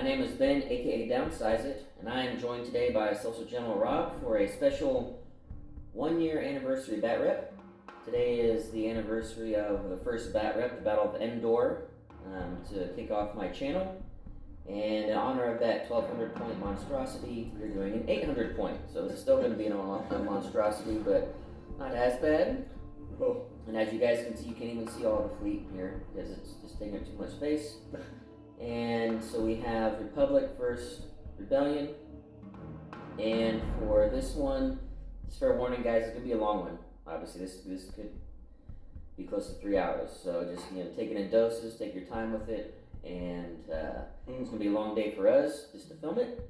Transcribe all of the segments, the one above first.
My name is Ben, aka Downsize It, and I am joined today by Social General Rob for a special 1-year anniversary Batrep. Today is the anniversary of the first Batrep, the Battle of Endor, to kick off my channel. And in honor of that 1200 point monstrosity, we're doing an 800 point. So this is still going to be a monstrosity, but not as bad. And as you guys can see, you can't even see all the fleet here because it's just taking up too much space. And so we have Republic versus Rebellion. And for this one, just fair warning, guys, it's gonna be a long one. Obviously, this could be close to 3 hours. So just take it in doses, take your time with it, and it's gonna be a long day for us just to film it.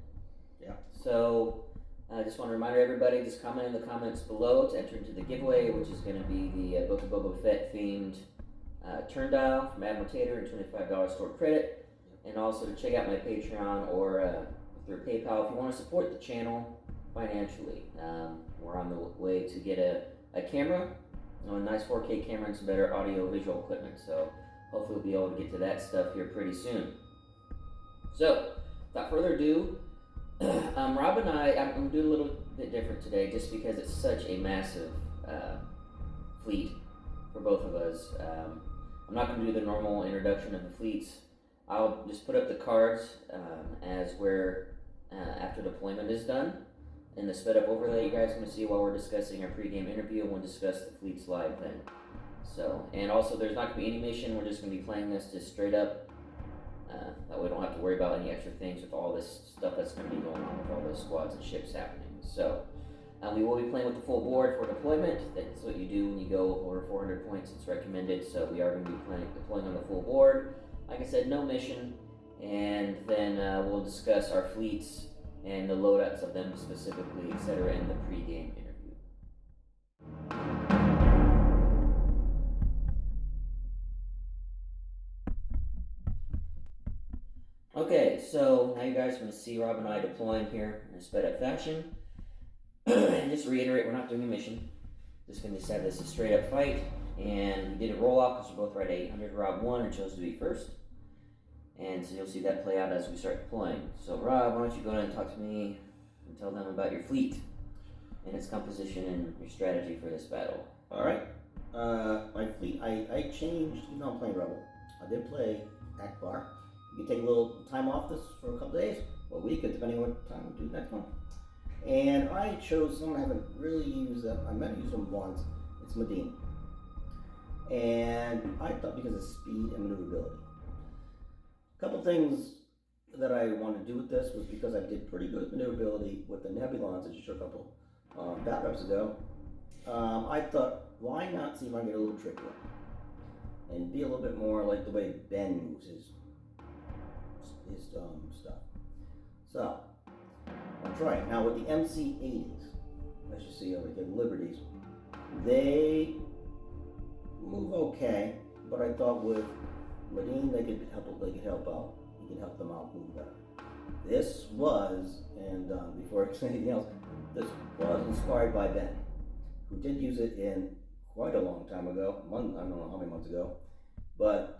Yeah. So I just want to remind everybody, just comment in the comments below to enter into the giveaway, which is going to be the Book of Boba Fett themed turn dial from Admiral Tater and $25 stored credit. And also to check out my Patreon or through PayPal if you want to support the channel financially. We're on the way to get a camera, a nice 4K camera and some better audio visual equipment. So hopefully we'll be able to get to that stuff here pretty soon. So without further ado, Rob and I'm going to do a little bit different today just because it's such a massive fleet for both of us. I'm not going to do the normal introduction of the fleets. I'll just put up the cards as where after deployment is done in the sped up overlay you guys are going to see while we're discussing our pregame interview, and we'll discuss the fleets live then. So, and also there's not going to be any mission, we're just going to be playing this just straight up. That way we don't have to worry about any extra things with all this stuff that's going to be going on with all those squads and ships happening. So we will be playing with the full board for deployment. That's what you do when you go over 400 points. It's recommended. So we are going to be deploying on the full board. Like I said, no mission. And then we'll discuss our fleets and the loadouts of them specifically, etc. in the pregame interview. Okay, so now you guys are going to see Rob and I deploying here in a sped up fashion. And just to reiterate, we're not doing a mission. Just going to have this a straight up fight. And we did a roll off because we're both right at 800. Rob won and chose to be first. And so you'll see that play out as we start deploying. So Rob, why don't you go ahead and talk to me and tell them about your fleet and its composition and your strategy for this battle. Alright. My fleet, I changed, even though I'm playing Rebel. I did play Akbar. You can take a little time off this for a couple days, or a week, depending on what time we do next one. And I chose someone I haven't really used them. I might have used them once. It's Madine. And I thought because of speed and maneuverability. A couple things that I wanted to do with this was because I did pretty good maneuverability with the Nebulons that you showed a couple Batreps ago. I thought, why not see if I can get a little trickier and be a little bit more like the way Ben moves his stuff. So I'll try it. Now with the MC-80s, as you see over here, Liberties, they move okay, but I thought with Madine they could help out. He could help them out move better. This was, and before I say anything else, this was inspired by Ben, who did use it in quite a long time ago, I don't know how many months ago, but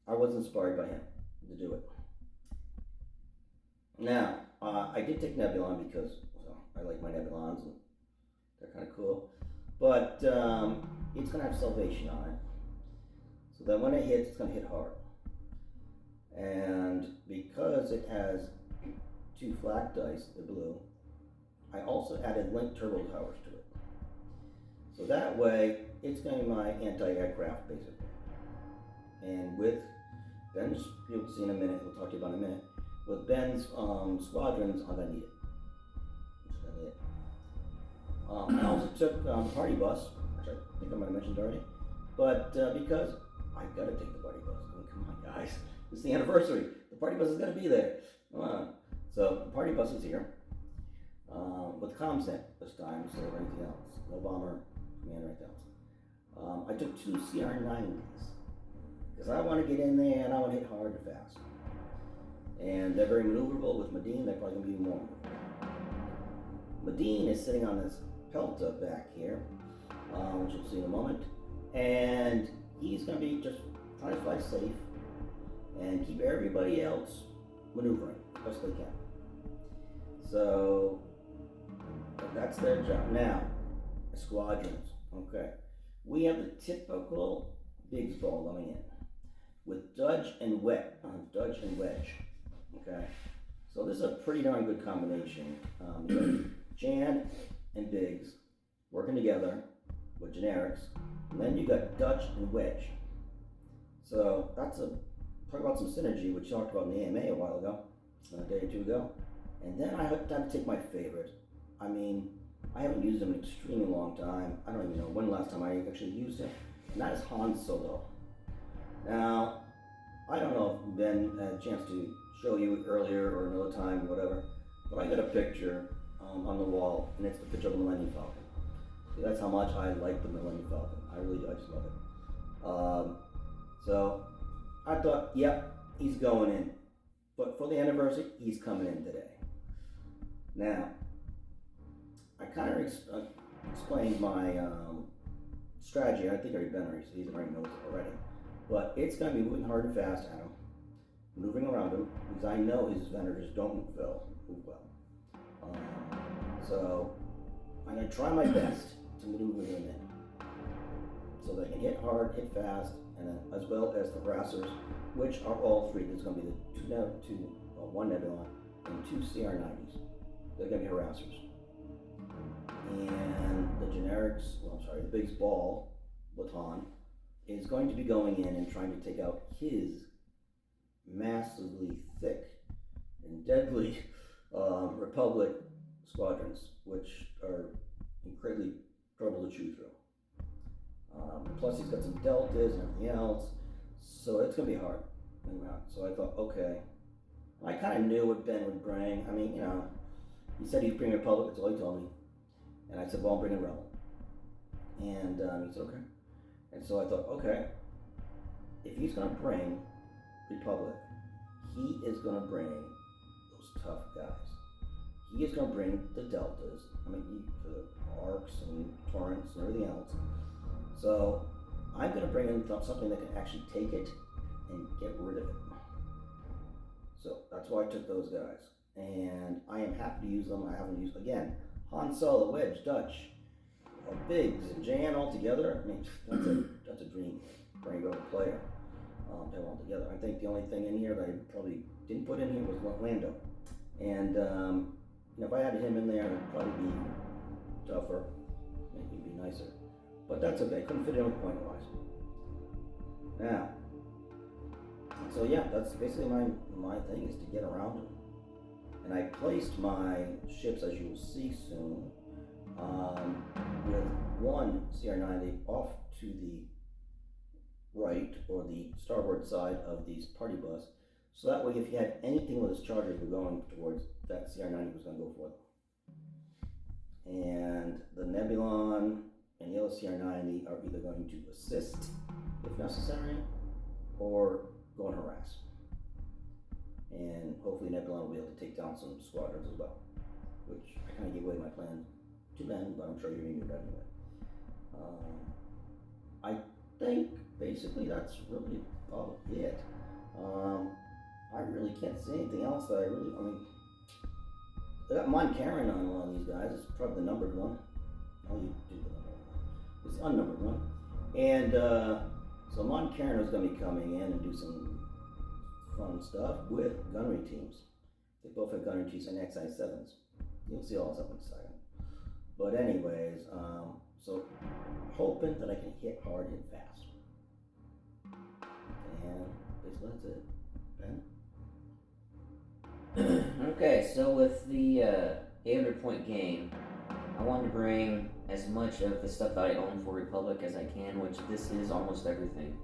I was inspired by him to do it. Now, I did take Nebulon because I like my Nebulons and they're kind of cool, but it's going to have Salvation on it, so that when it hits, it's going to hit hard. And because it has 2 flak dice, the blue, I also added link turbo towers to it. So that way, it's going to be my anti-aircraft, basically. And with Ben's, you'll see in a minute, we'll talk to you about in a minute, with Ben's squadrons, I'm going to need it. That's going to be it. I also took the party bus, which I think I might have mentioned already, but because I've got to take the party bus. I mean, come on, guys. It's the anniversary. The party bus is going to be there. Come on. So the party bus is here. With ComSnet this time instead of anything else. No bomber, commander, anything else. I took 2 CR90s because I want to get in there and I want to hit hard and fast. And they're very maneuverable. With Madine, they're probably going to be more maneuverable. Madine is sitting on this Pelta back here, which you'll see in a moment. And he's going to be just trying to fly safe and keep everybody else maneuvering as best they can. So that's their job. Now, squadrons. Okay, we have the typical Biggs ball coming in with Dudge and Wedge. Okay, so this is a pretty darn good combination. Jan and Biggs working together with generics, and then you got Dutch and Wedge. So that's talk about some synergy, which we talked about in the AMA a while ago, a day or two ago. And then I have to take my favorite. I mean, I haven't used him in an extremely long time. I don't even know when the last time I actually used him, and that is Han Solo. Now, I don't know if Ben had a chance to show you earlier or another time, whatever, but I got a picture on the wall, and it's the picture of the Millennium Falcon. See, that's how much I like the Millennium Falcon. I really do. I just love it. So I thought, yep, he's going in. But for the anniversary, he's coming in today. Now, I kind of explained my strategy. I think Ben already knows it already. But it's going to be moving hard and fast at him, moving around him, because I know his vendors don't move well. So I'm going to try my best to maneuver him in, so they can hit hard, hit fast, and then as well as the harassers, which are all three. There's going to be the one Nebula and two CR90s. They're going to be harassers. And the the Biggs ball with Han is going to be going in and trying to take out his massively thick and deadly Republic squadrons, which are incredibly trouble to chew through. Plus he's got some deltas and everything else, so it's going to be hard. So I thought, okay. I kind of knew what Ben would bring. I mean, he said he'd bring Republic, that's all he told me. And I said, well, I'll bring a Rebel. And he said, okay. And so I thought, okay, if he's going to bring Republic, he is going to bring those tough guys. He is going to bring the Deltas, the Arcs and Torrents and everything else. So I'm going to bring in something that can actually take it and get rid of it. So that's why I took those guys. And I am happy to use them. I haven't used, again, Han Solo, Wedge, Dutch, Biggs, and Jan all together. I mean, that's a dream for any other player to have all together. I think the only thing in here that I probably didn't put in here was Lando. And if I had him in there, it'd probably be tougher. Maybe it'd be nicer. But that's okay. Couldn't fit in with point-wise. Now, so yeah, that's basically my thing, is to get around him. And I placed my ships, as you will see soon, with one CR90 off to the right, or the starboard side of the party bus. So that way, if you had anything with his chargers were going towards, that CR90 was going to go for them. And the Nebulon and the other CR90 are either going to assist, if necessary, or go and harass. And hopefully Nebulon will be able to take down some squadrons as well, which I kind of gave away my plan to Ben, but I'm sure you knew that anyway. I think basically that's really about it. I really can't see anything else that I got Mon Carin on one of these guys. It's probably the numbered one. Oh, you do the numbered one. It's the unnumbered one. And so Mon Carin is going to be coming in and do some fun stuff with gunnery teams. They both have gunnery teams and XI7s. You'll see all this up in a second. But anyways, so hoping that I can hit hard, hit fast. And basically that's it. Ben? Okay, so with the 800 point game, I wanted to bring as much of the stuff that I own for Republic as I can, which this is almost everything.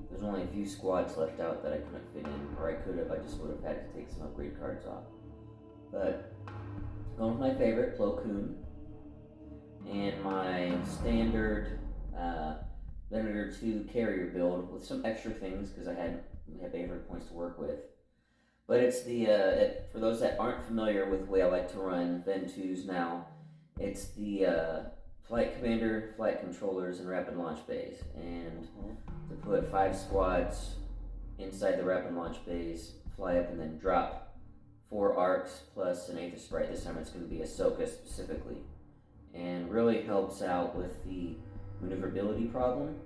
There's only a few squads left out that I couldn't fit in, or I could have, I just would have had to take some upgrade cards off. But going with my favorite, Koon, and my standard Venator 2 carrier build with some extra things because we have 800 points to work with. But it's for those that aren't familiar with the way I like to run Ven 2s now, it's the flight commander, flight controllers, and rapid launch bays. And to put 5 squads inside the rapid launch bays, fly up and then drop 4 arcs plus an Aether Sprite. This time it's going to be Ahsoka specifically. And really helps out with the maneuverability problem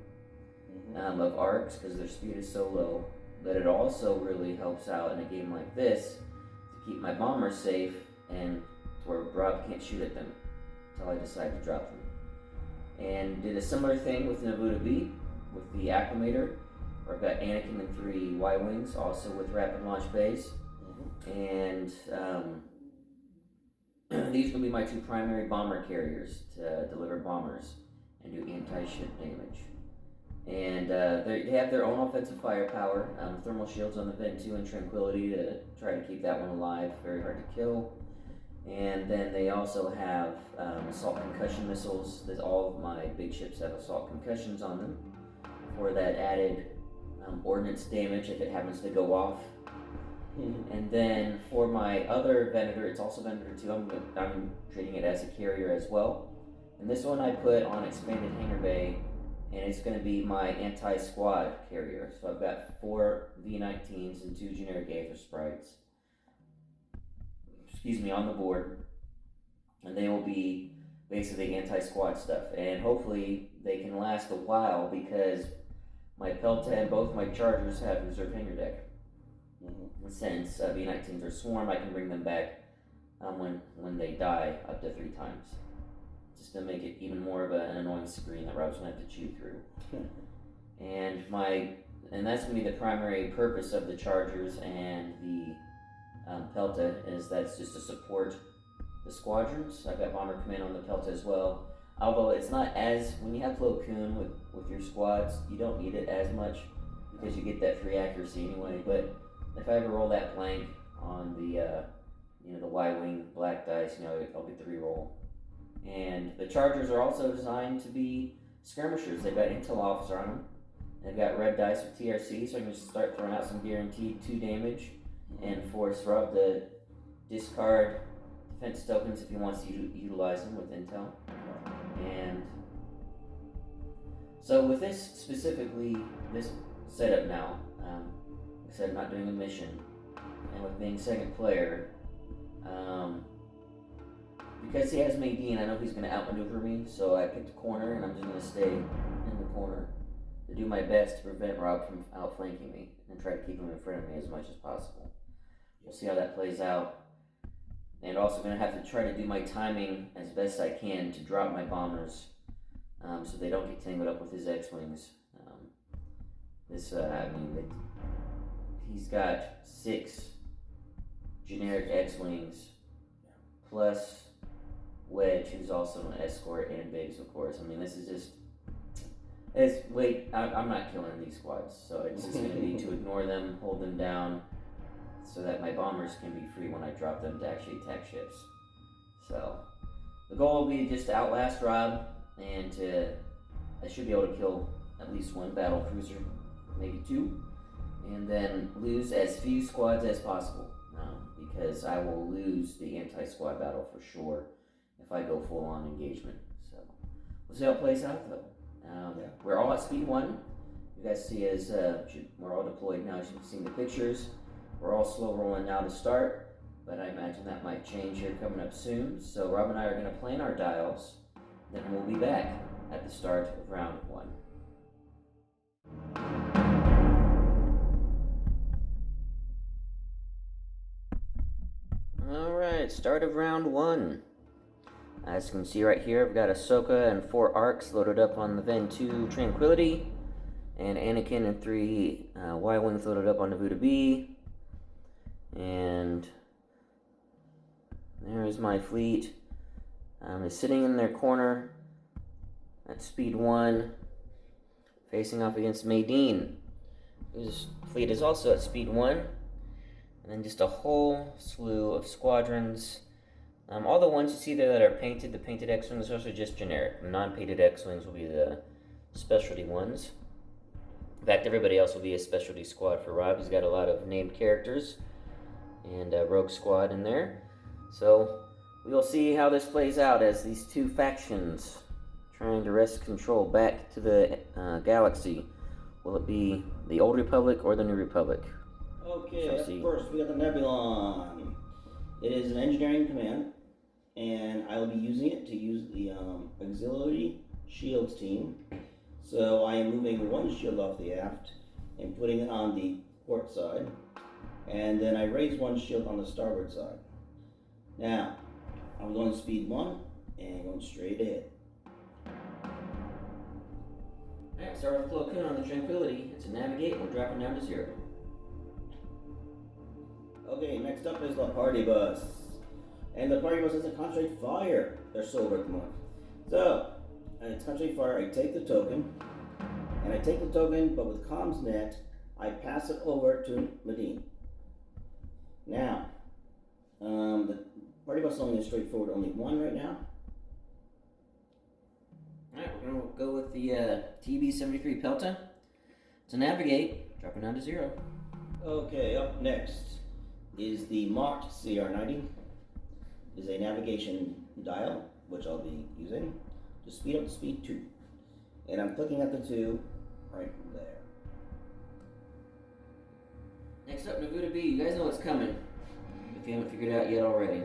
of arcs because their speed is so low. But it also really helps out in a game like this to keep my bombers safe and to where Rob can't shoot at them until I decide to drop them. And did a similar thing with Naboo B with the Acclimator, where I've got Anakin and 3 Y-Wings, also with rapid launch bays. And these will be my 2 primary bomber carriers to deliver bombers and do anti-ship damage. And they have their own offensive firepower, thermal shields on the Vent 2 and Tranquility to try to keep that one alive, very hard to kill. And then they also have assault concussion missiles. All of my big ships have assault concussions on them for that added ordnance damage if it happens to go off. And then for my other Venator, it's also Venator 2, I'm treating it as a carrier as well. And this one I put on expanded hangar bay, and it's going to be my anti-squad carrier. So I've got 4 V-19s and 2 generic Aether Sprites. On the board, and they will be basically anti-squad stuff, and hopefully they can last a while because my Pelta and both my Chargers have reserve hangar deck. Since V-19s are swarm, I can bring them back when they die up to 3 times, just to make it even more of an annoying screen that Rob's gonna have to chew through. And that's gonna be the primary purpose of the Chargers and the Pelta, is that's just to support the squadrons. I've got Bomber Command on the Pelta as well. Although it's not as, when you have low Koon with your squads, you don't need it as much because you get that free accuracy anyway. But if I ever roll that blank on the the Y-Wing black dice, I'll get the reroll. And the Chargers are also designed to be skirmishers. They've got Intel Officer on them. They've got red dice with TRC, so I can just start throwing out some guaranteed 2 damage. And force Rob to discard defense tokens if he wants to utilize them with intel. And so with this specifically, this setup now, like I said, I'm not doing a mission, and with being second player, because he has Madine, I know he's going to outmaneuver me, so I picked a corner, and I'm just going to stay in the corner to do my best to prevent Rob from outflanking me and try to keep him in front of me as much as possible. We'll see how that plays out. And also going to have to try to do my timing as best I can to drop my bombers so they don't get tangled up with his X-Wings. He's got 6 generic X-Wings plus Wedge, who's also an escort, and Biggs, of course. This is just... I'm not killing these squads, so it's just going to be to ignore them, hold them down, so that my bombers can be free when I drop them to actually attack ships. So the goal will be just to outlast Rob, and I should be able to kill at least 1 battle cruiser, maybe 2, and then lose as few squads as possible, because I will lose the anti-squad battle for sure if I go full-on engagement. So we'll see how it plays out, though. We're all at speed 1. You guys see we're all deployed now, as you can see in the pictures. We're all slow rolling now to start, but I imagine that might change here coming up soon. So Rob and I are going to plan our dials, then we'll be back at the start of round 1. Alright, start of round 1. As you can see right here, I've got Ahsoka and 4 arcs loaded up on the Ven 2 Tranquility, and Anakin and 3 Y-Wings loaded up on Naboo B. And there's my fleet. It's sitting in their corner at speed 1, facing off against Madine, whose fleet is also at speed 1. And then just a whole slew of squadrons. All the ones you see there that are painted, the painted X-Wings, those are just generic. The non-painted X-Wings will be the specialty ones. In fact, everybody else will be a specialty squad for Rob. He's got a lot of named characters and a rogue squad in there. So we will see how this plays out as these 2 factions trying to wrest control back to the galaxy. Will it be the Old Republic or the New Republic? Okay, first we got the Nebulon. It is an engineering command, and I will be using it to use the auxiliary shields team. So I am moving one shield off the aft and putting it on the port side, and then I raise one shield on the starboard side. Now, I'm going speed 1 and going straight ahead. Alright, start with Koon on the Tranquility. It's a navigate, we're dropping down to 0. Okay, next up is the party bus. And the party bus doesn't concentrate fire. They're sober at the moment. So, it's concentrate fire, I take the token. And I take the token, but with comms net, I pass it over to Madine. Now, the party bus is only straightforward, only one right now. Alright, we're going to go with the TB-73 Pelta. It's a navigate, dropping down to 0. Okay, up next is the marked CR90. Is a navigation dial, which I'll be using to speed up to speed 2. And I'm clicking at the 2 right there. Next up, Navuta B. You guys know what's coming, if you haven't figured it out yet already.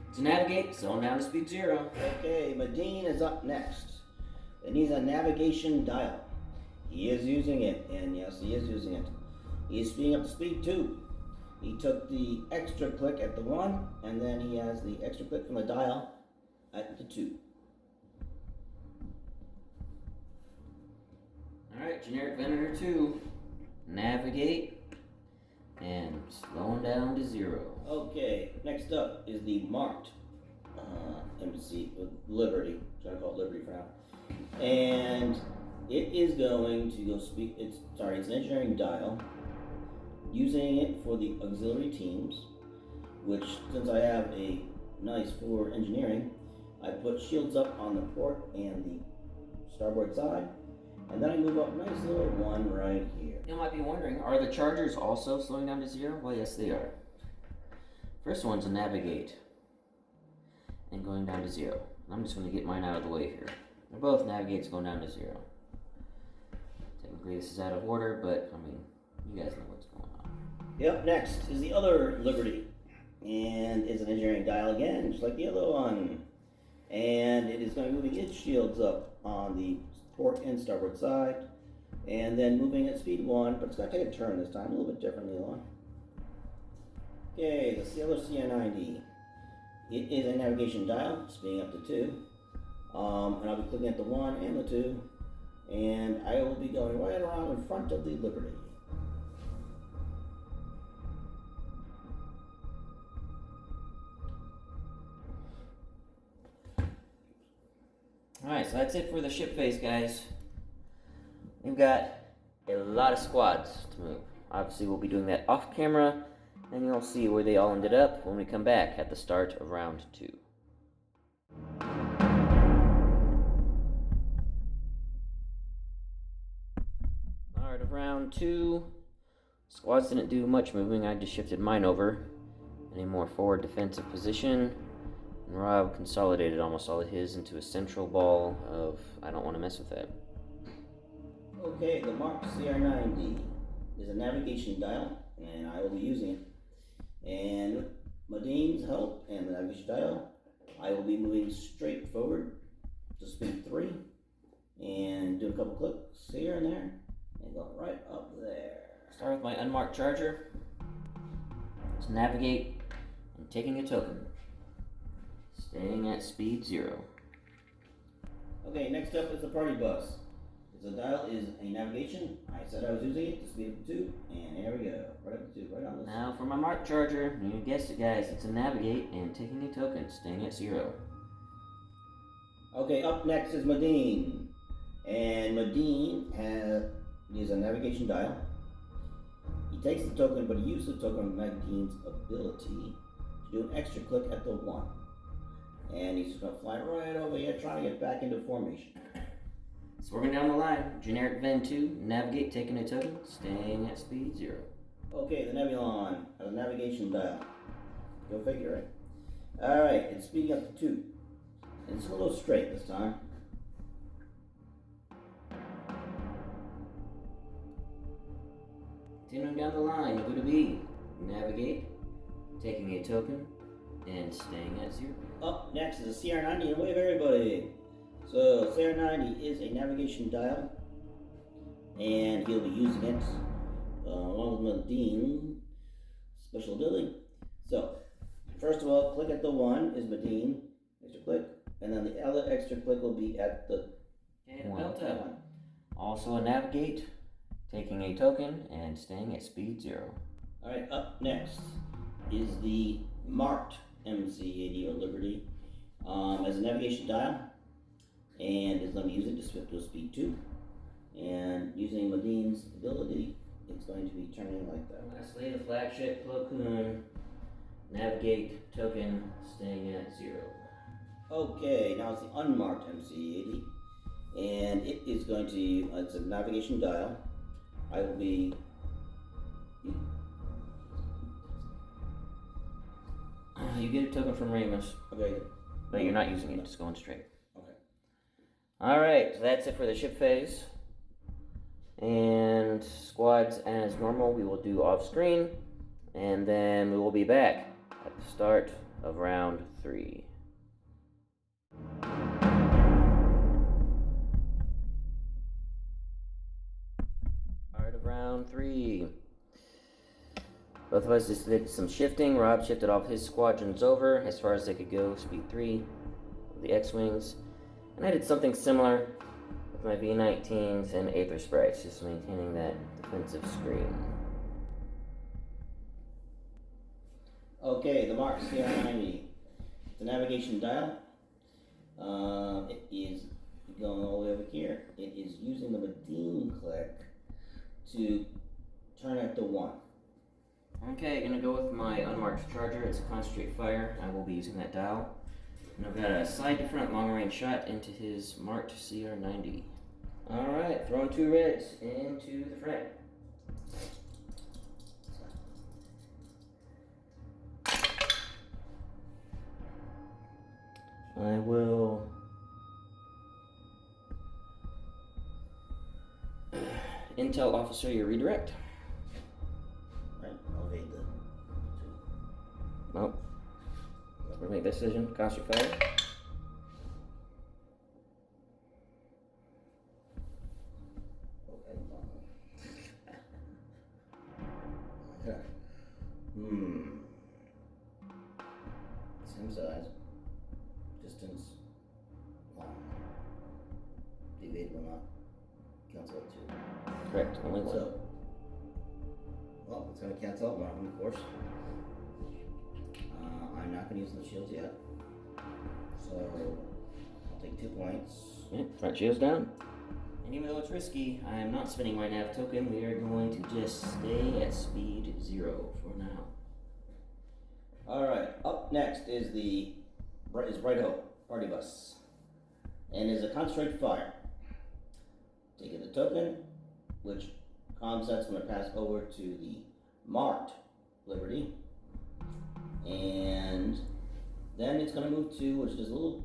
It's a navigate, so on down to speed 0. Okay, Madine is up next. And he's a navigation dial. He is using it, and yes, he is using it. He is speeding up to speed 2. He took the extra click at the 1, and then he has the extra click from the dial at the 2. Alright, generic Venator 2. Navigate, and slowing down to 0. Okay, next up is the marked embassy with Liberty. I'm trying to call it Liberty for now. And it is going to go speed. It's an engineering dial. Using it for the auxiliary teams, which, since I have a nice 4 engineering, I put shields up on the port and the starboard side, and then I move up nice little 1 right here. You might be wondering, are the chargers also slowing down to 0? Well, yes, they are. First one's a navigate, and going down to 0. I'm just going to get mine out of the way here. They're both navigates going down to 0. Technically, this is out of order, but, I mean, you guys know what's going on. Yep, next is the other Liberty, and it's an engineering dial again, just like the other one. And it is going to be moving its shields up on the port and starboard side, and then moving at speed 1, but it's going to take a turn this time, a little bit differently along. Okay, the other CR90. It is a navigation dial, speeding up to 2. And I'll be clicking at the 1 and the 2, and I will be going right around in front of the Liberty. Alright, so that's it for the ship phase, guys. We've got a lot of squads to move. Obviously, we'll be doing that off camera, and you'll see where they all ended up when we come back at the start of round 2. Alright, of round 2, squads didn't do much moving. I just shifted mine over in a more forward defensive position. And Rob consolidated almost all of his into a central ball of, I don't want to mess with that. Okay, the Mark CR90 is a navigation dial, and I will be using it. And with Madine's help and the navigation dial, I will be moving straight forward to speed 3, and do a couple clicks here and there, and go right up there. Start with my unmarked charger. Let's navigate. I'm taking a token. Staying at speed 0. Okay, next up is the party bus. The dial is a navigation. I said I was using it to speed up to 2, and here we go. Right up to 2, right on this. Now for my marked charger, you guessed it, guys. It's a navigate and taking a token, staying at 0. Okay, up next is Madine. And Madine is a navigation dial. He takes the token, but he uses the token of Madine's ability to do an extra click at the 1. And he's just going to fly right over here, trying to get back into formation. So we're going down the line. Generic Ven 2, navigate, taking a token, staying at speed 0. Okay, the Nebulon has a navigation dial. Go figure, right? Alright, it's speeding up to 2. And it's a little straight this time. Continuing down the line, Navuta B, navigate, taking a token, and staying at 0. Up next is a CR90 and wave everybody. So CR90 is a navigation dial, and he'll be using it along with Madine special ability. So first of all, click at the 1 is Madine, extra click, and then the other extra click will be at the one. Also a navigate, taking a token and staying at speed 0. Alright, up next is the marked MC80 or Liberty as a navigation dial, and it's going to use it to switch to speed 2. And using Madine's ability, it's going to be turning like that. Lastly, the flagship Koon, navigate, token, staying at 0. Okay, now it's the unmarked MC80, and it is going to, it's a navigation dial. I will be, you get a token from Remus, okay, but you're not using it, just going straight. okay. Alright, so that's it for the ship phase. And squads as normal we will do off screen, and then we will be back at the start of round 3. Start of round 3. Both of us just did some shifting. Rob shifted all of his squadrons over as far as they could go, speed 3, the X-Wings. And I did something similar with my V-19s and Aether Sprites, just maintaining that defensive screen. Okay, the marked CR90. It's a navigation dial. It is going all the way over here. It is using the Madine click to turn at the 1. Okay, gonna go with my unmarked charger. It's a concentrate fire. I will be using that dial. And I've got a side to front long range shot into his marked CR90. Alright, throwing 2 reds into the front. I will intel officer your redirect. Right, I'll evade the 2. Well, we'll make this decision. Concentrate fire. Okay. Same size. Distance. The evade will not cancel it too. Correct, only one. So, well, it's going to cancel out one of them, of course. I'm not going to use the shields yet. So, I'll take 2 points. Yeah, front shield's down. And even though it's risky, I am not spending my nav token. We are going to just stay at speed 0 for now. Alright, up next is the Righto Party Bus. And is a concentrate fire. Taking the token, which Comset's going to pass over to the marked Liberty. And then it's going to move to, which is a little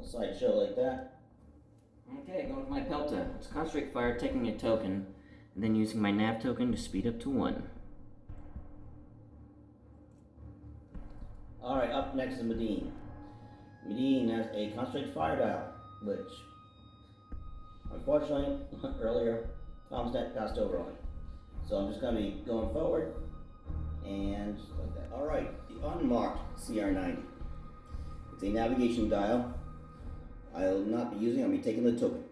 sideshow like that. Okay, going with my Pelta. It's concentrate fire, taking a token, and then using my nav token to speed up to 1. Alright, up next is Madine. Madine has a concentrate fire dial, which unfortunately earlier Comset passed over on. So I'm just going to be going forward and just like that. Alright, the unmarked CR90. It's a navigation dial. I'll not be using it, I'll be taking the token.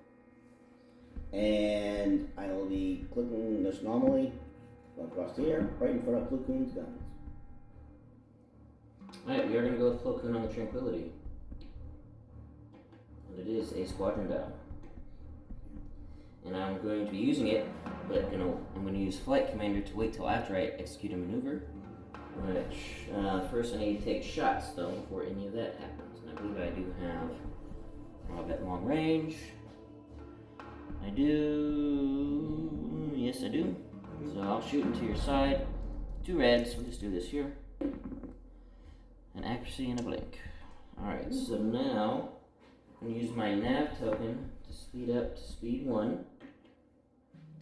And I'll be clicking this normally, going across here, right in front of Koon's guns. Alright, we are going to go with Plo Koon on the Tranquility. And it is a squadron dial. And I'm going to be using it, but I'm going to use Flight Commander to wait till after I execute a maneuver. Which, first I need to take shots though before any of that happens. And I believe I do have Rob at long range. I do. Yes, I do. So I'll shoot into your side. 2 reds. We'll just do this here. An accuracy and a blink. Alright, so now I'm going to use my nav token to speed up to speed 1.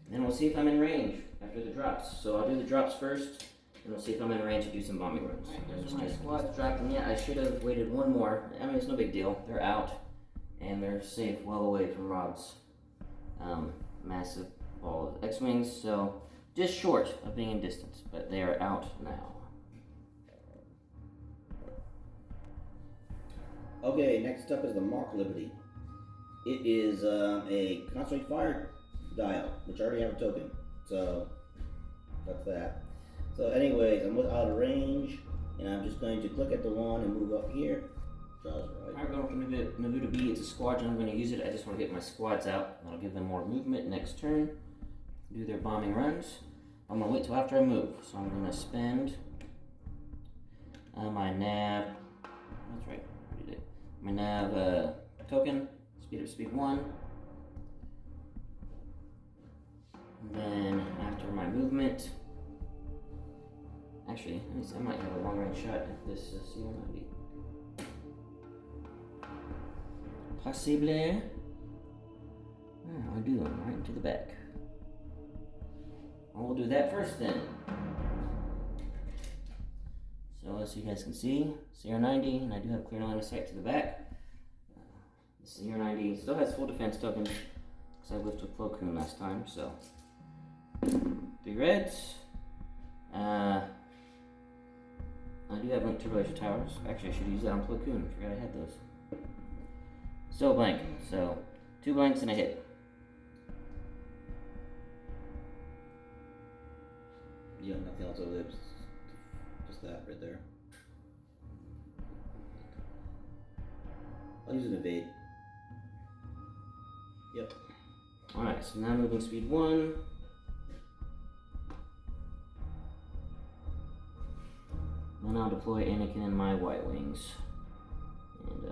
Then we'll see if I'm in range after the drops. So I'll do the drops first, and we'll see if I'm in range to do some bombing runs. Alright, those are my squads dropping yet. I should have waited one more. I mean, it's no big deal. They're out, and they're safe well away from Rob's massive ball of X-Wings, so just short of being in distance, but they are out now. Okay, next up is the Mark Liberty. It is a concentrate fire dial, which I already have a token, so that's that. So anyways, I'm out of range, and I'm just going to click at the one and move up here. Alright, going with Navuta B, it's a squadron, I'm going to use it. I just want to get my squads out. That'll give them more movement next turn. Do their bombing runs. I'm going to wait till after I move, so I'm going to spend my nav, that's right, I already did. My nav token, speed 1. And then after my movement, actually, I might have a long range shot at this CR90. Possible. I do, right into the back. We'll do that first then. So as you guys can see, CR90, and I do have clear line of sight to the back. The CR90 still has full defense tokens, because I lived with Koon last time, so. 3 reds. I do have linked turbulation towers. Actually, I should use that on Koon. Forgot I had those. Still blank, so 2 blanks and a hit. Yeah, nothing else over there, just that right there. I'll use an evade. Yep. Alright, so now moving speed 1. Then I'll deploy Anakin and my Y-Wings. And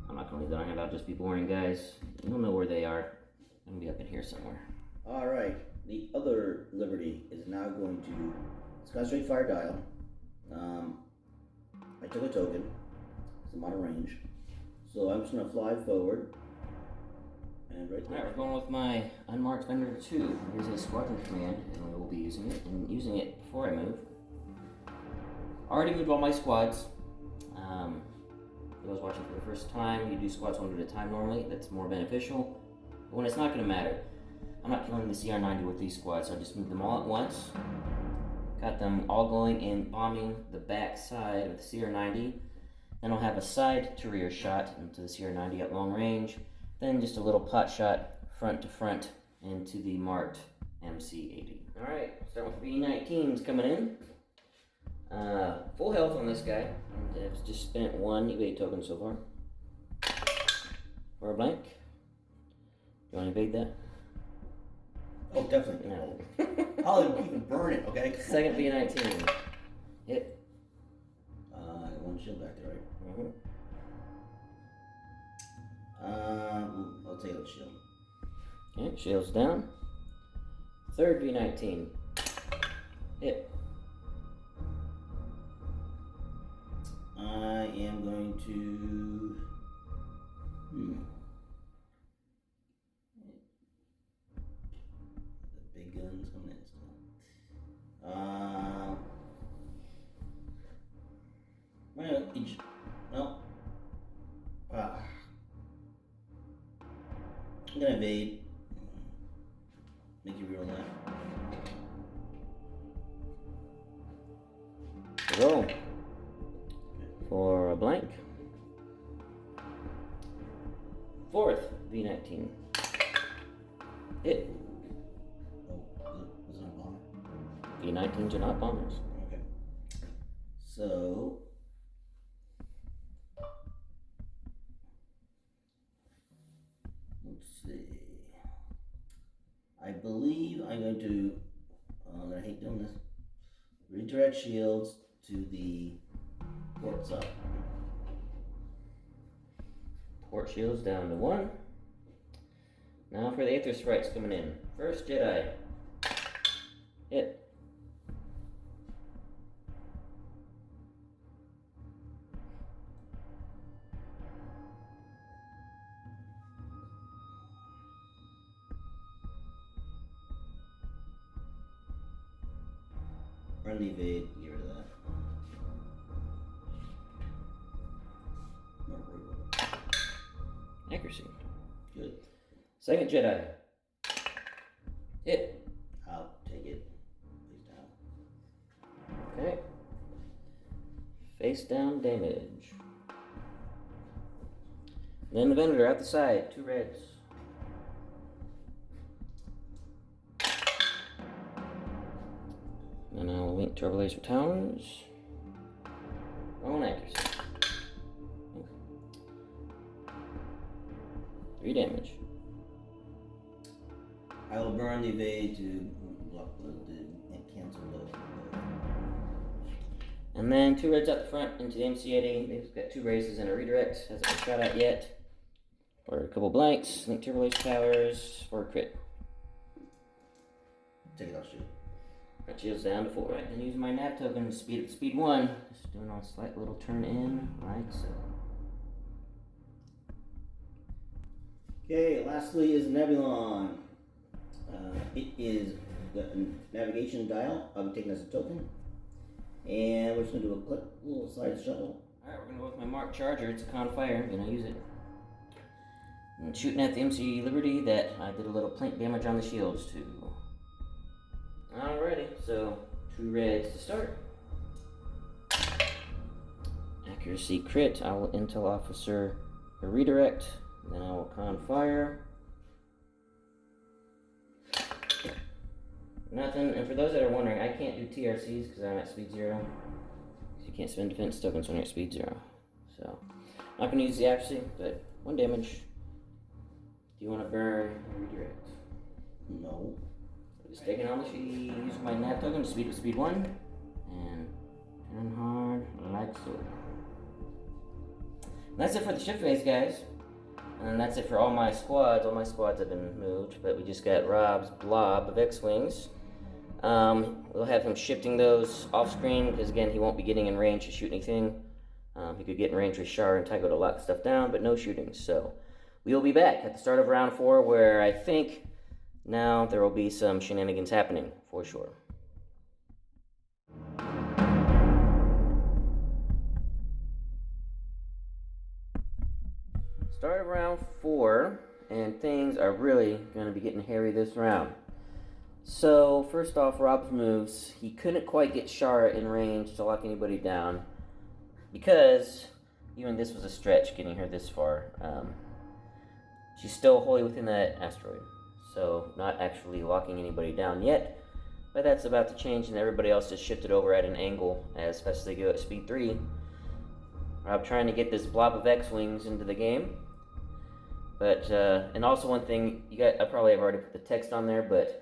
I'm not gonna leave that on hand, I'll just be boring, guys. You'll know where they are. I'm gonna be up in here somewhere. Alright, the other Liberty is now going to, it's got a straight fire dial. I took a token, so I'm out of range. So I'm just gonna fly forward. And right there. Alright, we're going with my unmarked vendor 2. Here's a squadron command, and we will be using it, and using it before I move. Already moved all my squads. For those watching for the first time, you do squads one at a time normally. That's more beneficial. But when it's not going to matter, I'm not killing the CR90 with these squads, so I just moved them all at once. Got them all going in bombing the back side of the CR90. Then I'll have a side to rear shot into the CR90 at long range. Then just a little pot shot front to front into the marked MC80. Alright, start with B19s coming in. Full health on this guy. And I've just spent 1 evade token so far. For a blank. Do you want to evade that? Oh, definitely. No. I'll even burn it, okay? Second B19. Hit. I got 1 shield back there, right? Mm-hmm. I'll take the shield. Okay, shield's down. Third B19. Hit. I am going to. The big guns coming in still. Well, each. No. I'm gonna evade. Make you reroll that. Roll. For a blank. Fourth V19. Hit. Oh, was it a bomber? V19s are not bombers. Okay. So. Let's see. I believe I'm going to. I hate doing this. Redirect shields to the port side. Port shields down to 1. Now for the Aether Sprites coming in. First Jedi. Hit. burn the evade, get rid of that. No, reroll. Accuracy. Good. Second Jedi. Hit. I'll take it. Face down. Okay. Face down damage. Then the Venator out the side. 2 reds. And I'll link Turbo Laser Towers. Own accuracy. 3 damage. I will burn the evade to block and cancel those. And then 2 reds out the front into the MC-80. They've got 2 raises and a redirect. Hasn't been shot at yet. Or a couple blanks. Link Turbo Laser Towers for a crit. Take it off shield. That shield's down to 4. Right, then use my nav token to speed 1. Just doing a slight little turn in, like so. Okay, lastly is Nebulon. It is the navigation dial. I'll be taking as a token. And we're just going to do a quick little side shuttle. Alright, we're going to go with my Mark Charger. It's a con fire. I'm going to use it. And shooting at the MC Liberty that I did a little plink damage on the shields to. Alrighty, so 2 reds to start. Accuracy crit. I will intel officer a redirect. Then I will con fire. Nothing. And for those that are wondering, I can't do TRCs because I'm at speed 0. You can't spend defense tokens when you're at speed 0. So, I'm not going to use the accuracy, but 1 damage. Do you want to burn or redirect? No. Just taking on the sheet, use my nav token to speed with speed 1. And turn hard like so. And that's it for the ship phase, guys. And that's it for all my squads. All my squads have been moved, but we just got Rob's blob of X-Wings. We'll have him shifting those off screen because, again, he won't be getting in range to shoot anything. He could get in range with Char and Tycho to lock stuff down, but no shooting. So we'll be back at the start of round 4 where I think now there will be some shenanigans happening for sure. Start of round 4, and things are really going to be getting hairy this round. So, first off, Rob's moves. He couldn't quite get Shara in range to lock anybody down because even this was a stretch getting her this far. She's still wholly within that asteroid, so not actually locking anybody down yet. But that's about to change, and everybody else just shifted over at an angle as fast as they go at speed 3. Rob trying to get this blob of X-Wings into the game. But, and also one thing, I probably have already put the text on there, but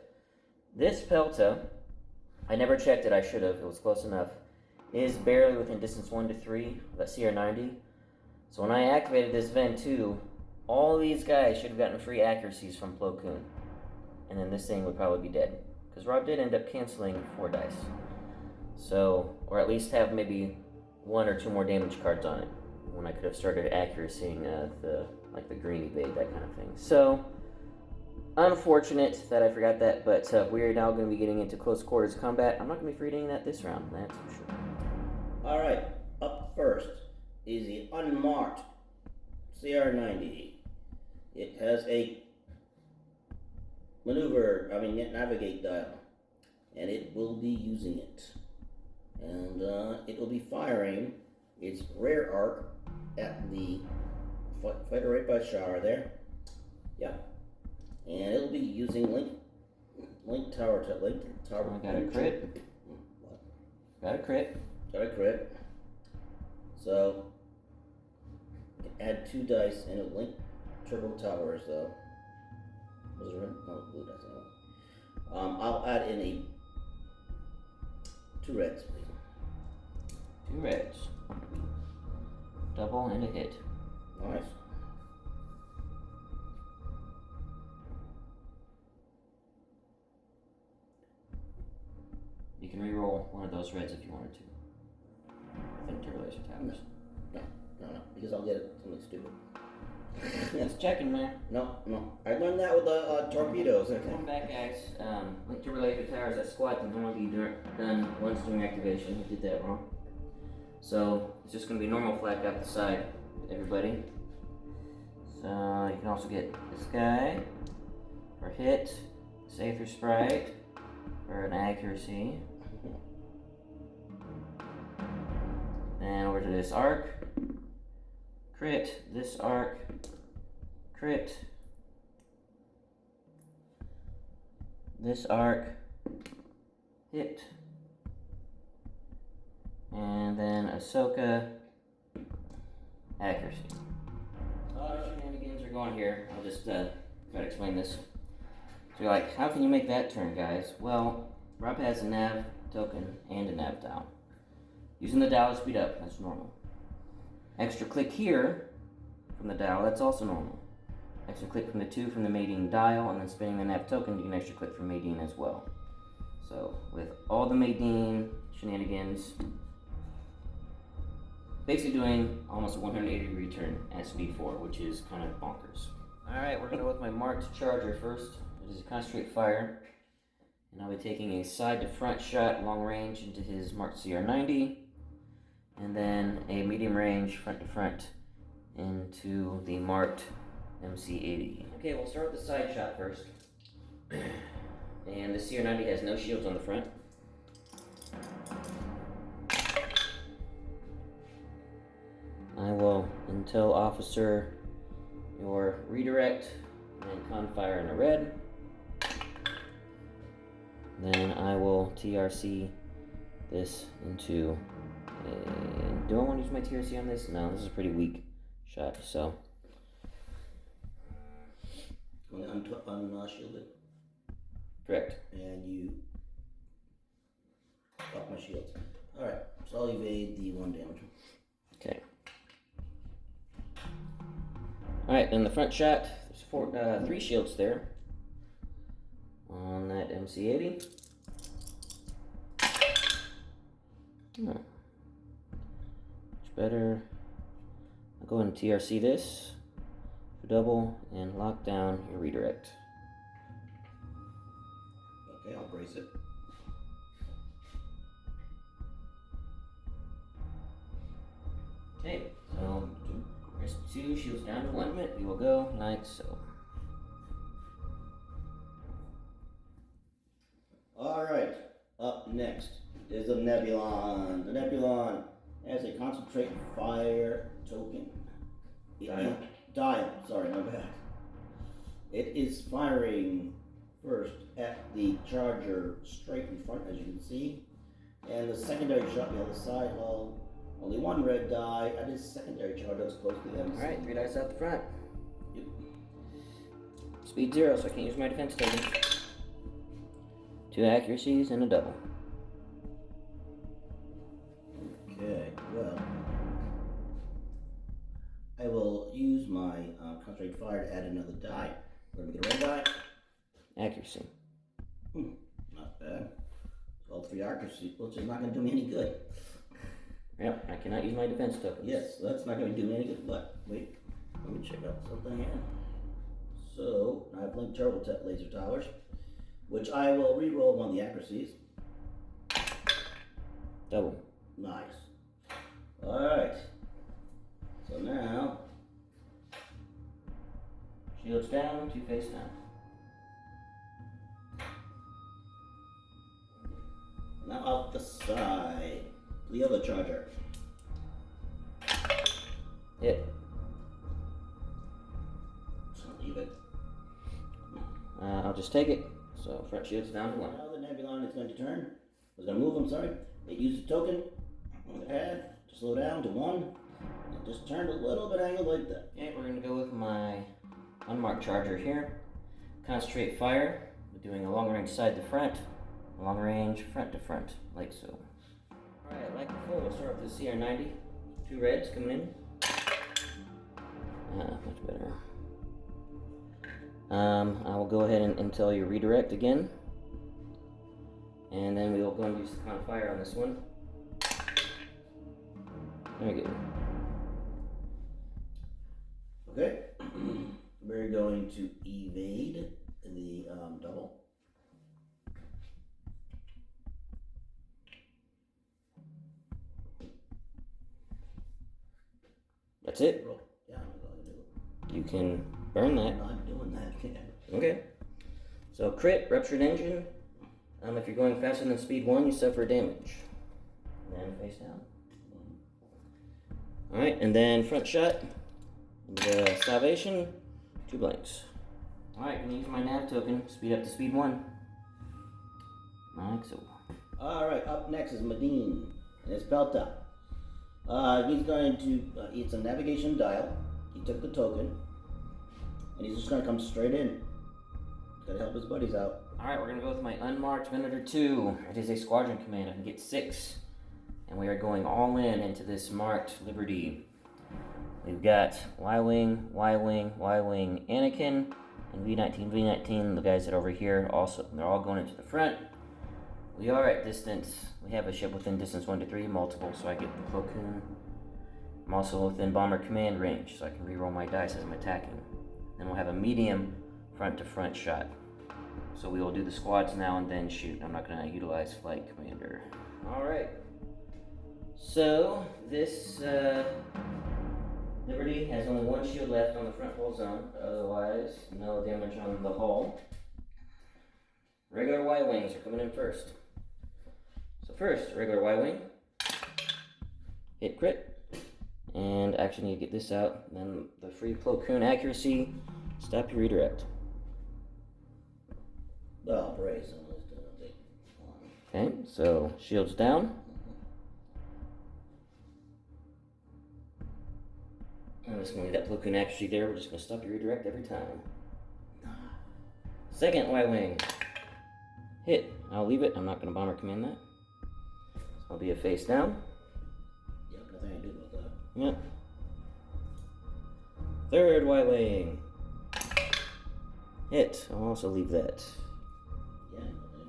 this Pelta, I never checked it, I should have, it was close enough, is barely within distance 1 to 3 of that CR90. So when I activated this Ven 2, all these guys should have gotten free accuracies from Plo Koon. And then this thing would probably be dead. Because Rob did end up canceling 4 dice. So, or at least have maybe 1 or 2 more damage cards on it. When I could have started accuracying the green evade, that kind of thing. So, unfortunate that I forgot that, but we are now going to be getting into close quarters combat. I'm not going to be reading that this round, that's for sure. Alright, up first is the unmarked CR90. It has a navigate dial, and it will be using it. And it will be firing its rear arc at the fighter right by Shara there. Yeah. And it'll be using link tower. I got a crit. What? Got a crit. Got a crit. So add 2 dice and it'll link turbo towers though. Was it red? No, blue dice. I'll add in 2 reds, please. 2 reds. Double and a hit. Nice. You can re-roll one of those reds if you wanted to. I think Turbo Laser Towers. No, because I'll get it something stupid. Just checking, man. No. I learned that with the torpedoes. Welcome back, guys. Link to relay the towers. That squat can only be done once during activation. I did that wrong. So it's just going to be normal flak out the side, everybody. So you can also get this guy for hit, Safer Sprite for an accuracy. Then over to this arc. Crit, this arc, crit, this arc, hit, and then Ahsoka, accuracy. Shenanigans are going here. I'll just try to explain this. So you're like, how can you make that turn, guys? Well, Rob has a nav token and a nav dial. Using the dial to speed up, that's normal. Extra click here from the dial, that's also normal. Extra click from the 2 from the Madine dial, and then spinning the nav token, you can extra click from Madine as well. So with all the Madine shenanigans, basically doing almost a 180 degree turn at speed 4, which is kind of bonkers. Alright, we're going to go with my marked charger first. It is a concentrate fire, and I'll be taking a side to front shot long range into his marked CR90. And then a medium range front to front into the marked MC80. Okay, we'll start with the side shot first. And the CR90 has no shields on the front. I will intel officer your redirect and confire in a red. Then I will TRC this into do I want to use my TRC on this? No, this is a pretty weak shot, so. Unshielded. Correct. And you stop my shields. Alright, so I'll evade the 1 damage. Okay. Alright, then the front shot, there's 3 shields there on that MC80. Oh. Better. I'll go ahead and TRC this for double and lock down your redirect. Okay, I'll brace it. Okay, so risk 2, shields down to 1 minute. We will go like so. Alright, up next is the Nebulon. The Nebulon has a concentrate fire token. Dial, sorry, my bad. It is firing first at the charger straight in front, as you can see. And the secondary shot on the other side, well, only 1 red die at his secondary charger that's close to the MC. Alright, 3 dice out the front. Yep. Speed 0, so I can't use my defense token. 2 accuracies and a double. Okay, well, I will use my concentrated fire to add another die. We're going to get a red die. Accuracy. Not bad. All 3 accuracy, which is not going to do me any good. Yep, I cannot use my defense tokens. Yes, that's not going to do me any good, but wait, let me check out something here. So, I have linked turbo laser towers, which I will re-roll one of the accuracies. Double. Nice. Alright. So now, Shields down, 2 face down. now out the side. The other charger. Hit. So leave it. I'll just take it. So front shield's down to 1. Now the Nebulon is going to turn. I was going to move, I'm sorry. It used a token. I'm going to add to slow down to 1. And just turned a little bit angled like that. Okay, we're going to go with my unmarked charger here. Concentrate fire. We're doing a long range side to front. A long range front to front, like so. Alright, like before, we'll start with the CR90. 2 reds coming in. Much better. I will go ahead and intel your redirect again. And then we will go and use the con fire on this one. Very good. Okay. we're going to evade the double. That's it. Roll. Yeah, I'm going to do it. You can burn that. I'm not doing that. Okay. So crit, ruptured engine. If you're going faster than speed 1, you suffer damage. And face down. Alright, and then front shot. The salvation, 2 blanks. Alright, I'm gonna use my nav token, speed up to speed 1. Like so. Alright, up next is Madine, and it's belt up. He's going to, it's a navigation dial. He took the token, and he's just going to come straight in. He's got to help his buddies out. Alright, we're going to go with my unmarked Venator 2. It is a squadron command. I can get 6. And we are going all in into this marked Liberty. We've got Y-Wing, Y-Wing, Y-Wing, Anakin, and V-19, V-19, the guys that are over here, also, they're all going into the front. We are at distance. We have a ship within distance 1 to 3, multiple, so I get the Koon. I'm also within bomber command range, so I can reroll my dice as I'm attacking. Then we'll have a medium front to front shot. So we will do the squads now and then shoot. I'm not going to utilize flight commander. Alright. So, this Liberty has only 1 shield left on the front hull zone. Otherwise, no damage on the hull. Regular Y-Wings are coming in first. So first, regular Y-Wing. Hit crit. And actually need to get this out. Then the free Koon accuracy. Stop your redirect. Well, brace. Okay, so shields down. I'm just going to leave that Koon accuracy there. We're just going to stop your redirect every time. Second Y-Wing. Hit. I'll leave it. I'm not going to bomber command that. So I'll be a face down. Yep, nothing I can do about that. Yep. Third Y-Wing. Hit. I'll also leave that. Yeah,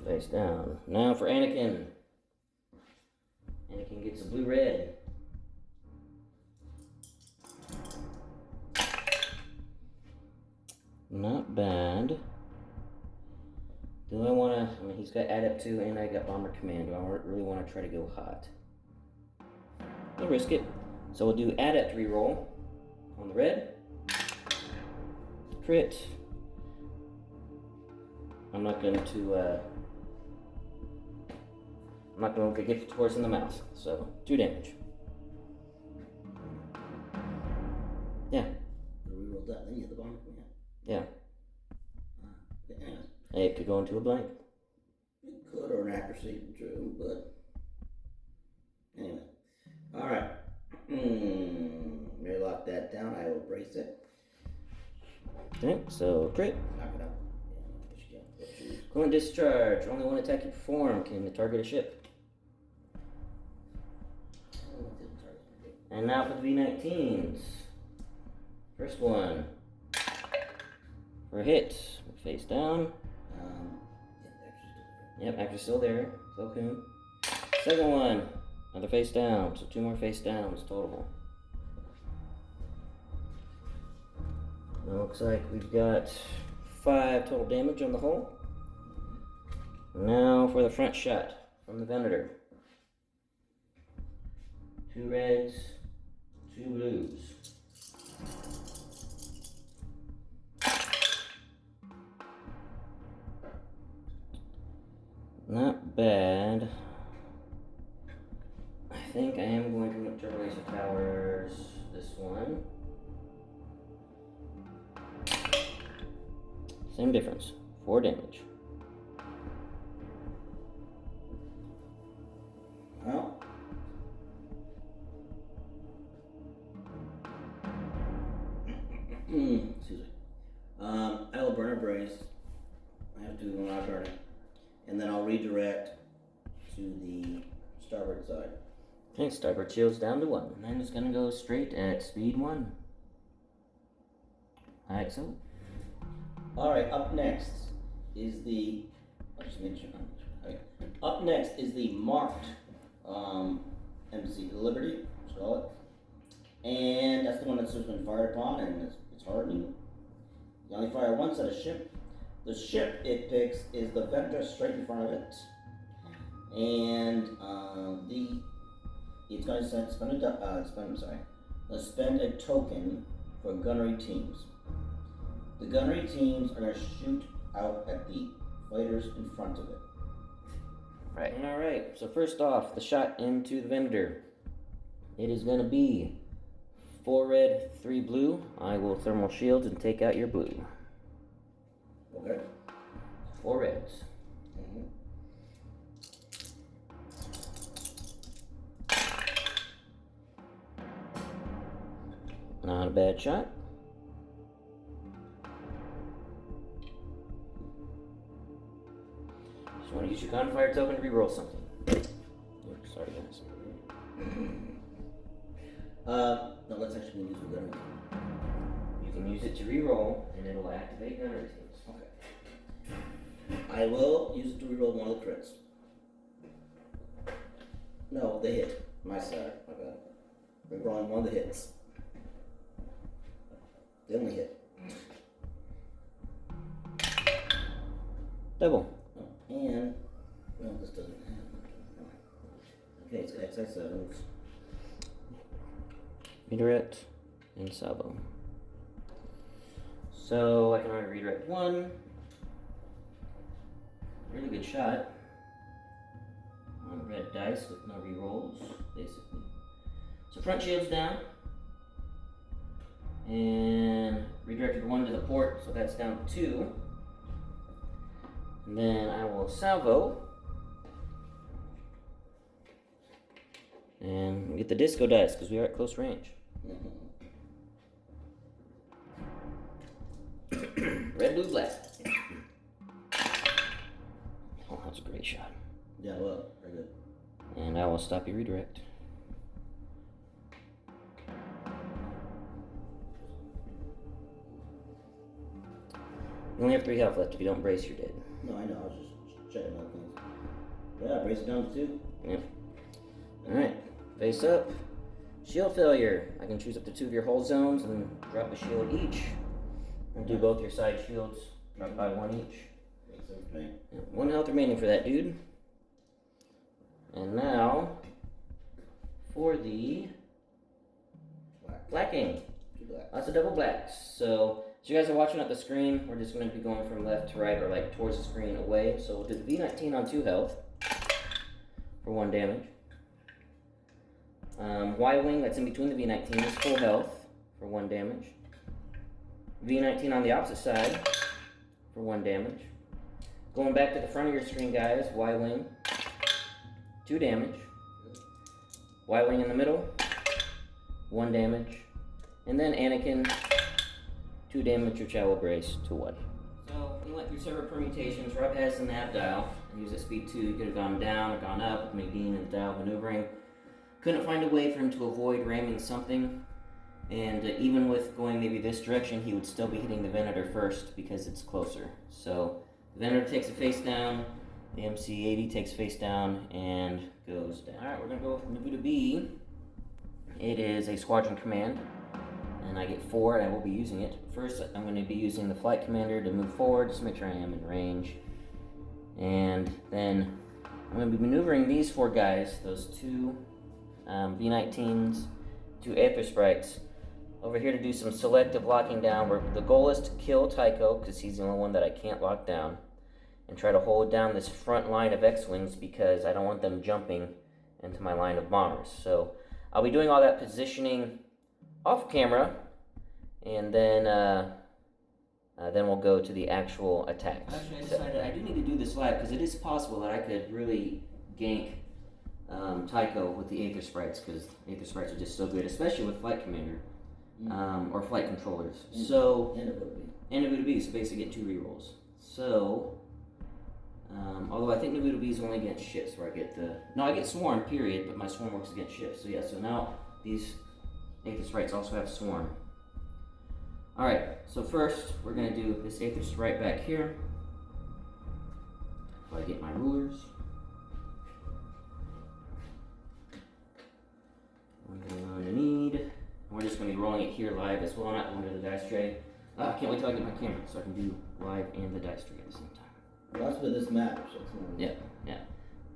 Face down. Now for Anakin. Anakin gets a blue-red. Not bad. Do I want to... I mean, he's got Adept 2 and I got Bomber Command. Do I really want to try to go hot? I'll risk it. So we'll do Adept reroll on the red. Crit. I'm not going to get the horse in the mouth. So, 2 damage. Yeah. Reroll that, then you hit the bomber command. Yeah. Anyways. It could go into a blank. It could, or an accuracy, true, but anyway. Alright. May lock that down. I will brace it. Okay, so crit. Knock it out. Yeah, Koon discharge. Only 1 attack you perform can target a ship. And now for the V-19s. First one. For a hit. Face down. Yep, actually still there. Koon. Second one. Another face down. So 2 more face downs total. Now looks like we've got 5 total damage on the hull. Now for the front shot from the Venator. 2 reds, 2 blues. Not bad. I think I am going to turbo laser towers this one. Same difference, 4 damage. Well, excuse me. I will burn a brace. I have to when I burn it. And then I'll redirect to the starboard side. Okay, starboard shields down to 1. And then it's going to go straight at speed 1. Alright, so. Alright, up next is the... I'll just make sure. Okay. Up next is the marked MC Liberty, let's call it. And that's the one that's just been fired upon and it's hardening. You only fire one set of ship. The ship it picks is the Venator straight in front of it. And it's going to spend a token for gunnery teams. The gunnery teams are going to shoot out at the fighters in front of it. Right. Alright, so first off, the shot into the Venator. It is going to be 4 red, 3 blue. I will thermal shield and take out your blue. Okay. 4 reds. Mm-hmm. Not a bad shot. Just want to use your gunfire token to reroll something. Oops, sorry guys. No, let's actually use the gunnery team. You can use it to reroll, and it'll activate gunnery teams. Okay. I will use it to reroll one of the crits. No, they hit. My side. My bad. Rerolling one of the hits. They only hit. Double. Oh, and no, this doesn't have. Okay, it's XI7s. Redirect and salvo. So I can only redirect 1. Really good shot. On red dice with no rerolls, basically. So front shield's down. And redirected 1 to the port, so that's down 2. And then I will salvo. And get the disco dice, because we are at close range. Red, blue, black. Oh, that's a great shot. Yeah, well, very good. And I will stop your redirect. You only have 3 health left. If you don't brace, you're dead. No, I know. I was just checking out things. Yeah, brace it down to 2. Yep. Alright. Face up. Shield failure. I can choose up to 2 of your hull zones and then drop a shield each. And do both your side shields. Drop by 1 each. Makes sense to me. 1 health remaining for that dude. And now, for the blacking. 2 blacks. Lots of double blacks. So, as you guys are watching at the screen, we're just going to be going from left to right or like towards the screen away. So we'll do the V19 on 2 health for 1 damage. Y-wing that's in between the V19 is full health for 1 damage. V19 on the opposite side for 1 damage. Going back to the front of your screen, guys, Y-wing, 2 damage. Y-wing in the middle, 1 damage. And then Anakin, 2 damage, which I will brace to 1. So, we went through several permutations. Rob has the nav dial. I used at speed 2. He could have gone down or gone up with Madine and dial maneuvering. Couldn't find a way for him to avoid ramming something. And even with going maybe this direction, he would still be hitting the Venator first because it's closer. So, the Venator takes a face down. The MC-80 takes face down and goes down. Alright, we're going to go with Nabuta B. It is a squadron command. And I get 4, and I will be using it. First, I'm going to be using the flight commander to move forward, just to make sure I am in range. And then I'm going to be maneuvering these 4 guys, those 2 V-19s, 2 Aether Sprites, over here to do some selective locking down, where the goal is to kill Tycho, because he's the only one that I can't lock down, and try to hold down this front line of X-Wings, because I don't want them jumping into my line of bombers. So I'll be doing all that positioning off camera, and then we'll go to the actual attacks. Actually, I decided I do need to do this live, because it is possible that I could really gank Tycho with the Aether Sprites, because Aether Sprites are just so good, especially with Flight Commander, or Flight Controllers. And So, a Buta B. and Nabuta B, so basically get 2 rerolls. So, although I think Nabuta B is only against ships, where I get the... No, I get Swarm, period, but my Swarm works against ships. So yeah, so now these Aether Sprites also have Swarm. Alright, so first, we're going to do this Aether Sprite back here. So I get my rulers. I'm going to need... We're just going to be rolling it here live as well, not going to the dice tray. I can't wait till I get my camera so I can do live and the dice tray at the same time. Well, that's where this matters. It's not Yeah.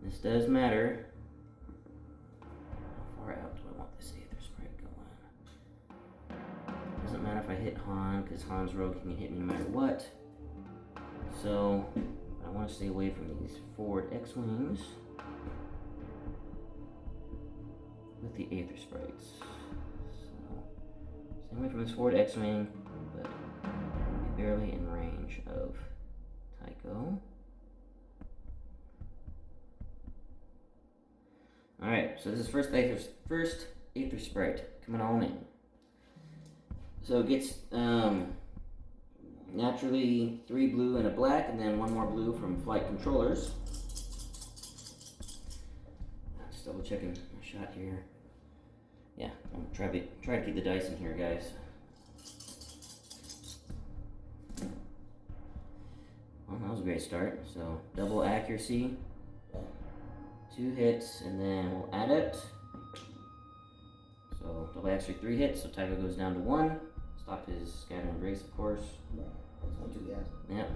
This does matter. How far out do I want this Aether Sprite going? Doesn't matter if I hit Han, because Han's rogue can hit me no matter what. So, I want to stay away from these forward X-Wings with the Aether Sprites. So, stay away from this forward X-Wing, but be barely in range of Tycho. Alright, so this is first Aether Sprite coming on in. So it gets naturally 3 blue and a black, and then 1 more blue from flight controllers. Just double checking my shot here. Yeah, I'm try to keep the dice in here, guys. Well, that was a great start. So double accuracy. 2 hits, and then we'll add it. So double accuracy 3 hits, so Tycho goes down to 1. Stop his scatter and brace, of course. Right. That's not too gas. Yep.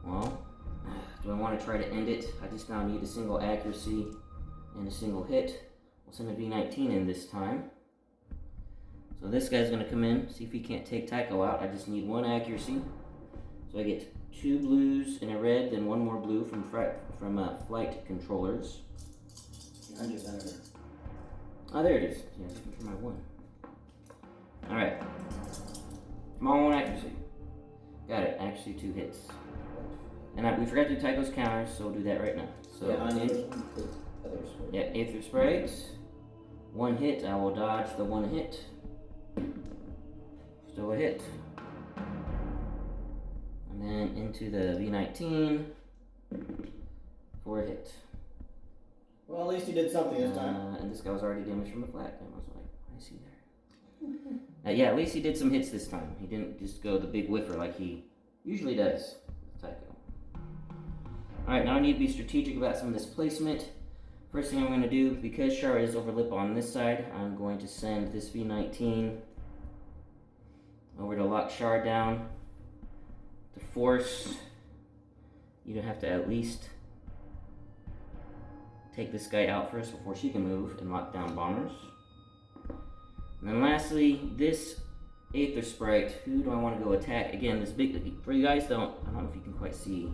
Well, do I want to try to end it? I just now need a single accuracy and a single hit. We'll send a V19 in this time. So this guy's going to come in, see if he can't take Tycho out. I just need 1 accuracy. So I get 2 blues and a red, then 1 more blue from flight controllers. Oh, there it is. Yeah, looking for my 1. Alright. Come on, 1 accuracy. Got it. Actually, 2 hits. And we forgot to do Tycho's counters, so we'll do that right now. So Aether Sprites. 1 hit. I will dodge the 1 hit. Still a hit. And then into the V19 for a hit. Well, at least you did something this time. And this guy was already damaged from the flat. I was like, what is he there? Yeah, at least he did some hits this time. He didn't just go the big whiffer like he usually does with Tycho. Alright, now I need to be strategic about some of this placement. First thing I'm going to do, because Char is overlip on this side, I'm going to send this V19 over to lock Char down to force you to have to at least take this guy out first before she can move and lock down bombers. And then lastly, this Aether Sprite, who do I want to go attack? Again, this big, for you guys I don't know if you can quite see,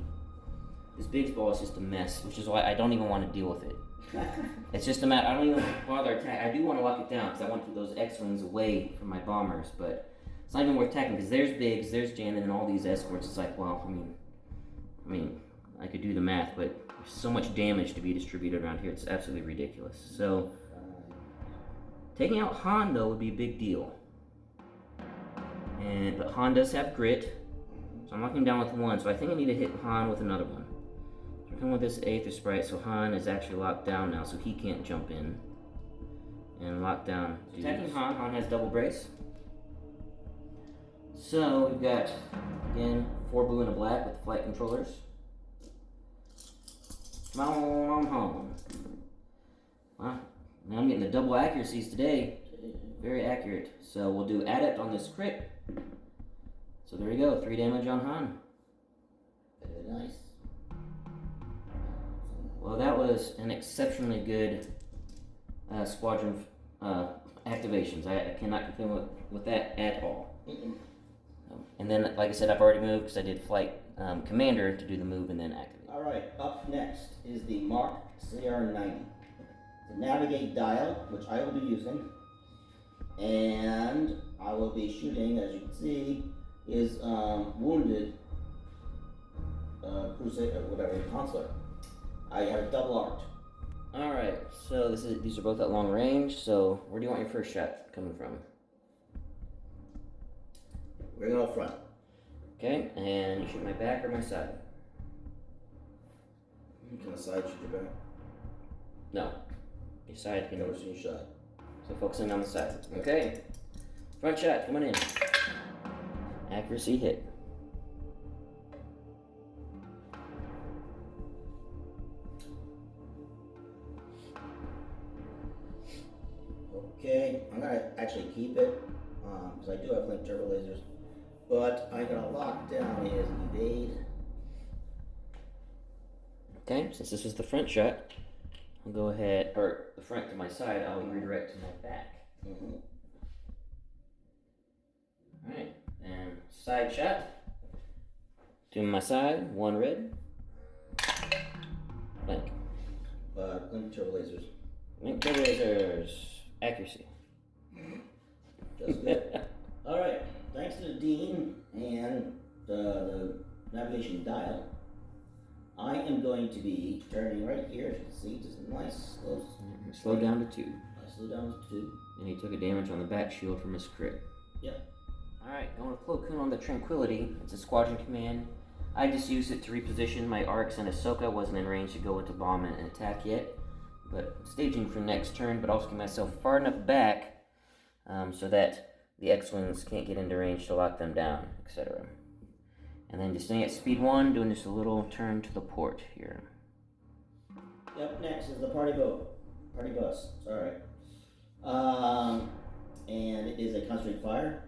this big ball is just a mess, which is why I don't even want to deal with it. It's just a matter, I don't even bother attack. I do want to lock it down because I want those X-Wings away from my bombers, but it's not even worth attacking because there's Biggs, there's Janet, and all these escorts. It's like, well, I mean, I could do the math, but there's so much damage to be distributed around here. It's absolutely ridiculous. So, taking out Han, though, would be a big deal. But Han does have grit, so I'm locking him down with 1. So I think I need to hit Han with another one. So we're coming with this Aether Sprite, so Han is actually locked down now, so he can't jump in and lock down. Attacking Han, Han has double brace. So we've got, again, 4 blue and a black with the flight controllers. Come on home. Wow, now I'm getting the double accuracies today. Very accurate. So we'll do adept on this crit. So there you go, 3 damage on Han. Very nice. Well, that was an exceptionally good squadron activations. I cannot complain with that at all. And then, like I said, I've already moved because I did flight commander to do the move and then activate. Alright, up next is the Mark CR90. The navigate dial, which I will be using, and I will be shooting, as you can see, is wounded crusade or whatever, consular. I have a double art. Alright, so these are both at long range, so where do you want your first shot coming from? We're going to front. Okay, and you shoot my back or my side? Can the side shoot your back? No. Your side can. Never seen you shot. So focusing on the side. Okay. Front shot, coming in. Accuracy hit. Okay, I'm going to actually keep it, because I do have link turbo lasers. but I'm gonna lock down his evade. Okay, since this is the front shot, I'll go ahead, or the front to my side, I'll redirect to my back. Mm-hmm. Alright, and side shot. To my side, 1 red. Blank. Link turbo lasers. Link turbo lasers. Accuracy. Just good. Alright, thanks to the Dean and the navigation dial, I am going to be turning right here. As you can see, just a nice slow down to 2. I slow down to 2. And he took a damage on the back shield from his crit. Yep. Alright, going with Koon on the Tranquility. It's a squadron command. I just used it to reposition my arcs, and Ahsoka wasn't in range to go into bomb and attack yet. But staging for next turn, but also get myself far enough back so that the X-Wings can't get into range to lock them down, etc. And then just staying at speed 1, doing just a little turn to the port here. Yep, next is the party boat. Party bus, sorry. And it is a concentrated fire.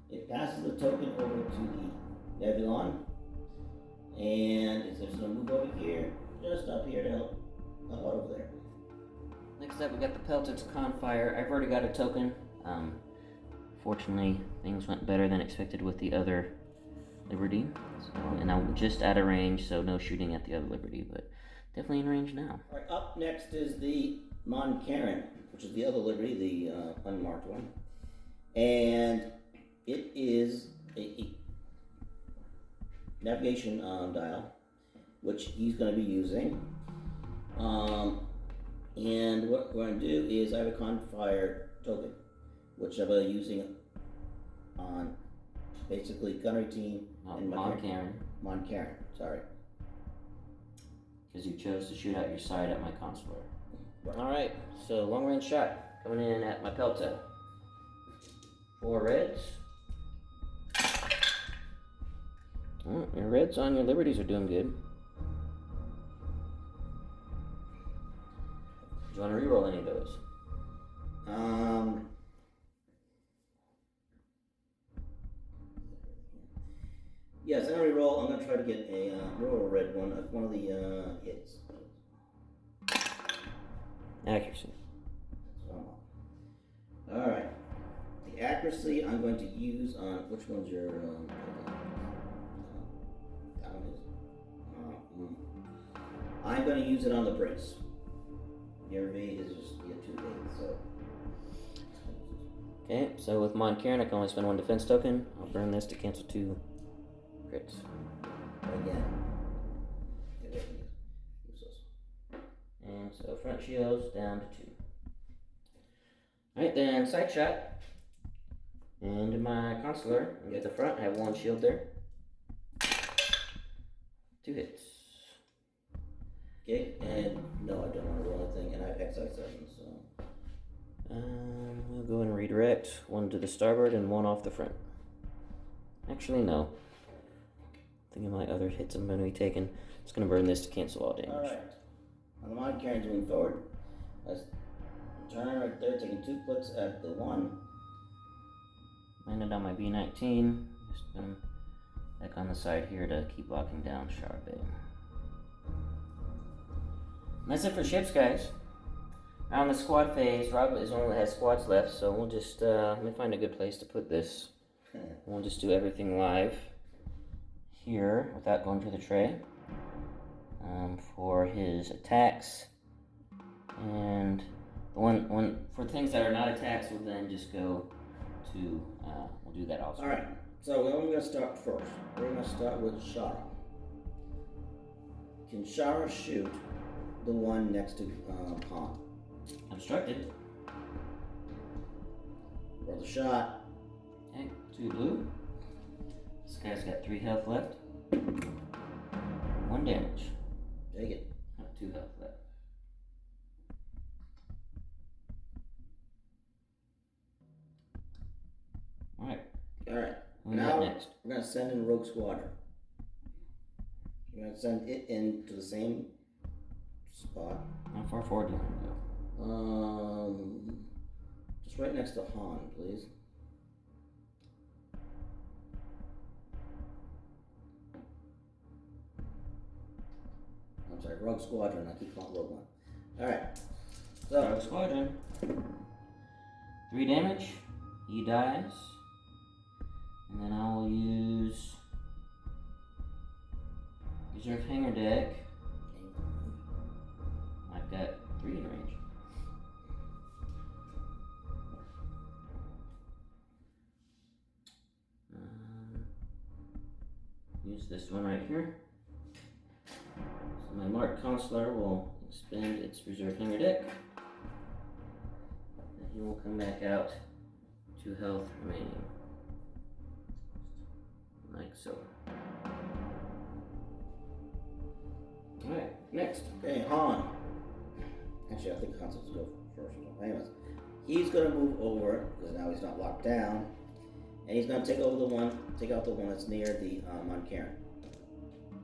It passes the token over to the Nebulon. And it's just gonna move over here, just up here to help out over there. Next up, we got the Peltix Confire. I've already got a token. Fortunately, things went better than expected with the other Liberty. So, and I'm just out of range, so no shooting at the other Liberty, but definitely in range now. Alright, up next is the Mon Cairn, which is the other Liberty, the unmarked one. And it is a navigation dial, which he's going to be using. And what we're going to do is I have a Confire token, which I'm using on basically gunnery team and Mon Cairn. Mon Cairn, sorry. Because you chose to shoot out your side at my consular. Right. Alright, so long range shot coming in at my Pelta. 4 reds. Oh, your reds on your Liberties are doing good. Do you want to reroll any of those? Yes, I'm gonna reroll. I'm gonna try to get a roll a red one of the hits. Accuracy. Alright. The accuracy I'm going to use on which one's your that one is I'm gonna use it on the brace. Your evade is just you get 2 evades, so Okay, so with Mon Cairn I can only spend 1 defense token. I'll burn this to cancel 2 crits. again. And so front shields down to 2. Alright, then side shot. And my consular, at the front, I have 1 shield there. 2 hits. Okay, and no, I don't want to roll anything, and I have XI7, so. We'll go and redirect 1 to the starboard and 1 off the front. Actually, no. I think of my other hits I'm going to be taking. It's going to burn this to cancel all damage. Alright. On the Mon Cairn moving forward. I turn right there, taking 2 clicks at the 1. Landed on my B-19. Just going back on the side here to keep locking down Shower Bay. And that's it for ships, guys. Now on the squad phase, Rob is only has squads left, so we'll just let me find a good place to put this. We'll just do everything live here without going to the tray for his attacks, and the one for things that are not attacks, we'll then just go to we'll do that also. All right. So we're going to start first. We're going to start with Shara. Can Shara shoot the one next to Han? Obstructed. Roll the shot. Okay, 2 blue. This guy's got 3 health left. 1 damage. Take it. 2 health left. Alright. Alright. Who's Now up next? we're going to send in Rogue Squadron. We're going to send it into the same spot. How far forward do you want to go? Just right next to Han, please. sorry, Rogue Squadron. I keep calling it Rogue One. Alright. So. Rogue Squadron. 3 damage. He dies. And then I will use Reserve Hanger Deck. I've got 3 in range. Use this one right here. So my Mark Consular will expend its Reserve Hanger Deck. And he will come back out 2 health remaining. Like so. Alright, next. Okay, Han. Actually, I think Han's supposed to go first. Anyways, he's gonna move over because now he's not locked down, and he's gonna take out the one that's near the Karen.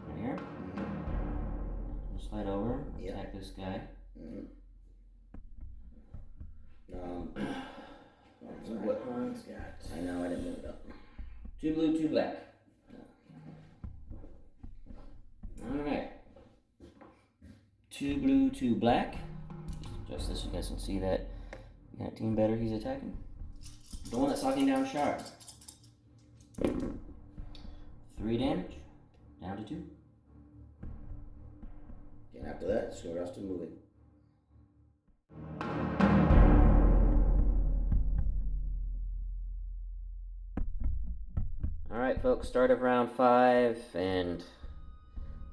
Right here. We'll slide over. Attack this guy. What Han's got? I know, I didn't move it up. 2 blue, 2 black. Alright. 2 blue, 2 black. Just this so you guys can see that team better he's attacking. The one that's knocking down Sharp. 3 damage. Down to 2. And after that, just go rush to moving. Alright folks, start of round 5, and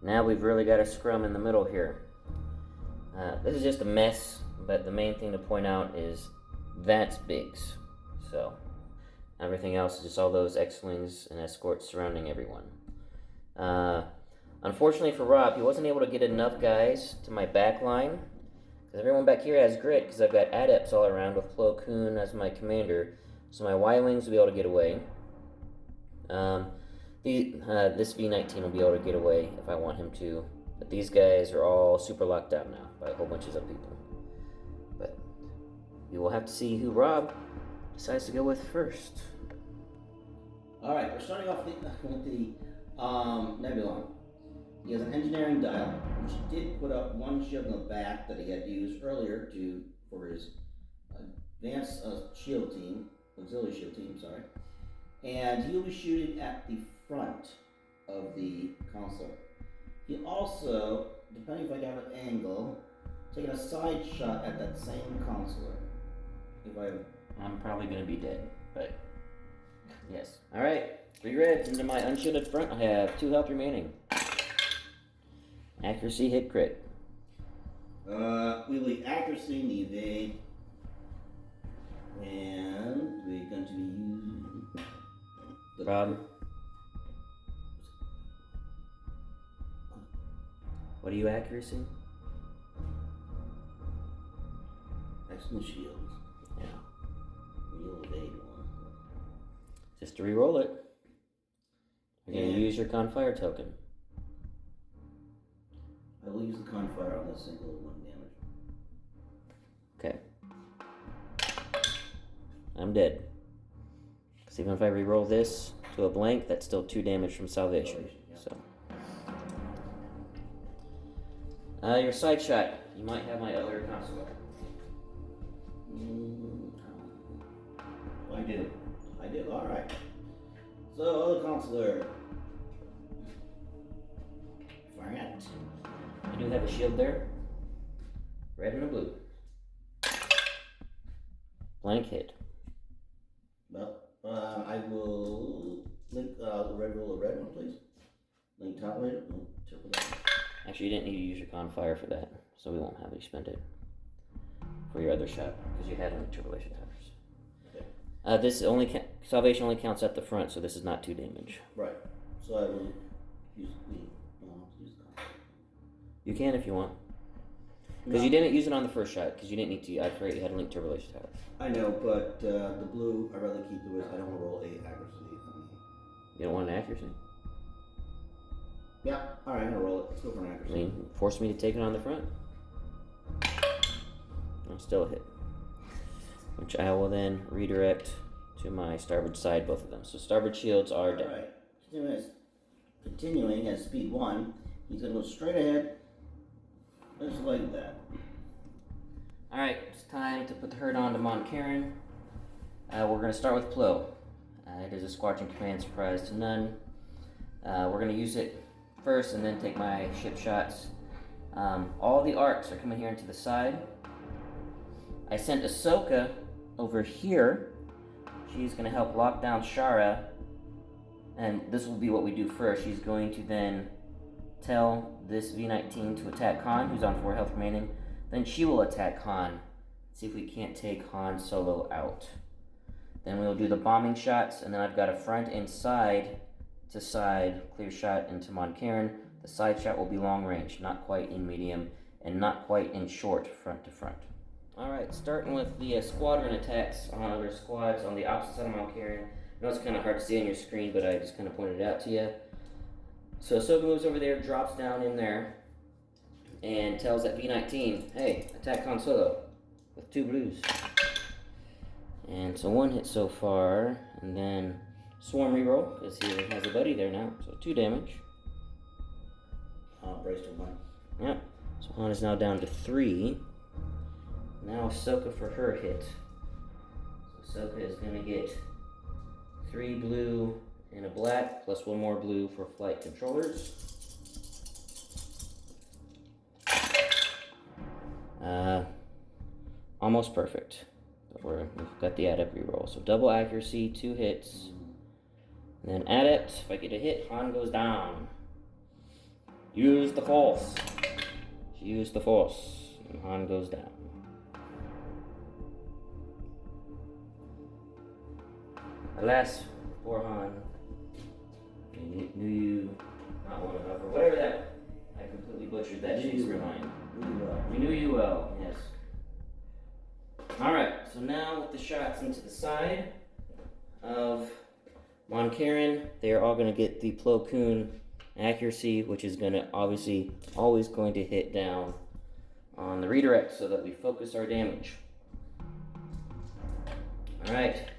now we've really got a scrum in the middle here. This is just a mess, but the main thing to point out is Vance Biggs. So, everything else is just all those X-Wings and escorts surrounding everyone. Unfortunately for Rob, he wasn't able to get enough guys to my back line, because everyone back here has grit, because I've got adepts all around with Koon as my commander, so my Y-Wings will be able to get away. This V-19 will be able to get away if I want him to, but these guys are all super locked out now by whole bunches of people. But we will have to see who Rob decides to go with first. Alright, we're starting off with the Nebulon. He has an engineering dial, which he did put up one shield in the back that he had used earlier for his advanced shield team, auxiliary shield team, sorry. And he'll be shooting at the front of the console. He also, depending if I have an angle, taking a side shot at that same console. I'm probably going to be dead, but yes. Alright, 3 reds into my unshielded front. I have 2 health remaining. Accuracy, hit, crit. We will accuracy and evade. And we're going to be using Rob. What are you accuracy? Excellent shields. Yeah. We'll evade one. Just to re-roll it. You're going to use your Confire token. I will use the Confire on this single 1 damage. Okay. I'm dead. Because even if I re-roll this to a blank, that's still 2 damage from Salvation. So. Your side shot. You might have my other consular. I do. Alright. So, other consular. Firing at. I do have a shield there. Red and a blue. Blank hit. Well, I will link the red roll, a red one, please. Link top later. Triple that. Actually, you didn't need to use your Confire for that, so we won't have you spend it for your other shot, because you had only Tribulation Towers. Okay. This Salvation only counts at the front, so this is not 2 damage. Right. So I will use the Confire. You can if you want. Because you didn't use it on the first shot, because you didn't need to. I forgot you had a link Tribulation Towers. I know, but the blue, I'd rather keep the I don't want to roll 8 accuracy. You don't want an accuracy? Yeah, alright, I'm gonna roll it. Let's go for an accuracy. I mean, force me to take it on the front. I'm still a hit. Which I will then redirect to my starboard side, both of them. So starboard shields are down. Alright, continuing at speed 1, he's gonna go straight ahead Just like that. Alright, it's time to put the herd on to Mon Cairn. We're going to start with Plo. It is a Squadron Command surprise to none. We're going to use it first and then take my ship shots. All the arcs are coming here into the side. I sent Ahsoka over here. She's going to help lock down Shara. And this will be what we do first. She's going to then tell this V-19 to attack Han, who's on 4 health remaining. Then she will attack Han. See if we can't take Han Solo out. Then we'll do the bombing shots, and then I've got a front and side to side clear shot into Mon Cairn. The side shot will be long range, not quite in medium, and not quite in short front to front. Alright, starting with the squadron attacks on other squads on the opposite side of Mon Cairn. I know it's kind of hard to see on your screen, but I just kind of pointed it out to you. So Ahsoka moves over there, drops down in there, and tells that V-19, hey, attack Han Solo with 2 blues. And so 1 hit so far, and then Swarm reroll, because he has a buddy there now, so 2 damage. Brace to 1. Yep, so Han is now down to 3. Now Ahsoka for her hit. So Ahsoka is going to get 3 blue and a black, plus 1 more blue for flight controllers. Almost perfect, but we've got the adept reroll. So double accuracy, 2 hits. And then adept, if I get a hit, Han goes down. Use the force. She used the force, and Han goes down. Alas, poor Han. Knew you not want to hover. Whatever that. I completely butchered that Shakespeare line. We knew you well, yes. Alright, so now with the shots into the side of Mon Cairn, they are all going to get the Plo Koon accuracy, which is going to obviously always going to hit down on the redirect so that we focus our damage. Alright,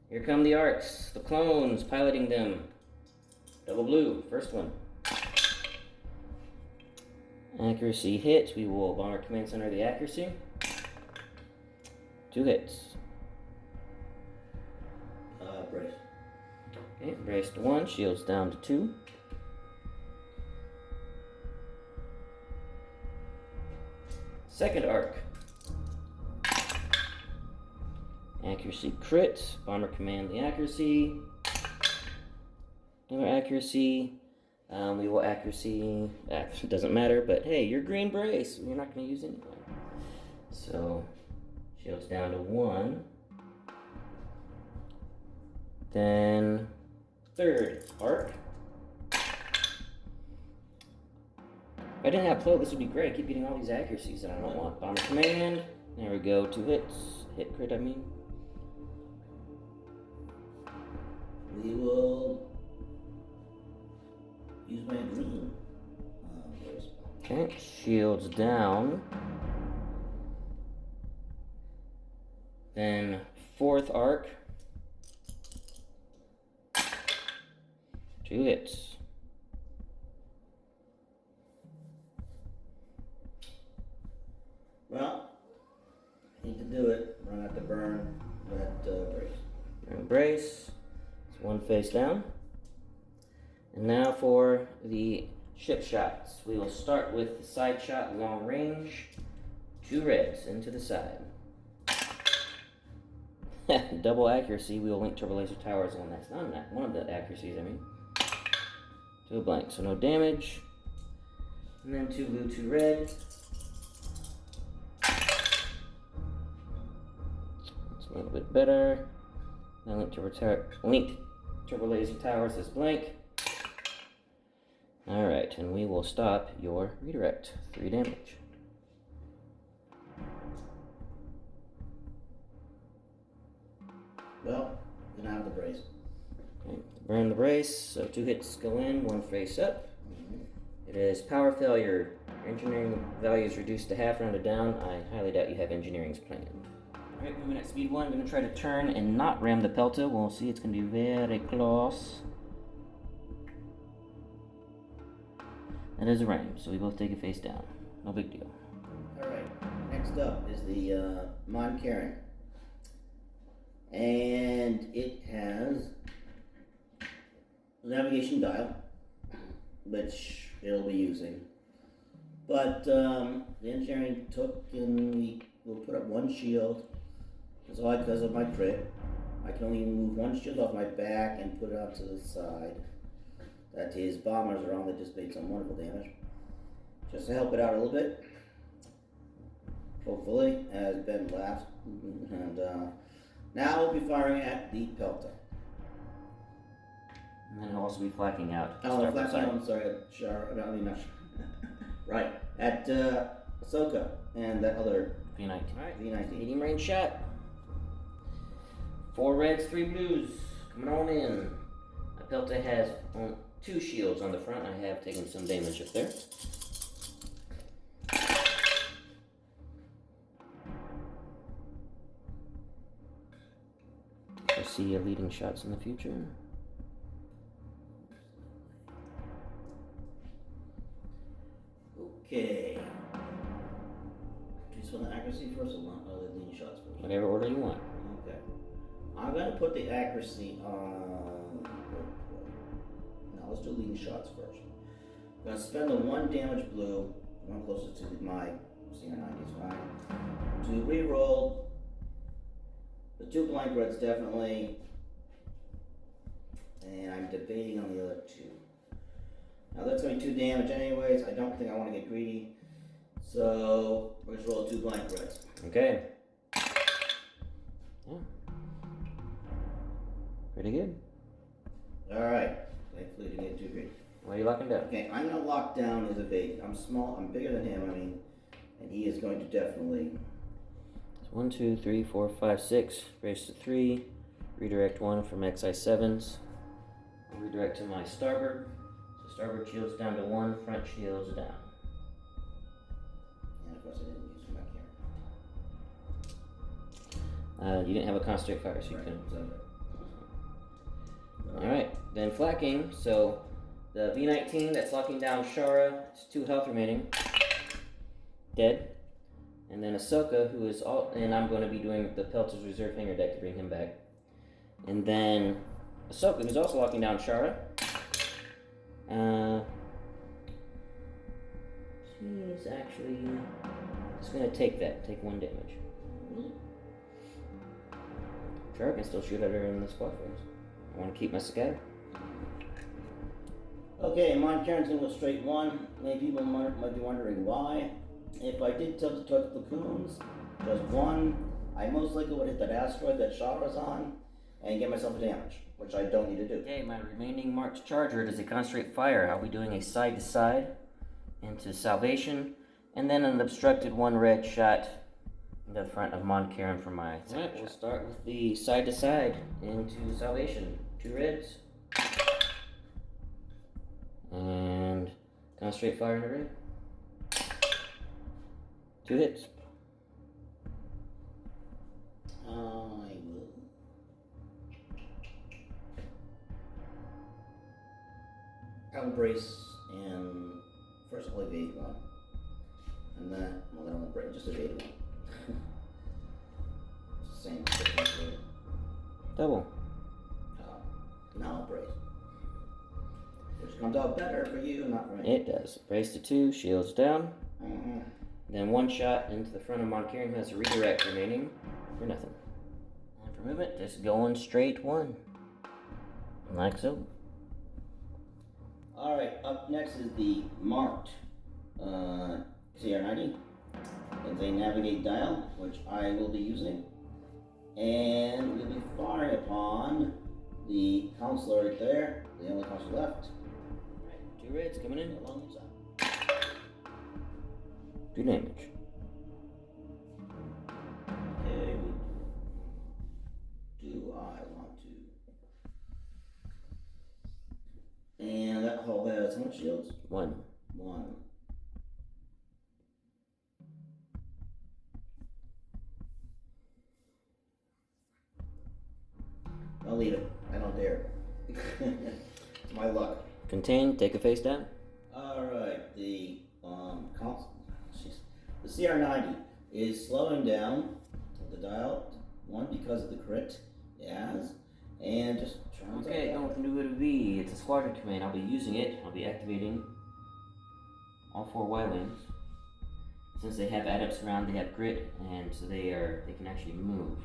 here come the arcs, the clones piloting them. Double blue, first one. Accuracy hit, we will bomber command center the accuracy. 2 hits. Brace. Okay, brace to 1, shields down to 2. Second arc. Accuracy crit, bomber command the accuracy. Another accuracy. We will accuracy, that doesn't matter, but hey, you're green brace, you're not going to use anyway. So, shields down to 1. Then, third arc. If I didn't have Plo, this would be great. I keep getting all these accuracies that I don't want. Bomber command, there we go, 2 hits. Hit crit, I mean. We will use my green. Brace. Okay, shields down. Then, fourth arc. 2 hits. Well, need to do it. We're gonna have to burn that brace. And brace. It's 1 face down. And now for the ship shots. We will start with the side shot, long range. 2 reds into the side. Double accuracy. We will link turbo laser towers on that's not one of the accuracies. I mean, 2 blank, so no damage. And then 2 blue, 2 red. It's a little bit better. Now linked turbo laser towers is blank. Alright, and we will stop your redirect. 3 damage. Well, gonna have the brace. Okay, burn the brace, so 2 hits go in, 1 face up. It is power failure. Your engineering value is reduced to half, rounded down. I highly doubt you have engineering's planned. Alright, moving at speed 1, I'm going to try to turn and not ram the Pelta. We'll see, it's going to be very close. That is a ram, so we both take a face down. No big deal. Alright, next up is the Mon Karen. And it has a navigation dial, which it'll be using. But the engineering took and we'll put up one shield. That's all because of my crit. I can only move one shield off my back and put it out to the side. That his bombers are on that just made some wonderful damage. Just to help it out a little bit. Hopefully, as Ben laughs. And now we'll be firing at the Pelta. And then he'll also be flacking out. Oh, flashing out, I'm sorry, right, at Ahsoka and that other V19. Alright, V19. medium range shot. 4 reds, 3 blues. Coming on in. My Pelta has 2 shields on the front. I have taken some damage up there. We'll see leading shots in the future. Okay. Do you just want the accuracy first or the leading shots first? Whatever order you want. Okay. I'm gonna put the accuracy on. Now let's do leading shots first. I'm gonna spend the 1 damage blue, one closest to my CR90 is fine, to reroll the 2 blank reds definitely, and I'm debating on the other 2. Now that's going to be 2 damage anyways. I don't think I want to get greedy. So we're just roll 2 blank reds. Okay. Yeah. Pretty good. Alright. Thankfully didn't get too greedy. Why are you locking down? Okay, I'm going to lock down his evade. I'm small, I'm bigger than him, and he is going to definitely... So 1, 2, 3, 4, 5, 6. Raise to 3. Redirect 1 from XI7s. I'll redirect to my starboard. So starboard shield's down to 1, front shield's down. And of course I didn't use my camera. You didn't have a concentrate fire, so you Right, couldn't. so- Alright, then flacking. So the V19 that's locking down Shara, it's 2 health remaining. Dead. And then Ahsoka, who is all, and I'm going to be doing the Pelta's Reserve Hanger deck to bring him back. And then Ahsoka, who's also locking down Shara. She's actually just going to take 1 damage. Shara can still shoot at her in the squad phase. I want to keep my scatter. Okay, Mon Karen's going to go straight 1. Many people might be wondering why. If I did tilt the touch the Koons, just 1, I most likely would hit that asteroid that Shara's on and get myself a damage, which I don't need to do. Okay, my remaining marked charger does a concentrate fire. I'll be doing a side to side into Salvation, and then an obstructed 1 red shot in the front of Mon Karen for my. Alright, we'll start with the side to side into Salvation. 2 reds. And concentrate fire in the red. 2 hits. I will. I'll brace and first I'll evade 1. And then, well, then I'll brace, just evade 1. It's the same difference, really. Double. Now I'll brace. Which comes out better for you, not for me. It does. Brace to 2, shields down. Mm-hmm. Then 1 shot into the front of Mon Karen, who has a redirect remaining for nothing. And for movement, just going straight 1. Like so. Alright, up next is the marked CR90. It's a navigate dial, which I will be using. And we'll be firing upon the counselor right there, the only counselor left. Alright, 2 reds coming in. Along the side. 2 damage. Okay, do I want to? And that hole has how much shields? 1. 1. I'll leave it. I don't dare. It's my luck. Contain, take a face down. Alright, the CR90 is slowing down the dial, one, because of the crit, yes, and just turns Okay, going with the new V. It's a squadron command. I'll be using it. I'll be activating all 4 Y-Wings. Since they have adepts around, they have grit, and so they can actually move.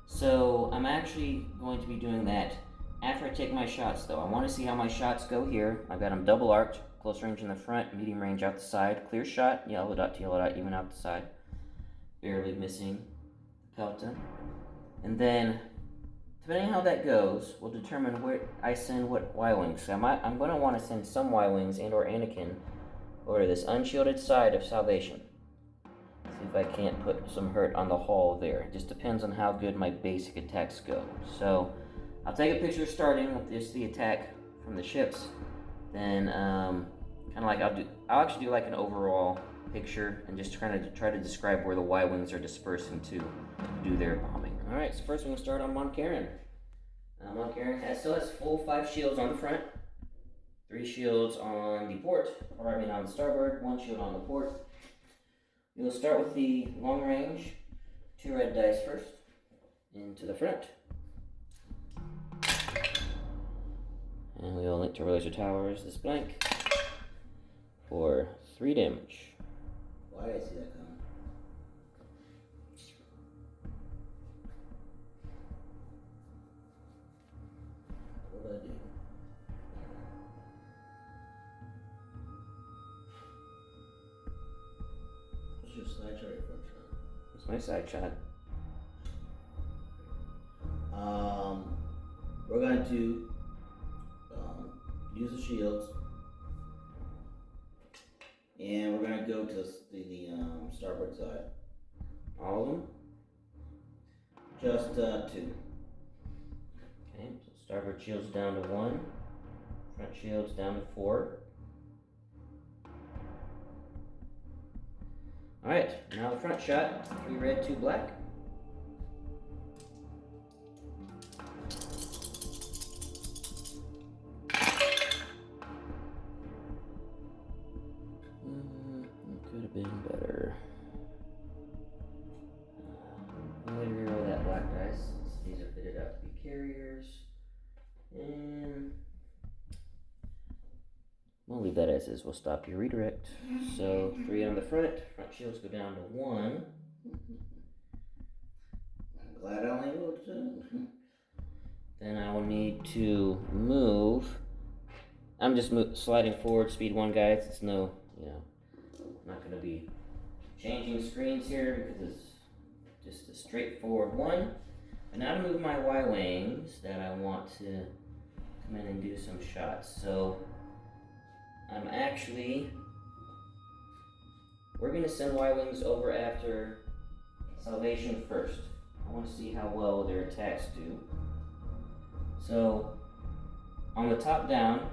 So I'm actually going to be doing that after I take my shots, though. I want to see how my shots go here. I've got them double arced, close range in the front, medium range out the side, clear shot, yellow dot to yellow dot, even out the side, barely missing the pelta. And then, depending on how that goes, will determine where I send what Y-Wings. So I'm going to want to send some Y-Wings and or Anakin over to this unshielded side of Salvation. See if I can't put some hurt on the hull there. It just depends on how good my basic attacks go. So I'll take a picture starting with just the attack from the ships. Then kind of like I'll actually do like an overall picture and just try to describe where the Y-Wings are dispersing to do their bombing. Alright, so first we're going to start on Mon Carin. Mon Carin still has full 5 shields on the front, 3 shields on the port, on the starboard, 1 shield on the port. We'll start with the long range, 2 red dice first, into the front. And we will link to laser towers this blank for 3 damage. Why did I see that coming? What did I do? What's your side shot or front shot? It's my side shot. We're going to use the shields, and we're going to go to the starboard side. All of them? Just 2. Okay, so starboard shields down to 1, front shields down to 4. Alright, now the front shot, 3 red, 2 black. Could have been better. I'm going to reroll that black dice since these are fitted out to be carriers. And we'll leave that as is. We'll stop your redirect. So 3 on the front shields go down to 1. I'm glad I only rolled 2. Then I will need to move. I'm just sliding forward, speed 1 guys. It's no, I'm not going to be changing screens here because it's just a straightforward 1. But now to move my Y-Wings that I want to come in and do some shots. So we're going to send Y-Wings over after Salvation first. I want to see how well their attacks do. So on the top down,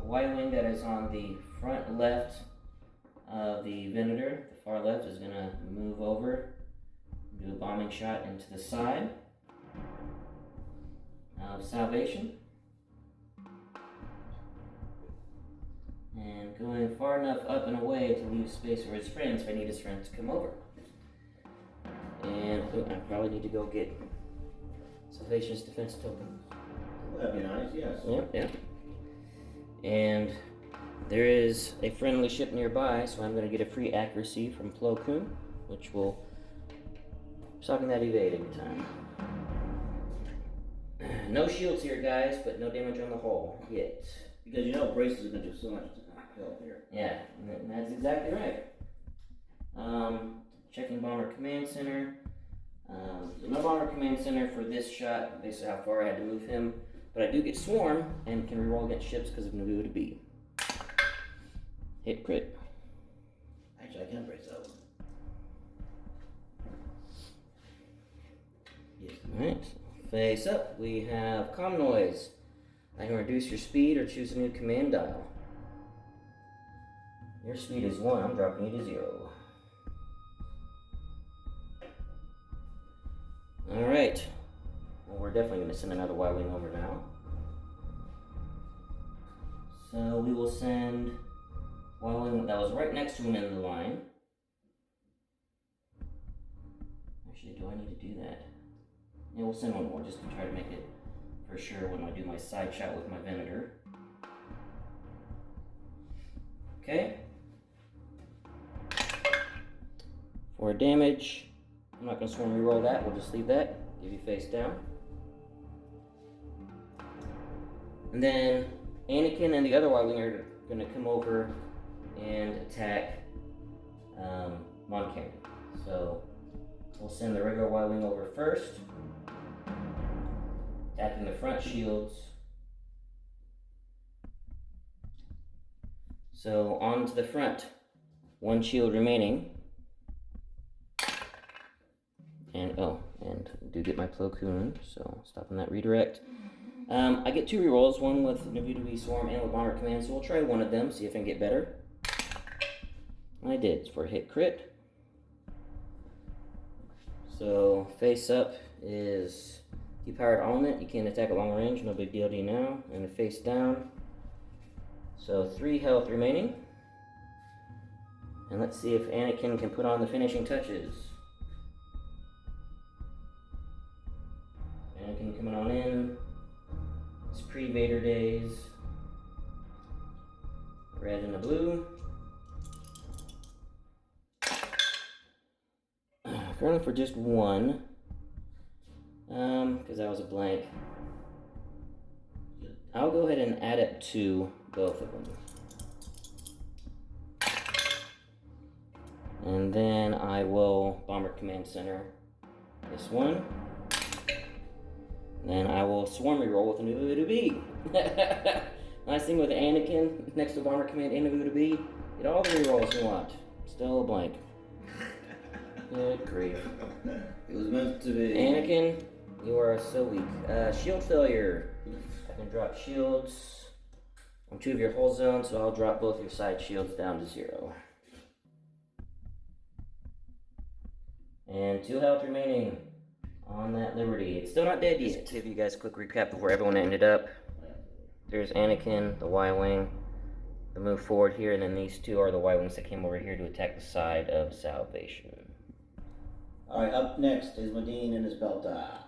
a Y-Wing that is on the front left of the Venator, the far left, is going to move over, do a bombing shot into the side of Salvation. And going far enough up and away to leave space for his friends if I need his friends to come over. And I probably need to go get Salvation's defense tokens. That'd be nice, yes. Yep. And there is a friendly ship nearby, so I'm going to get a free accuracy from Koon, which will stop that evade every time. No shields here, guys, but no damage on the hull yet. Because braces are going to do so much help here. Yeah, and that's exactly right. Checking Bomber Command Center. No Bomber Command Center for this shot, basically how far I had to move him. But I do get Swarm and can reroll against ships because of Naboo to B. Hit crit. Actually, I can brace that one. Yes. Alright, face up. We have Comm Noise. I can reduce your speed or choose a new command dial. Your speed is 1, I'm dropping you to 0. Alright. Well, we're definitely going to send another Y-Wing over now. So we will send Y-Wing that was right next to him in the line. Actually, do I need to do that? Yeah, we'll send one more just to try to make it for sure when I do my side shot with my Venator. Okay. For damage, I'm not going to swarm reroll that. We'll just leave that. Give you face down. And then Anakin and the other Y-Wing are going to come over and attack Mon Calamari. So we'll send the regular Y-Wing over first, attacking the front shields. So on to the front, one shield remaining. And do get my Plo Koon, so stopping that redirect. I get 2 rerolls, one with Naboo Swarm and with Bomber Command, so we'll try one of them, see if I can get better. I did, it's for a hit crit. So face up is depowered element, you can't attack at long range, no big deal to you now. And the face down, so 3 health remaining. And let's see if Anakin can put on the finishing touches. Anakin coming on in. It's pre-Vader days. Red and a blue. Currently for just 1. Because that was a blank. I'll go ahead and add it to both of them. And then I will Bomber Command Center this one. Then I will swarm reroll with a new B. Nice thing with Anakin next to Bomber Command and a B, get all the rerolls you want. Still a blank. Good grief. It was meant to be. Anakin, you are so weak. Shield failure. I can drop shields on 2 of your hull zones, so I'll drop both your side shields down to 0. And 2 health remaining on that Liberty. It's still not dead yet. To give you guys a quick recap of where everyone ended up. There's Anakin, the Y-Wing, the move forward here, and then these 2 are the Y-Wings that came over here to attack the side of Salvation. Alright, up next is Madine and his Belta.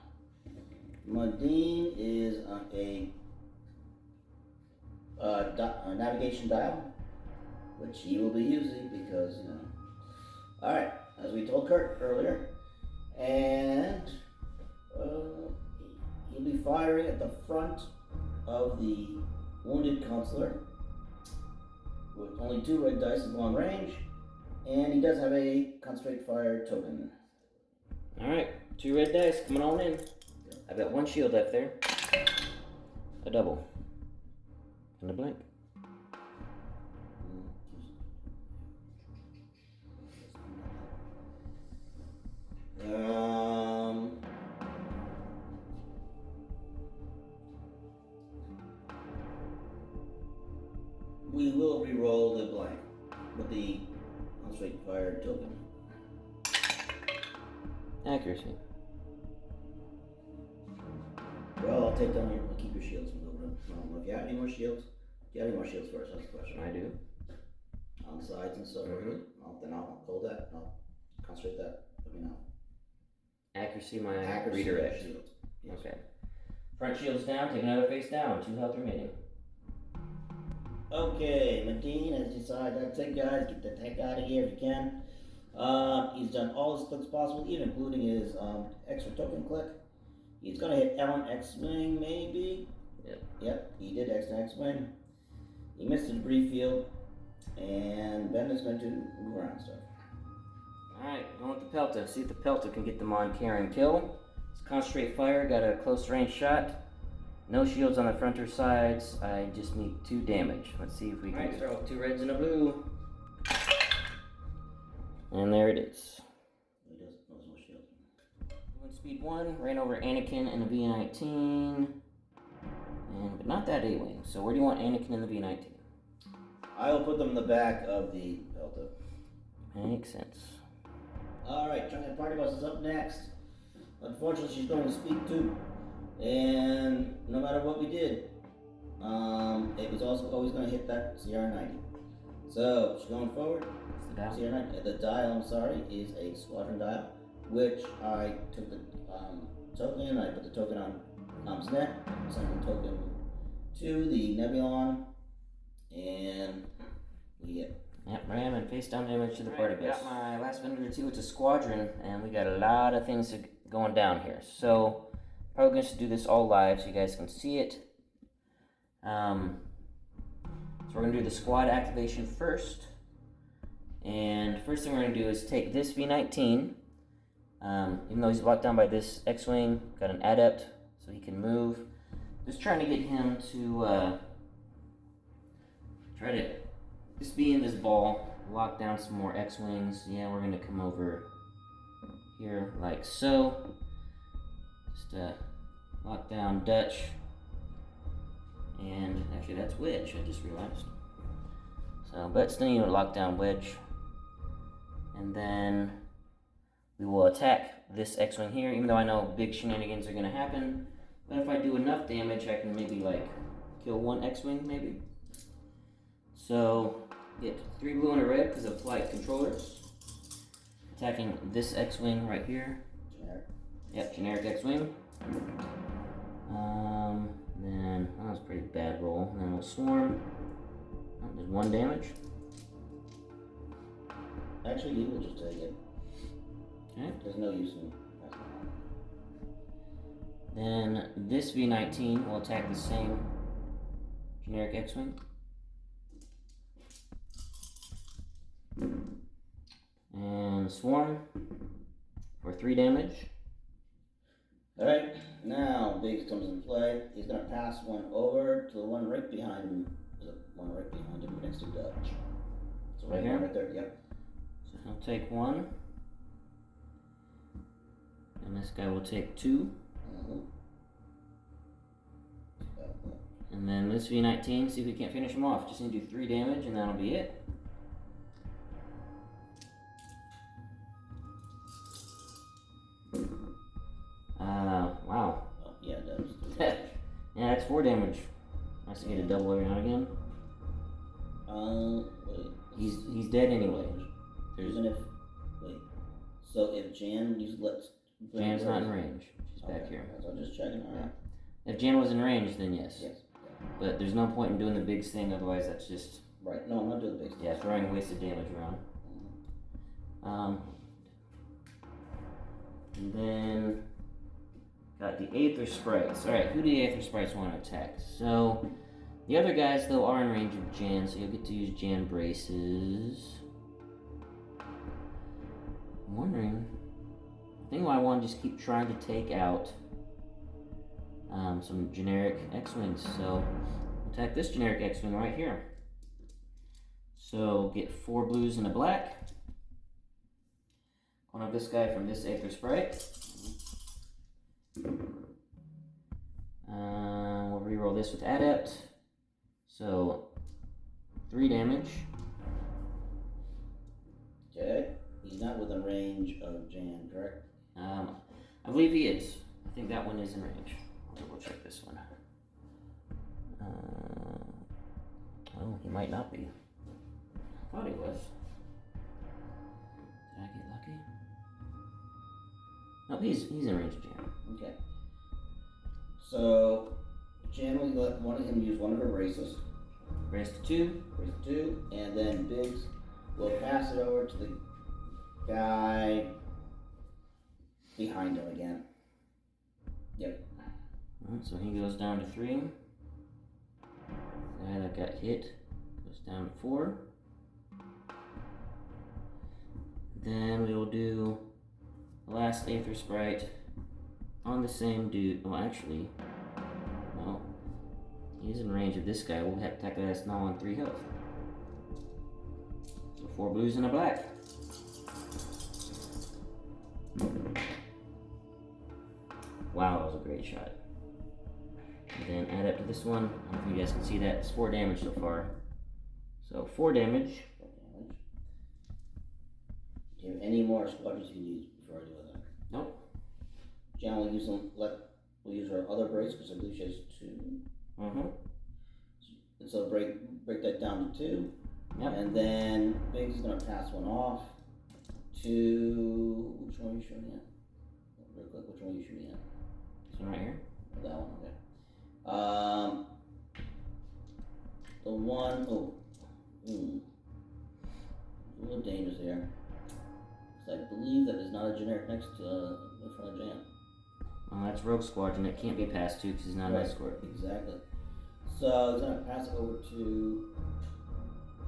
Madine is on a navigation dial, which he will be using because, you know. Alright, as we told Kurt earlier, and he'll be firing at the front of the wounded consular with only 2 red dice at long range, and he does have a concentrate fire token. Alright, 2 red dice coming on in. I've got 1 shield left there, a double, and a blank. We will re-roll the blank with the concentrate fire token. Accuracy. Well, I'll take down your, I'll keep your shields from the room. If you have any more shields, do you have any more shields first? That's the question. I do. On the sides and stuff. Then I'll hold that. I'll concentrate that. Let me know. Accuracy, my Accuracy redirect. Shield. Yes. Okay. Front shield's down, take another face down, 2 health remaining. Okay, Madine has decided, that's it guys, get the heck out of here if you can. He's done all his clicks possible, even including his extra token click. He's gonna hit L X-Wing maybe. Yep, he did X-Wing. He missed the debris field, and Ben is going to move around stuff. Alright, going with the Pelta. See if the Pelta can get the Mon Calamari kill. It's concentrate fire, got a close range shot. No shields on the front or sides. I just need 2 damage. Let's see if we can throw 2 reds and a blue. And there it is. He does no shield. Moving speed 1, ran over Anakin and the V-19. But not that A-Wing. So where do you want Anakin and the V-19? I will put them in the back of the Delta. Makes sense. Alright, Giant Party Bus is up next. Unfortunately, she's going to speed 2. And no matter what we did, it was also always going to hit that CR-90. So, she's going forward. It's the dial. CR-90, the dial, I'm sorry, is a squadron dial. which I took the token, I put the token on Com's neck, sent the token to the Nebulon, and we hit. Yep, ram and face down damage to the party base. Got my last minute or two. It's a squadron, and we got a lot of things going down here. So, probably going to do this all live so you guys can see it. So we're going to do the squad activation first. And first thing we're going to do is take this V-19. Even though he's locked down by this X-Wing, got an adept so he can move. Just trying to get him to try to just be in this ball, lock down some more X-Wings. Yeah, we're going to come over here like so. Just lock down Dutch. And actually that's Wedge, I just realized. So, but still need to lock down Wedge. And then we will attack this X-Wing here, even though I know big shenanigans are going to happen. But if I do enough damage, I can maybe like kill one X-Wing maybe. So, get 3 blue and a red because of flight controllers. Attacking this X-Wing right here. Generic. Yep, generic X-Wing. Then, that was a pretty bad roll. Then we'll swarm. Oh, there's 1 damage. Actually, you will just take it. Okay. There's no use in Then this V-19 will attack the same generic X-Wing. And swarm for 3 damage. Alright, now Biggs comes in play. He's gonna pass one over to the one right behind him. There's one right behind him next to Dutch. So right here? Right there, yep. So he'll take 1. And this guy will take 2. And then this V-19, see if we can't finish him off. Just need to do 3 damage and that'll be it. Wow. Oh, yeah, that was 3 Yeah, that's 4 damage. Nice to get a double every now and again. Wait. He's dead anyway. Even if, wait. So if Jan Jan's not in range. She's back here. So I'm just checking. Alright. If Jan was in range, then yes. Yes. But there's no point in doing the big thing, otherwise that's just... Right, no, I'm not doing the big thing. Yeah, throwing wasted damage around. And then... Got the Aether Sprites. Alright, who do the Aether Sprites want to attack? So, the other guys, though, are in range of Jan, so you'll get to use Jan braces. I'm wondering... I think I want to just keep trying to take out some generic X-Wings. So, attack this generic X-Wing right here. So, get 4 blues and a black. One of this guy from this Aether Sprite. We'll reroll this with Adept. So, 3 damage. Okay. He's not within range of Jan, correct? I believe he is. I think that one is in range. I'll double check this one. Oh, he might not be. I thought he was. Did I get lucky? No, he's in range of Jan. Okay. So, Jan will want him to use one of her braces. Brace to 2. Brace 2, and then Biggs will pass it over to the guy behind him again. Yep. Alright, so he goes down to 3. The guy that got hit goes down to 4. Then we will do the last Aether Sprite on the same dude. Well, actually, no. He's in range of this guy. We'll have to attack that that's now on 3 health. So 4 blues and a black. Wow, that was a great shot. And then add up to this one. I don't know if you guys can see that. It's 4 damage so far. So 4 damage. Do you have any more squadrons you can use before I do that? Nope. Jan will use them. We'll use her other brace because I believe she has 2. And so break that down to 2. Yep. And then Biggs is gonna pass one off to which one are you shooting at? Real quick, which one are you shooting at? This one right here. Oh, that one, okay. The one a little dangerous here. Because I believe that there's not a generic next to in front of Jan. Well, that's Rogue Squadron. It can't be passed to because he's not an escort. Exactly. So he's gonna pass it over to.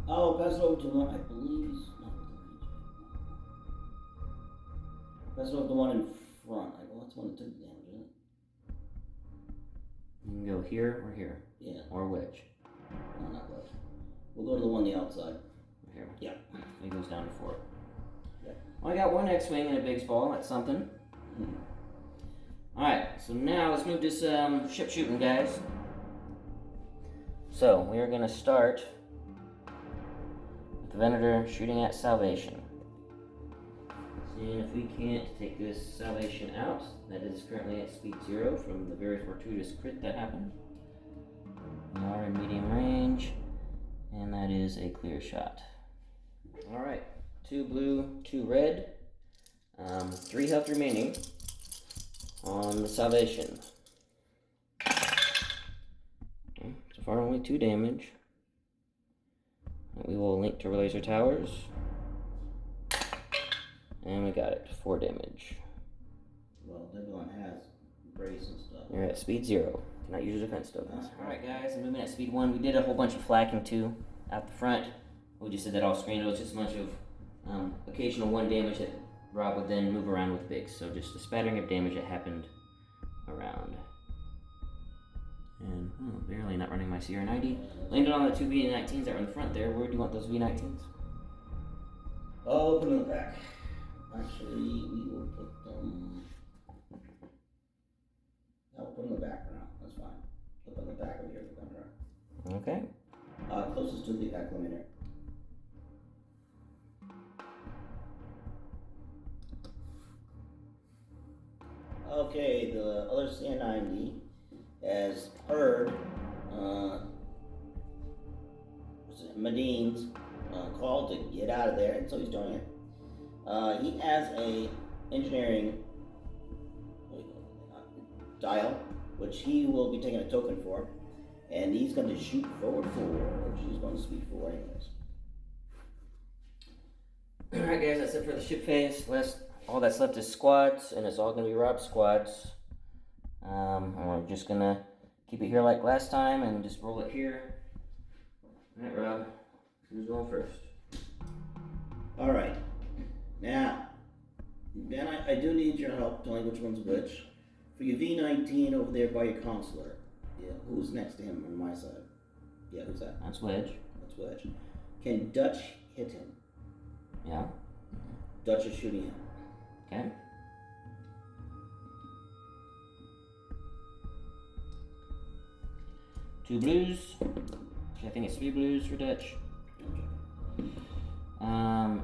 Oh, pass it over to one. I believe he's not within range. Pass it over to the one in front. Well, that's one that took the damage, isn't it? You can go here or here. Yeah. Or wedge. No, not wedge. We'll go to the one on the outside. Here. Yeah. He goes down to 4. Yeah. Well, I got one X-Wing and a Biggs ball. That's something. Alright, so now let's move to some ship shooting, guys. So, we are going to start with the Venator shooting at Salvation. Seeing if we can't take this Salvation out. That is currently at speed 0 from the very fortuitous crit that happened. We are in medium range, and that is a clear shot. Alright, 2 blue, 2 red. 3 health remaining on the Salvation. Okay, so far only 2 damage. We will link to laser towers. And we got it, 4 damage. Well, everyone has brace and stuff. You're at speed 0. Cannot use your defense tokens. Alright guys, I'm moving at speed 1. We did a whole bunch of flacking too out the front. We just did that off screen. It was just a bunch of occasional 1 damage that Rob would then move around with Biggs. So just a spattering of damage that happened around. And barely not running my CR90. Landed on the 2 V19s that were in the front there. Where do you want those V19s? Oh, put them in the back. Actually, we will put them. I'll put them in the back for now. That's fine. Put them in the back over here for the camera. Okay. Closest to the acclimator. Okay, the other CN90 has heard Madine's call to get out of there, and so he's doing it. He has a engineering dial, which he will be taking a token for, and he's going to shoot forward 4, which he's going to speed 4 anyways. Alright guys, that's it for the ship phase. All that's left is squads, and it's all going to be Rob's squads. We're just going to keep it here like last time and just roll it here. Alright Rob, who's going first? Alright, now, Ben, I do need your help telling which one's which. For your V19 over there by your consular, yeah, who's next to him on my side? Yeah, who's that? That's Wedge. That's Wedge. Can Dutch hit him? Yeah. Dutch is shooting him. Okay. Two blues. I think it's 3 blues for Dutch.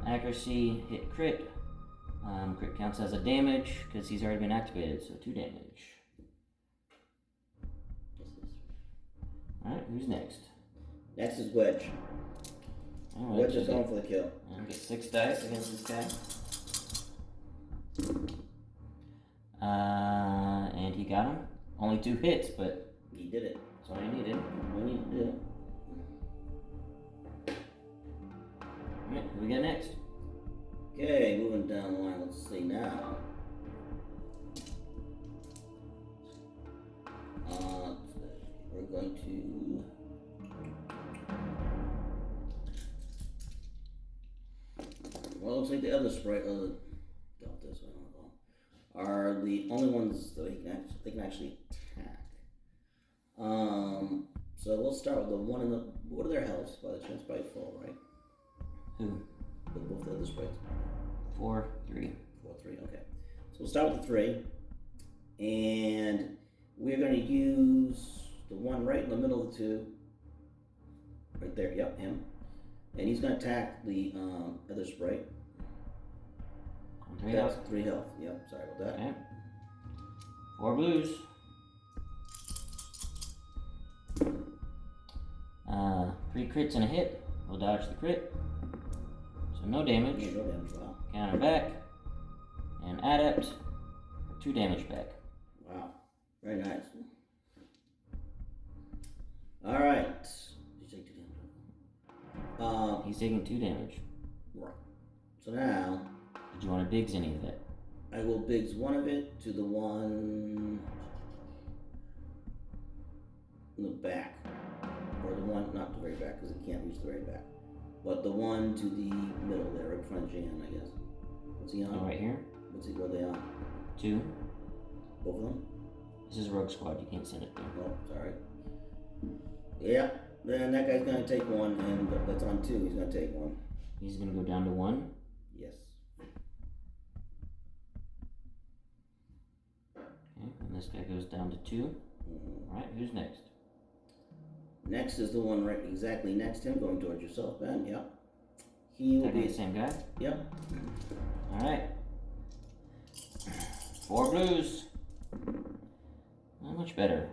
Accuracy, hit crit. Crit counts as a damage because he's already been activated, so 2 damage. Alright, who's next? Next is Wedge. Wedge is going for the kill. And get 6 dice against this guy. And he got him. Only 2 hits, but he did it. That's all he needed. We need to do. Alright, who we got next? Okay, moving down the line, let's see now. We're going to... Well, it looks like the other sprite, deltas, are the only ones that they can actually attack. So we'll start with the one in the... What are their healths by the chance? Probably full, right? Who? Both the other sprites. 4, 3. 4, 3, okay. So we'll start with the 3. And we're going to use the one right in the middle of the 2. Right there, yep, him. And he's going to attack the other sprite. 3 That's health. 3 health, yep, sorry about that. Okay. 4 blues. 3 crits and a hit. We'll dodge the crit. So no damage. No damage, wow. Counter back. And adept for 2 damage back. Wow. Very nice. Alright. Did you take 2 damage? He's taking 2 damage. Right. So now, Did you want to Biggs any of that? I will Biggs one of it to the one in the back. Or the one, not the very back, because it can't reach the very back. But the one to the middle there, right in front of Jan, I guess. What's he on? Oh, right here? What are they on? 2. Both of them? This is Rogue Squad, you can't send it there. Oh, sorry. Yeah, then that guy's gonna take one, and that's on 2, he's gonna take one. He's gonna go down to 1. Yes. Okay, and this guy goes down to 2. Alright, who's next? Next is the one right exactly next to him, going towards yourself, Ben. Yep. He will That guy be the same guy? Yep. Alright. 4 blues. Not much better.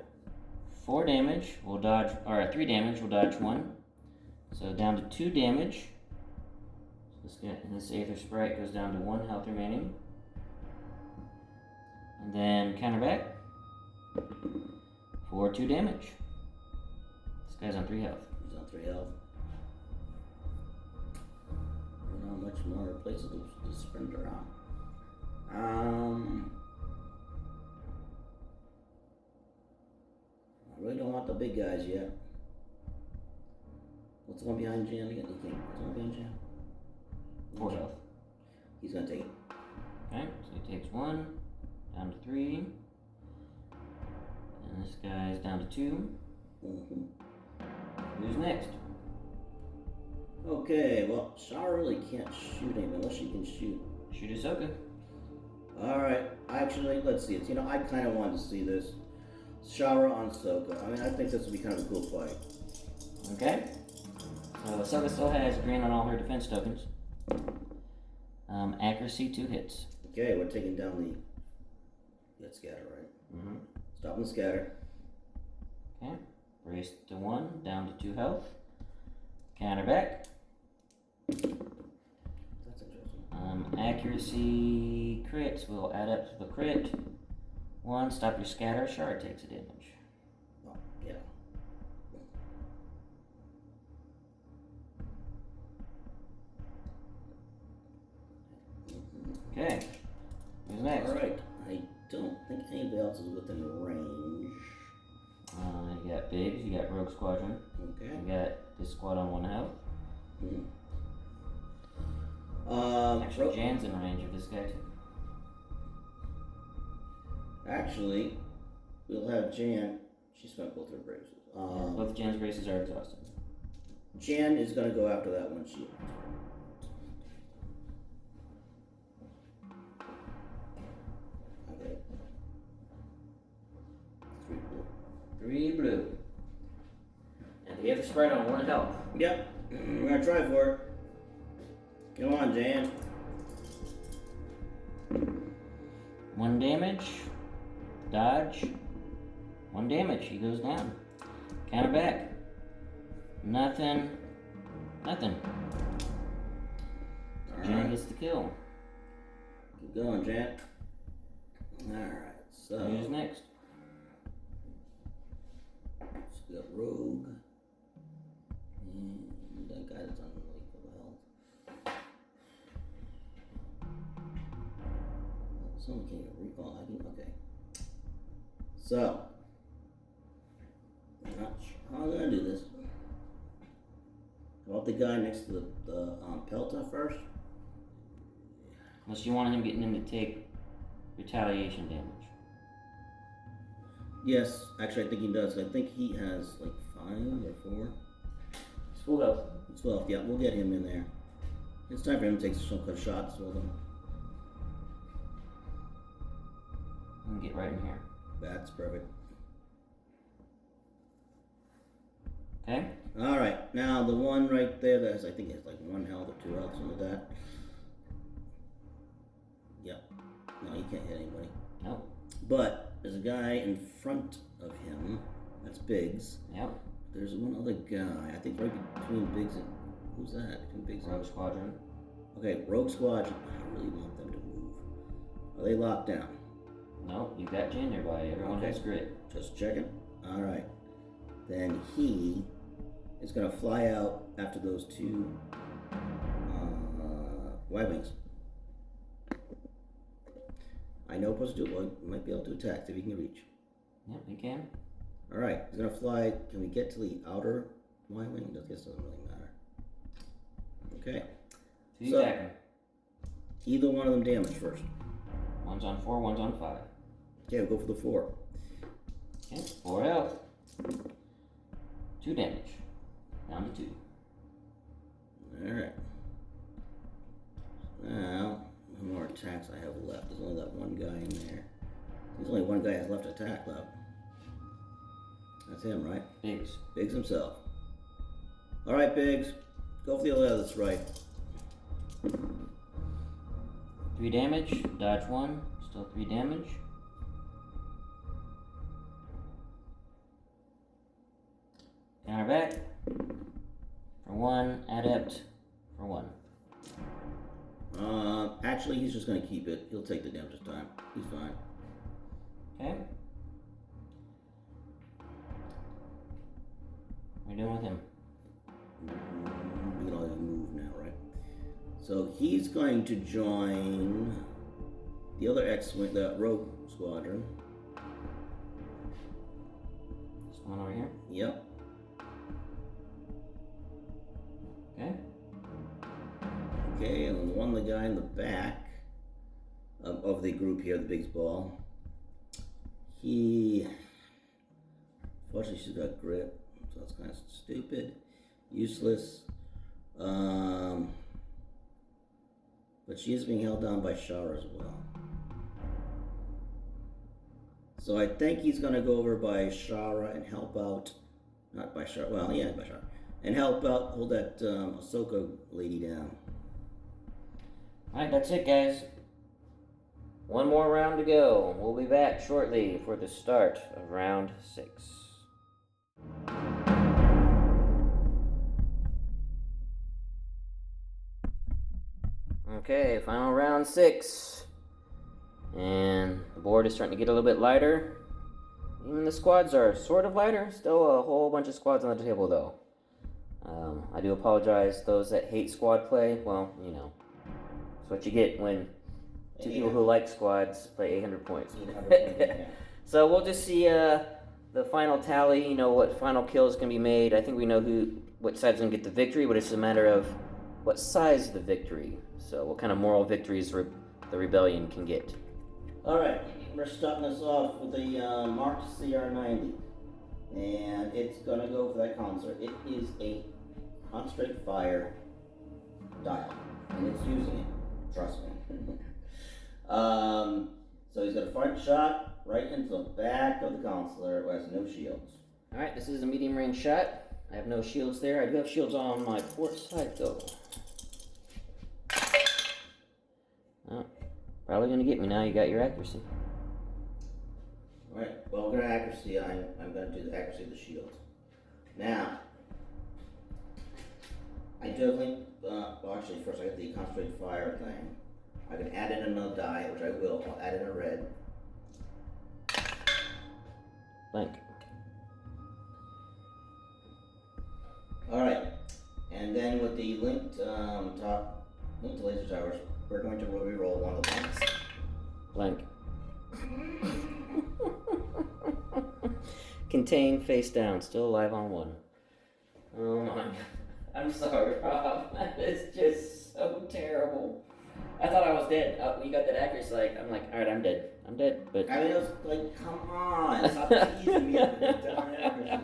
4 damage, we'll dodge, or 3 damage, we'll dodge 1. So down to 2 damage. So this Aether Sprite goes down to 1 health remaining. And then counter back for 2 damage. This guy's on 3 health. He's on 3 health. I don't know how much more places to sprint around. I really don't want the big guys yet. What's the one behind Jan again? What's the one behind Jan? 4 health. He's gonna take it. Okay, so he takes 1, down to 3. And this guy's down to 2. Mm-hmm. Who's next? Okay, well, Shara really can't shoot him unless she can shoot. Shoot Ahsoka. Alright, actually, let's see it. I kind of wanted to see this. Shara on Ahsoka. I mean, I think this would be kind of a cool fight. Okay. So Ahsoka still has green on all her defense tokens. Accuracy 2 hits. Okay, we're taking down the scatter, right? Mm-hmm. Stopping the scatter. Okay. Brace to 1, down to 2 health. Counter back. That's interesting. Accuracy crits will add up to the crit. 1, stop your scatter, shard takes a damage. Oh, yeah. Okay. Who's next? Alright, I don't think anybody else is within range. You got Biggs, you got Rogue Squadron. Okay. You got this squad on 1 health. Actually, Jan's in range of this guy too. Actually, we'll have Jan. She spent both her braces. Both Jan's braces are exhausted. Jan is going to go after that one shield. Okay. 3 blue. 3 blue. And the other spread on 1 health. Yep. We're going to try for it. Come on, Jan. 1 damage. Dodge. 1 damage. He goes down. Counter back. Nothing. Nothing. Jan gets the kill. Keep going, Jan. Alright, so. Who's next? We got Rogue. And that guy that's on the health. Someone can't even recall. I can, okay. So. I'm not sure how I'm going to do this. How about the guy next to the Pelta first? Unless you want him getting in to take retaliation damage. Yes, actually I think he does. I think he has like 5 or 4. It's full health. It's 12, yeah, we'll get him in there. It's time for him to take some good shots. Well done. And get right in here. That's perfect. Okay? Alright, now the one right there that has, I think it has like 1 health or 2 health, something like that. Yep. No, he can't hit anybody. No. But there's a guy in front of him. That's Biggs. Yep. There's one other guy. I think right between Biggs and who's that? Between Biggs Rogue and Squadron. Okay, Rogue Squadron. I really want them to move. Are they locked down? No, you got Jin nearby. Everyone has grit. Just checking. Alright. Then he is going to fly out after those two Y-Wings. I know what to do. Well, he might be able to attack if he can reach. Yep, he can. Alright, he's going to fly. Can we get to the outer Y-Wing? I guess it doesn't really matter. Okay. So attacking. Either one of them damage first. One's on 4, one's on 5. Okay, we'll go for the 4. Okay, 4 health. 2 damage. Down to 2. Alright. Now, how many more attacks I have left? There's only that one guy in there. There's only one guy has left to attack, though. That's him, right? Biggs. Biggs himself. Alright, Biggs. Go for the other that's right. 3 damage. Dodge 1. Still 3 damage. Counter back. For 1. Adept. For 1. Actually, he's just going to keep it. He'll take the damage this time. He's fine. Okay. What are you doing with him? We can all move now, right? So he's going to join the other X-Wing, the Rogue Squadron. This one over here? Yep. Okay. Okay, and then the guy in the back of the group here, the Biggs Ball. Fortunately, she's got grit, so that's kind of stupid, useless. But she is being held down by Shara as well. So I think he's going to go over by Shara and help out. Not by Shara, well, yeah, by Shara. And help out, hold that Ahsoka lady down. Alright, that's it, guys. One more round to go. We'll be back shortly for the start of round 6. Okay, final round 6. And the board is starting to get a little bit lighter. Even the squads are sort of lighter. Still a whole bunch of squads on the table, though. I do apologize, those that hate squad play. Well, you know, it's what you get when two people who like squads play 800 points. 800 points, yeah. So we'll just see the final tally, you know, what final kills can be made. I think we know what side's going to get the victory, but it's a matter of what size the victory. So what kind of moral victories the rebellion can get. Alright, we're starting this off with the marked CR90. And it's going to go for that concert. It is a concentrate fire dial. And it's using it. Trust me. So he's got a front shot right into the back of the consular who has no shields. Alright, this is a medium range shot. I have no shields there. I do have shields on my port side though. Oh, probably gonna get me now. You got your accuracy. Alright, well, we're gonna accuracy. I'm gonna do the accuracy of the shields. Now, I definitely, well, actually, first I got the concentrated fire thing. I can add in another die, which I will. I'll add in a red. Blank. Alright, and then with the linked linked laser towers, we're going to re-roll one of the blanks. Blank. Contain face down, still alive on 1. Oh my god. I'm sorry, Rob. That is just so terrible. I thought I was dead. When you got that accuracy, I'm like, alright, I'm dead. I'm dead. But I mean, it was like, come on, stop teasing me with the down accuracy.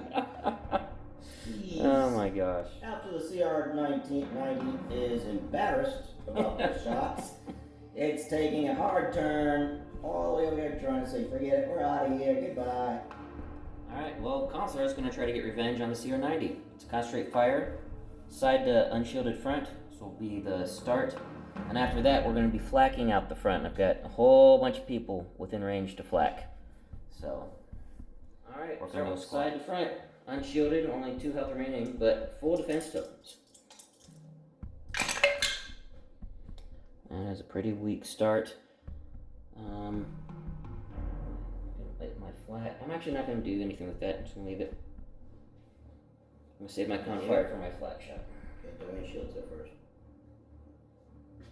Jeez. Oh my gosh. After the CR90 is embarrassed about the shots, it's taking a hard turn all the way over here trying to say, forget it, we're out of here, goodbye. Alright, well, Consular is going to try to get revenge on the CR90. It's concentrate fire, side to unshielded front. This will be the start. And after that, we're going to be flacking out the front. I've got a whole bunch of people within range to flak. So, alright, so side to front, unshielded, only 2 health remaining, but full defense tokens. has a pretty weak start. My flat. I'm actually not going to do anything with that. I'm just going to leave it. I'm going to save my confire for my flat shot. Okay, do any shields there first?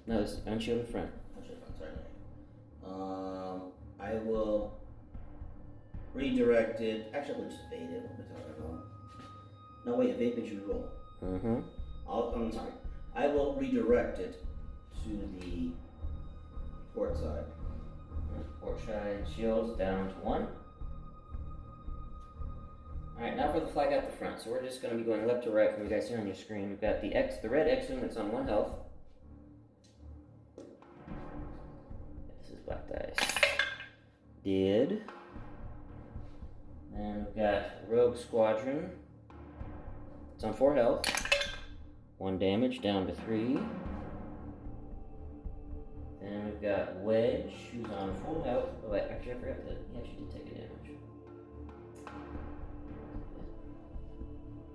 No, this is unshielded front. Unshielded front, sorry. I will redirect it. Actually, I'll just fade it. No, wait, evade makes you roll. Mm-hmm. I'm sorry. I will redirect it to the port side. Port side shields down to 1. Alright, now for the flag out the front. So we're just going to be going left to right from you guys see on your screen. We've got the red X-Wing that's on 1 health. This is black dice. Did. And we've got Rogue Squadron. It's on 4 health. 1 damage, down to 3. Then we've got Wedge, who's on full health. Oh, actually, I forgot that he actually did take a damage.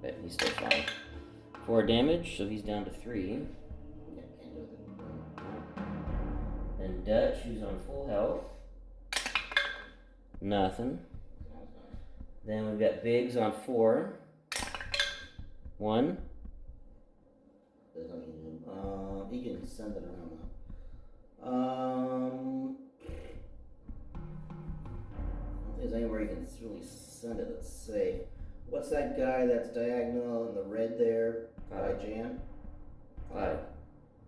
But he's still fine. 4 damage, so he's down to 3. Yeah, can't do it. Then Dutch, who's on full health. Nothing. Then we've got Biggs on 4. 1. There's nothing to do. He can send it around now. If there's anywhere you can really send it that's safe. What's that guy that's diagonal in the red there by Jan? 5.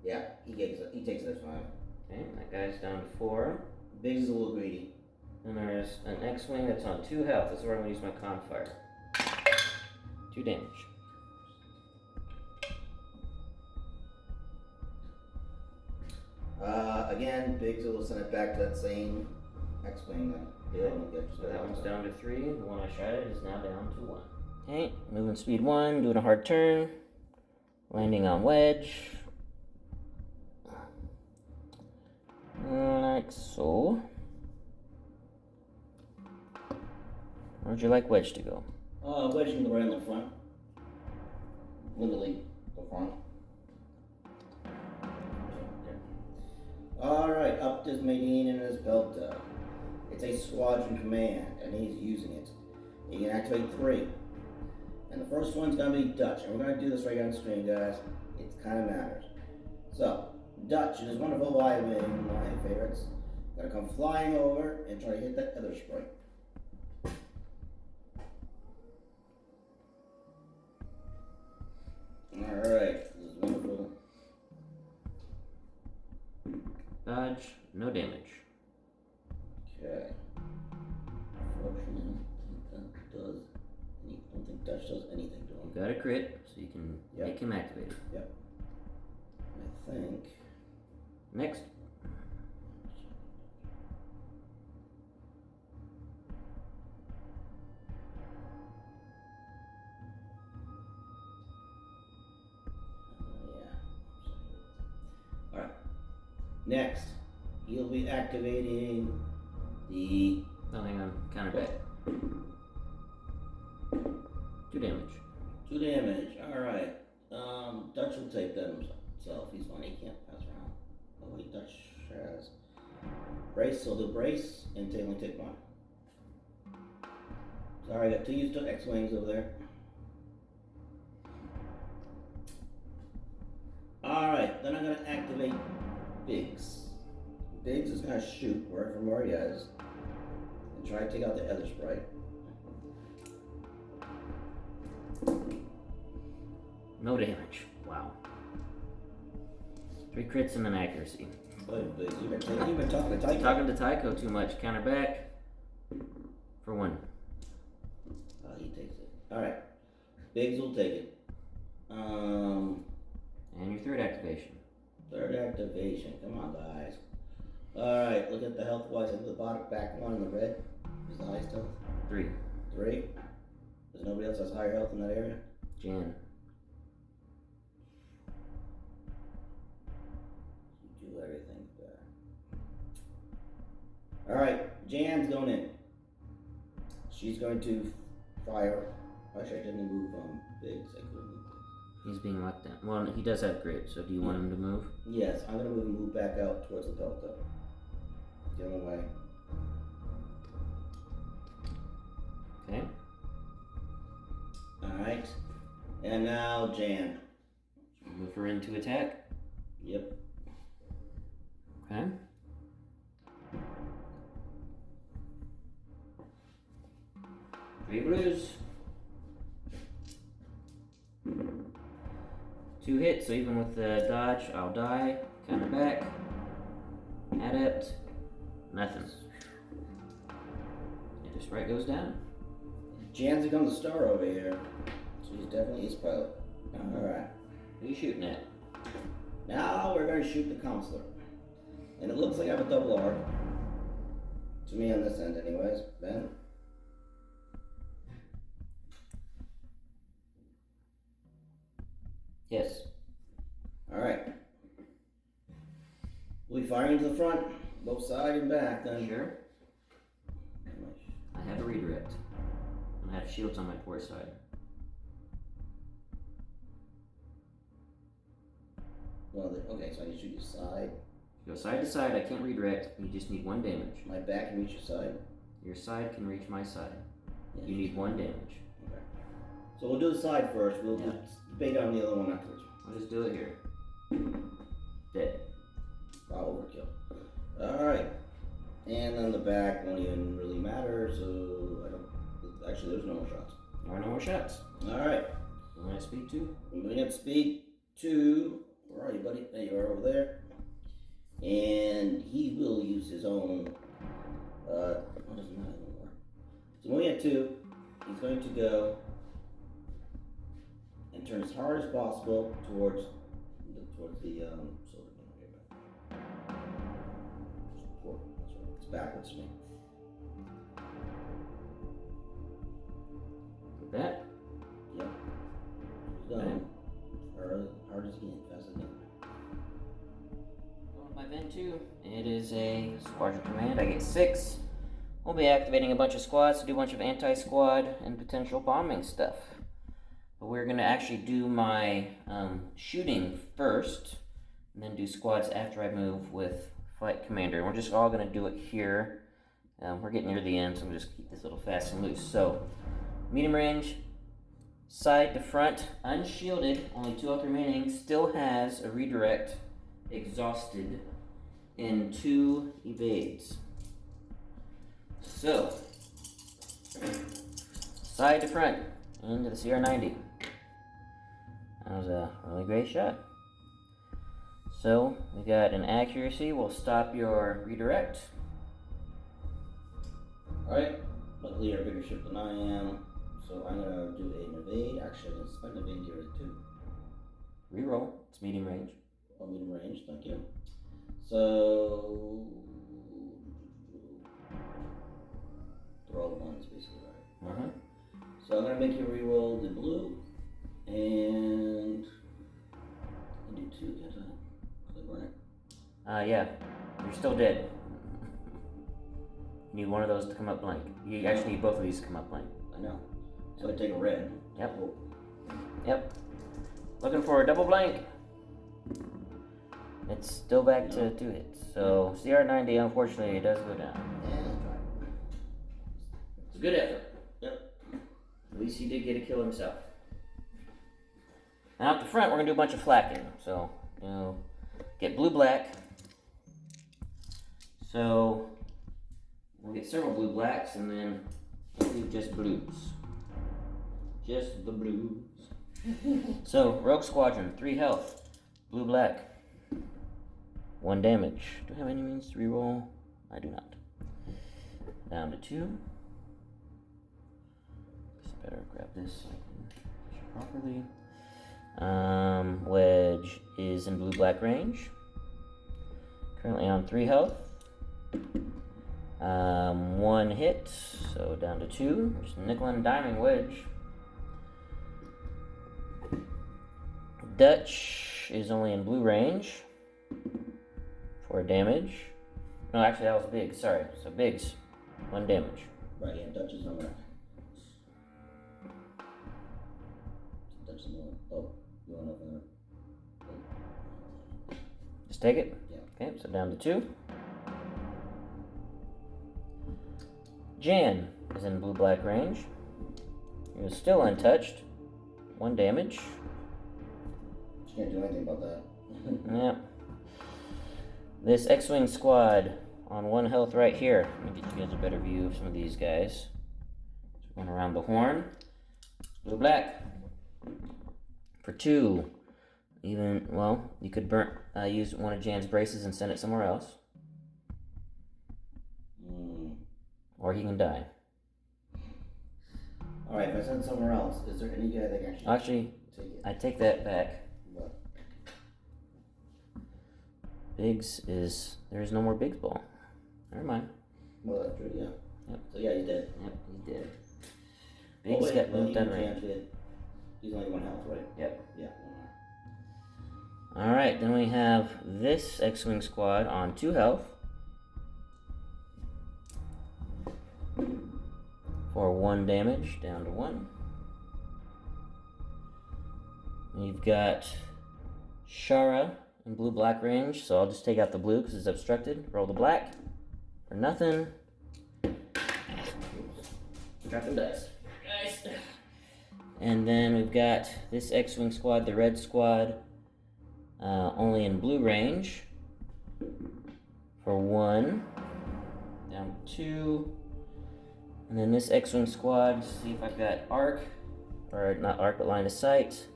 Yeah, he takes it 5. Okay, that guy's down to 4. Biggs is a little greedy. And there's an X-Wing that's on 2 health. That's where I'm going to use my confire. 2 damage. Again, Biggs will send it back to that same X-Wing that did. So that one's down to 3. The one I shot at is now down to 1. Okay, moving speed 1, doing a hard turn. Landing on Wedge. Like so. Where'd you like Wedge to go? Wedge can go right in the front. Literally, the front. Alright, up to Madine and his belt. It's a squadron command, and he's using it. He can activate 3. And the first one's going to be Dutch. And we're going to do this right here on the screen, guys. It kind of matters. So, Dutch is wonderful Y-Wing, my favorites. Gonna come flying over and try to hit that other sprite. Alright, this is wonderful. Dodge, no damage. Okay. Unfortunately, I don't think Dutch does anything to him. You got a crit, so you can make him activated. Yep. I think. Next. Alright. Next, he'll be activating the. Oh, hang on. Counter back. 2 damage. 2 damage. Alright. Dutch will take that himself. He's fine. He can't pass around. Oh, wait, Dutch has. Brace, so he'll brace and only take 1. Sorry, I got 2 used to X-Wings over there. Alright, then I'm going to activate Biggs. Biggs is going to shoot from where he is and try to take out the other sprite. No damage. Wow. 3 crits and an accuracy. Biggs, you've been talking to Tycho. Talking to Tycho too much. Counter back for 1. He takes it. Alright. Biggs will take it. And your 3rd activation. 3rd activation. Come on, guys. Alright, look at the health wise at the bottom back one in the red. Is the highest health? 3. 3. There's nobody else has higher health in that area? Jan. You do everything there. Alright, Jan's going in. She's going to fire. Actually, I didn't move Biggs. I couldn't move Biggs. He's being locked down. Well, he does have grit, so do you want him to move? Yes, I'm gonna move back out towards the delta. Get him away. Okay. Alright. And now Jan. Move her in to attack. Yep. Okay. Three blues. 2 hits, so even with the dodge, I'll die. Counter back. Adept. Nothing. And just right goes down. Jan's becomes a star over here. So he's definitely ace pilot. Alright. Who are you shooting at? Now we're going to shoot the counselor. And it looks like I have a double arc. To me on this end anyways. Ben? Yes. Alright. We'll be firing to the front, both side and back then. Sure. I have a redirect. And I have shields on my port side. Well, okay, so I need to shoot your side. Go side to side, I can't redirect. You just need 1 damage. My back can reach your side. Your side can reach my side. Yeah. You need 1 damage. Okay. So we'll do the side first. We'll just bait on the other one afterwards. I'll just do it here. Dead. Wow, overkill. Alright. And on the back won't even really matter, so I don't. Actually, there's no more shots. There are no more shots. Alright. We're at speed 2. I'm moving at speed 2. Where are you, buddy? There you are over there. And he will use his own. What doesn't matter anymore. So moving at 2, he's going to go and turn as hard as possible towards the silver gun. Support. That's right. It's backwards to me. Like that. Yep. Done. Hard as he can, fast as he can. My Ven 2. It is a squadron command. I get 6. We'll be activating a bunch of squads to do a bunch of anti-squad and potential bombing stuff. But we're going to actually do my shooting first, and then do squads after I move with Flight Commander. We're just all going to do it here. We're getting near the end, so we'll just keep this a little fast and loose. So, medium range, side to front, unshielded, only 2 health remaining, still has a redirect, exhausted, and 2 evades. So, side to front, into the CR90. That was a really great shot. So, we got an accuracy, we'll stop your redirect. Alright, luckily you're a bigger ship than I am, so I'm gonna do an evade. Actually, I'm gonna spend an evade here too. Reroll, it's medium range. Oh, medium range, thank you. So, they're all ones basically, right? Mm-hmm. So I'm gonna make you reroll the blue, and I do 2, can't I? Click on it. Yeah, you're still dead. You need one of those to come up blank. You actually need both of these to come up blank. I know. So I take a red. Yep. Oh. Yep. Looking for a double blank. It's still back to 2 hits. So CR90, unfortunately, it does go down. And It's a good effort. yep. At least he did get a kill himself. Now up the front, we're gonna do a bunch of flacking. So, get blue-black. So, we'll get several blue-blacks, and then we'll do just blues. Just the blues. So, Rogue Squadron, 3 health, blue-black. 1 damage. Do I have any means to reroll? I do not. Down to 2. Just better grab this so I can push it properly. Wedge is in blue-black range. Currently on 3 health. 1 hit, so down to 2. There's nickel and diming wedge. Dutch is only in blue range. 4 damage. No, actually that was big. Sorry. So bigs, 1 damage. Right, yeah, Dutch is on that. Dutch is on. Oh, You want to open it? Just take it? Yeah. Okay, so down to 2. Jan is in blue-black range. He was still untouched. 1 damage. Can't do anything about that. Yeah. This X-Wing squad on 1 health right here. Let me get you guys a better view of some of these guys. Going around the horn. Blue-black. For 2. Even, well, you could use one of Jan's braces and send it somewhere else. Or he can die. Alright, if I send it somewhere else, is there any guy that can Actually, take it? I take that back. What? Biggs is... There is no more Biggs ball. Never mind. Well, that's true, yeah. Yep. So yeah, he's dead. Yep, he's dead. Biggs got moved down range. He's only 1 health, right? Yep. Yeah. Alright, then we have this X-Wing squad on 2 health. For 1 damage, down to 1. We've got Shara in blue-black range, so I'll just take out the blue because it's obstructed. Roll the black. For nothing. Dropping dice. Nice. And then we've got this X-Wing squad, the red squad, only in blue range. For 1. Down to 2. And then this X-Wing squad, see if I've got arc, or not arc, but line of sight.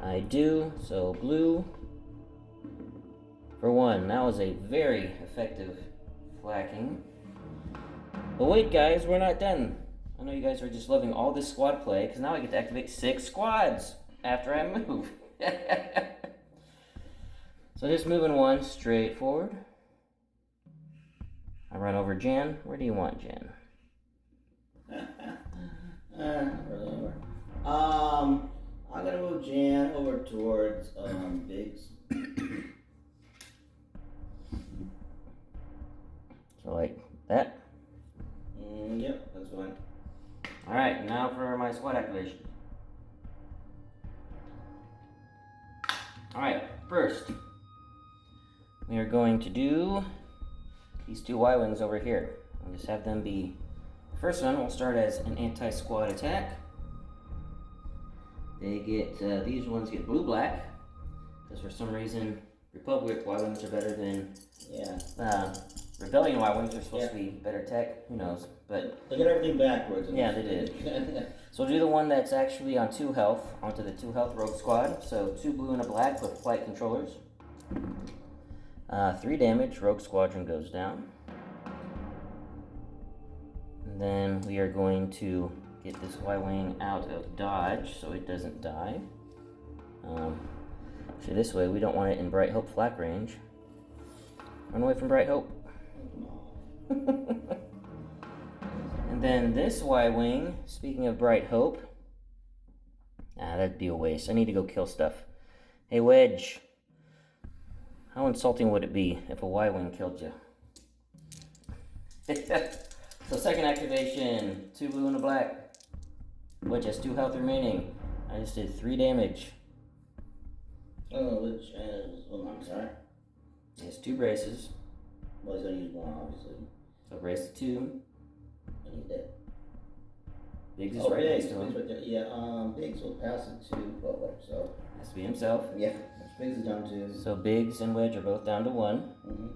I do, so blue for 1. That was a very effective flacking. But wait guys, we're not done. I know you guys are just loving all this squad play, because now I get to activate 6 squads after I move. So just moving 1 straight forward. I run over Jan. Where do you want Jan? Really anywhere. I'm gonna move Jan over towards Biggs. So like that? Yep, that's fine. Alright, now for my squad activation. Alright, first, we are going to do these 2 Y-Wings over here. I'll just have them be... First one will start as an anti-squad attack. They get, these ones get blue-black, because for some reason, Republic Y-Wings are better than, Rebellion Y-Wings are supposed to be better tech, who knows, but... They got everything backwards. Yeah, they did. So we'll do the one that's actually on 2 health, onto the 2 health rogue squad, so 2 blue and a black with flight controllers. 3 damage, rogue squadron goes down. And then we are going to get this Y-Wing out of dodge so it doesn't die. Actually, this way we don't want it in Bright Hope flak range. Run away from Bright Hope. And then this Y-Wing, speaking of Bright Hope, that'd be a waste. I need to go kill stuff. Hey Wedge, how insulting would it be if a Y-Wing killed you? So second activation, 2 blue and a black. Which has 2 health remaining. I just did 3 damage. Which is, I'm sorry. He has 2 braces. Well, he's gonna use 1, obviously. So brace 2. And he's dead. Biggs is right next to Biggs him. right there. Yeah, Biggs will pass it to Butler, so. Has to be himself. Yeah, Biggs is down to. So Biggs and Wedge are both down to 1. Mm-hmm.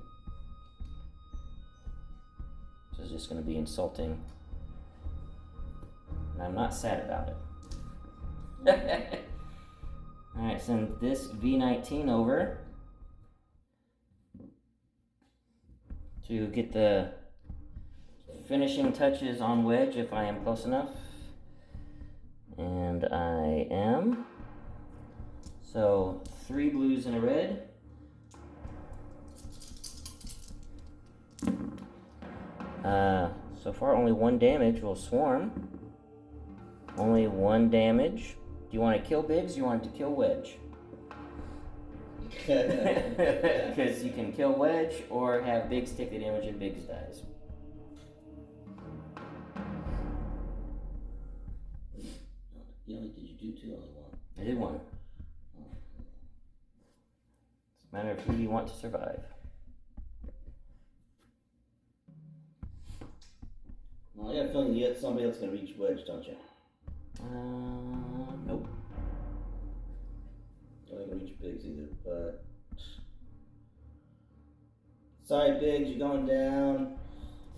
So it's just going to be insulting. And I'm not sad about it. Alright, send this V-19 over to get the finishing touches on Wedge if I am close enough. And I am. So 3 blues and a red. So far only 1 damage will swarm. Only 1 damage. Do you want to kill Biggs or you want to kill Wedge? Because you can kill Wedge or have Biggs take the damage and Biggs dies. Did you do 2 only 1? I did 1. Matter of who you want to survive. Well, I got a feeling you get somebody else gonna reach wedge, don't you? Nope. I don't reach bigs either, but side bigs, you're going down,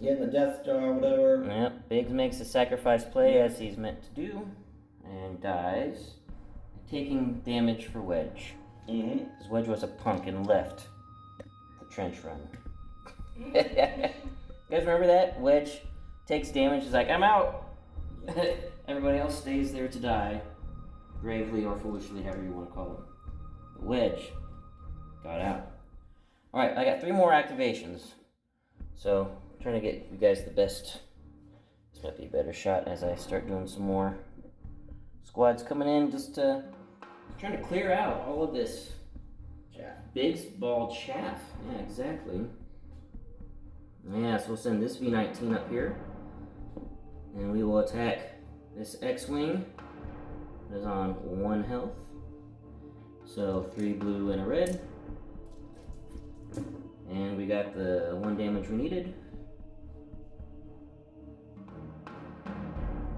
getting the Death Star, whatever. Yep, Biggs makes a sacrifice play as he's meant to do, and dies, taking damage for Wedge. Because Wedge was a punk and left the trench run. You guys remember that? Wedge takes damage, is like, I'm out! Everybody else stays there to die, gravely or foolishly, however you want to call it. But Wedge got out. Alright, I got 3 more activations. So, I'm trying to get you guys the best. This might be a better shot as I start doing some more squads coming in, just trying to clear out all of this Chaff. big ball chaff. Yeah, exactly. Yeah, so we'll send this V-19 up here, and we will attack this X-Wing. It is on 1 health. So 3 blue and a red. And we got the 1 damage we needed.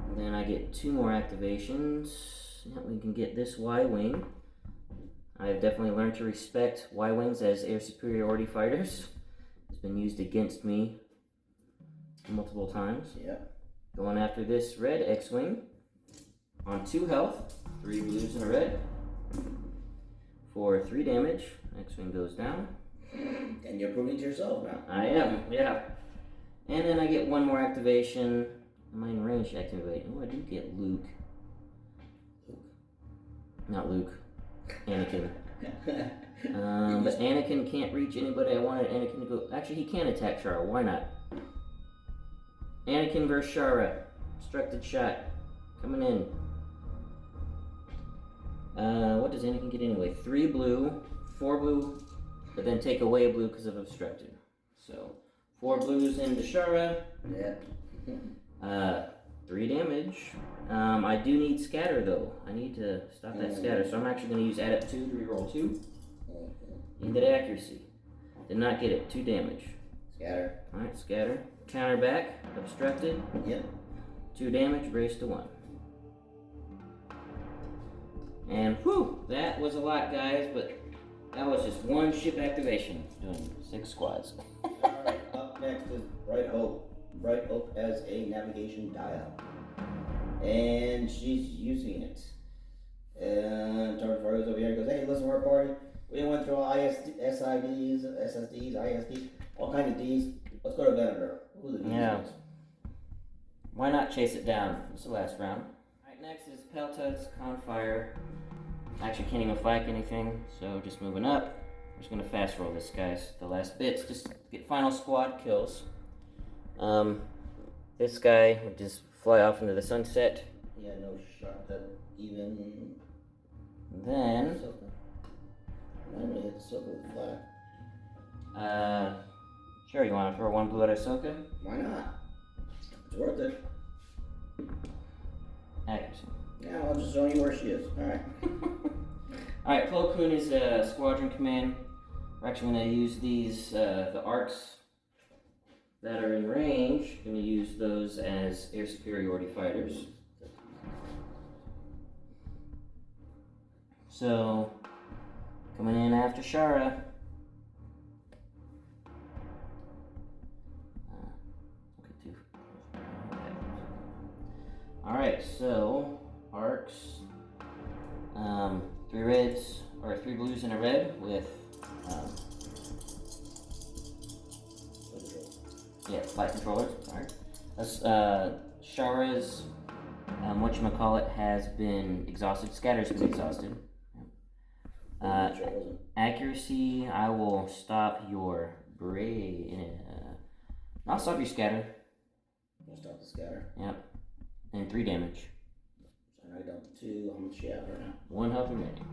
And then I get 2 more activations. Yeah, we can get this Y-Wing. I've definitely learned to respect Y-Wings as air superiority fighters. It's been used against me multiple times. Yeah. Going after this red X-Wing on 2 health, 3 blues and a red. For 3 damage, X-Wing goes down. And you're proving to yourself now. I am, yeah. And then I get 1 more activation. Am I in range to activate? Oh, I do get Luke. Not Luke. Anakin. But Anakin can't reach anybody. I wanted Anakin to go. Actually, he can attack Shara. Why not? Anakin versus Shara. Obstructed shot. Coming in. What does Anakin get anyway? 3 blue, 4 blue, but then take away a blue because of obstructed. So 4 blues into Shara. Yeah. 3 damage. I do need scatter though. I need to stop that scatter. So I'm actually going to use add up 2 to reroll 2. You get accuracy. Did not get it. 2 damage. Scatter. Alright, scatter. Counter back. Obstructed. Yep. 2 damage. Brace to 1. And whew, that was a lot, guys, but that was just 1 ship activation. Doing 6 squads. Alright, up next is Bright Hope. Bright Hope has a navigation dial. And she's using it. And Target Fargo's over here goes, hey, listen, we're a party. We went through all SIDs, SSDs, ISDs, all kinds of Ds. Let's go to Vendor. Yeah. Why not chase it down? It's the last round. Alright, next is Peltut's Confire. Actually can't even flank anything, so just moving up. We're just gonna fast roll this, guys. The last bits, just get final squad kills. This guy would just fly off into the sunset. He had no shot that even. Then. I'm gonna hit the circle with the flag. Sure, you want to throw 1 blue at Ahsoka? Why not? It's worth it. Accuracy. Yeah, I'll just show you where she is. Alright. Alright, Koon is a squadron command. We're actually going to use these, the arcs that are in range. Going to use those as air superiority fighters. So, coming in after Shara. Alright, so arcs, 3 reds, or 3 blues and a red with, flight controllers, alright. Shara's, whatchamacallit, has been exhausted. Scatter's been exhausted. Accuracy, I will stop your I'll stop your scatter. I'll stop the scatter. Yep. And 3 damage. So I got 2. How much she have right now? 1 health remaining.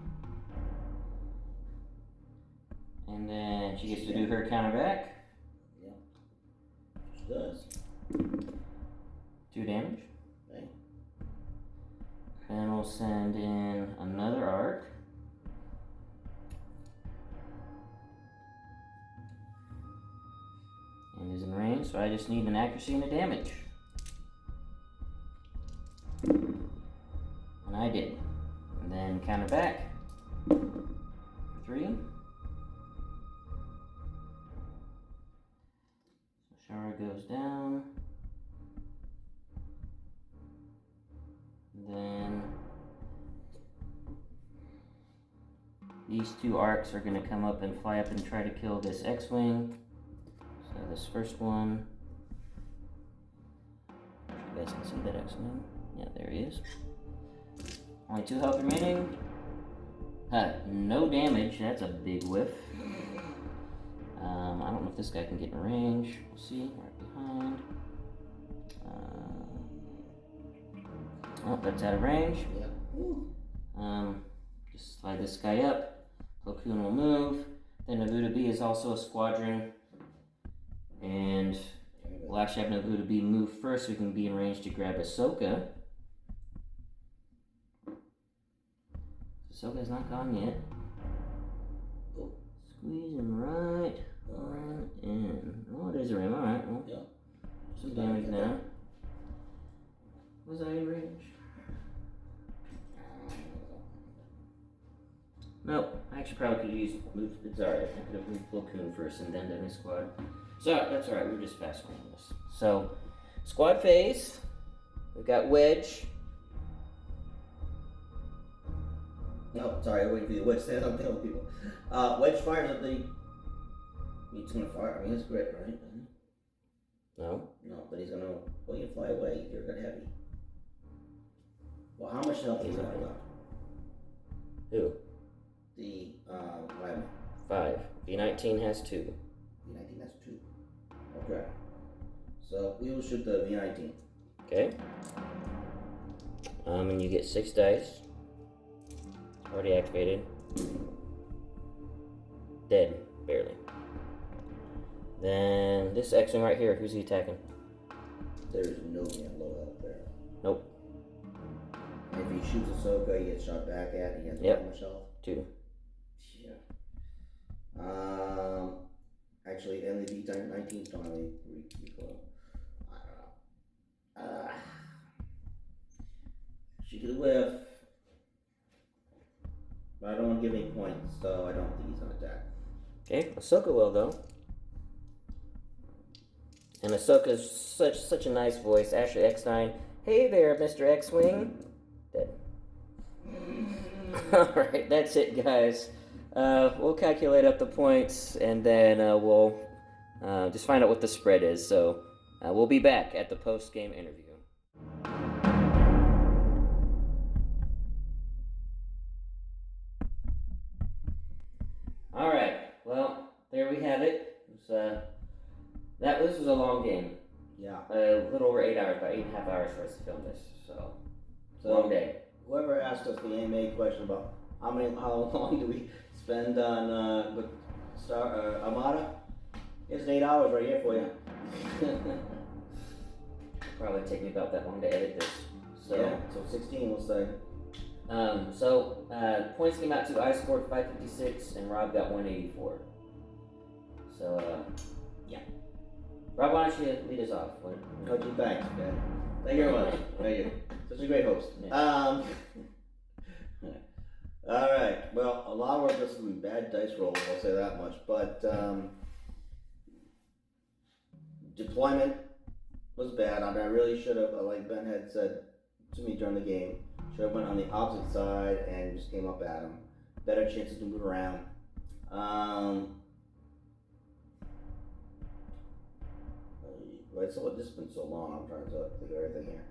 And then she gets to do her counter back. Yep. She does. 2 damage. Okay. Then we'll send in another arc. is in range, so I just need an accuracy and a damage. And I did. And then counter back for 3. So shower goes down. And then these 2 arcs are going to come up and fly up and try to kill this X-Wing. So this first one, you guys can see that X-Wing. Yeah, there he is. Only 2 health remaining. No damage, that's a big whiff. I don't know if this guy can get in range. We'll see, right behind. Oh, that's out of range. Just slide this guy up. Koon will move. Then Navuta B is also a squadron. And we'll actually have Navuta B move first so we can be in range to grab Ahsoka. Ahsoka's not gone yet. Squeezing right on in. Oh, there's a rim. Alright, well, some damage now. Was I in range? Nope, I actually probably could have used moved. It's alright. I could have moved Koon first and then done his squad. So that's alright. We're just fast running this. So, squad phase. We've got Wedge. No, sorry, I'm waiting for you to Wedge. Stand up, tell people. Wedge fires at the. He's gonna fire. I mean, it's great, right? No. No, but he's gonna. Well, you fly away. You're gonna heavy. Well, how much health is that left? Who? The lineman. 5. V19 has 2. V19 has 2. Okay. So we will shoot the V19. Okay. And you get 6 dice. Already activated. Dead, barely. Then this X-Wing right here, who's he attacking? There's no low health there. Nope. If he shoots Ahsoka, he gets shot back at, and he has Yep. much health. 2. Yeah. Actually, and the V19's finally recoil. I don't know. She could whiff. But I don't want to give any points, so I don't think he's gonna attack. Okay, Ahsoka will though. And Ahsoka's such a nice voice. Ashley X9. Hey there, Mr. X-Wing. Dead. Alright, that's it, guys. We'll calculate up the points and then we'll just find out what the spread is. So we'll be back at the post-game interview. Alright, well, there we have it. This was a long game. Yeah. A little over 8 hours, about 8.5 hours for us to film this. So long day. Whoever asked us the AMA question about how long do we spend on with Armada, it's 8 hours right here for you. Probably take me about that long to edit this. So yeah, so 16 we'll say. Points came out to I scored 556 and Rob got 184. So yeah. Rob, why don't you lead us off? Coach, thanks, man. Thank you very much. Thank you. Such a great host. Yeah. All right. Well, a lot of work. This is some bad dice rolls. I'll say that much. But deployment was bad. I mean, I really should have, like Ben had said to me during the game, should have went on the opposite side and just came up at him. Better chances to move around. Right, so this has been so long. I'm trying to think of everything here.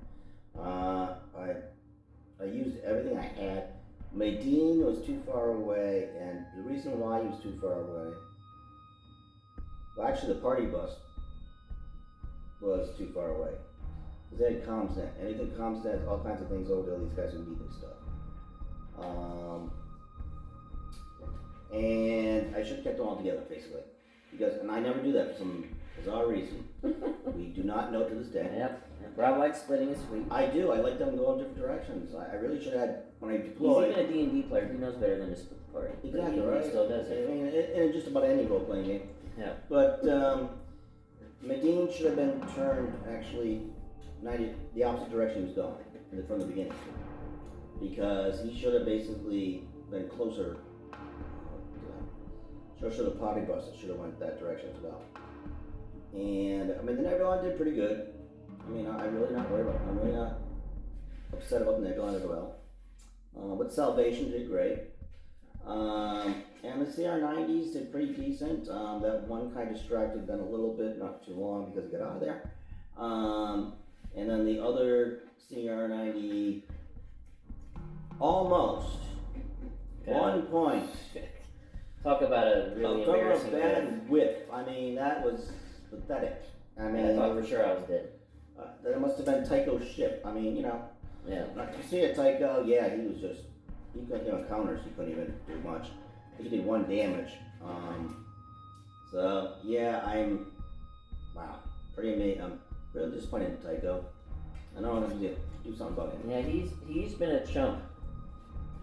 I used everything I had. Madine was too far away, and the reason why he was too far away. Well, actually, the party bus was too far away. Because they had comms net. Anything comms net, all kinds of things over there. These guys would need this stuff. And I should have kept them all together, basically. And I never do that for some bizarre reason. We do not know to this day. Yep. Rob likes splitting his fleet. I do. I like them going different directions. I really should have had, when I deployed. He's even a D&D player. He knows better than to split the party. Exactly, But right? He still does it. I mean, in just about any role-playing game. Yeah. But Madine should have been turned actually 90, the opposite direction he was going from the beginning. Because he should have basically been closer. Should have potty busted, should have went that direction as well. And I mean, the Nebulon did pretty good. I mean, I'm really not worried about it. I'm really not upset about the Nebulon as well. But Salvation did great. And the CR90s did pretty decent. That one kind of distracted them a little bit, not too long because he got out of there. And then the other CR90 almost 1 point. Talk about a really embarrassing bad whip. I mean, that was pathetic. I mean, I thought for sure I was dead. That must have been Tycho's ship. I mean, you know. Yeah. You see it, Tycho? Yeah, he was just, he couldn't, you know, counters. He couldn't even do much. He did 1 damage. So yeah, wow, pretty amazing. I'm really disappointed in Tycho. I know I'm gonna do something about him. Yeah, he's been a chump.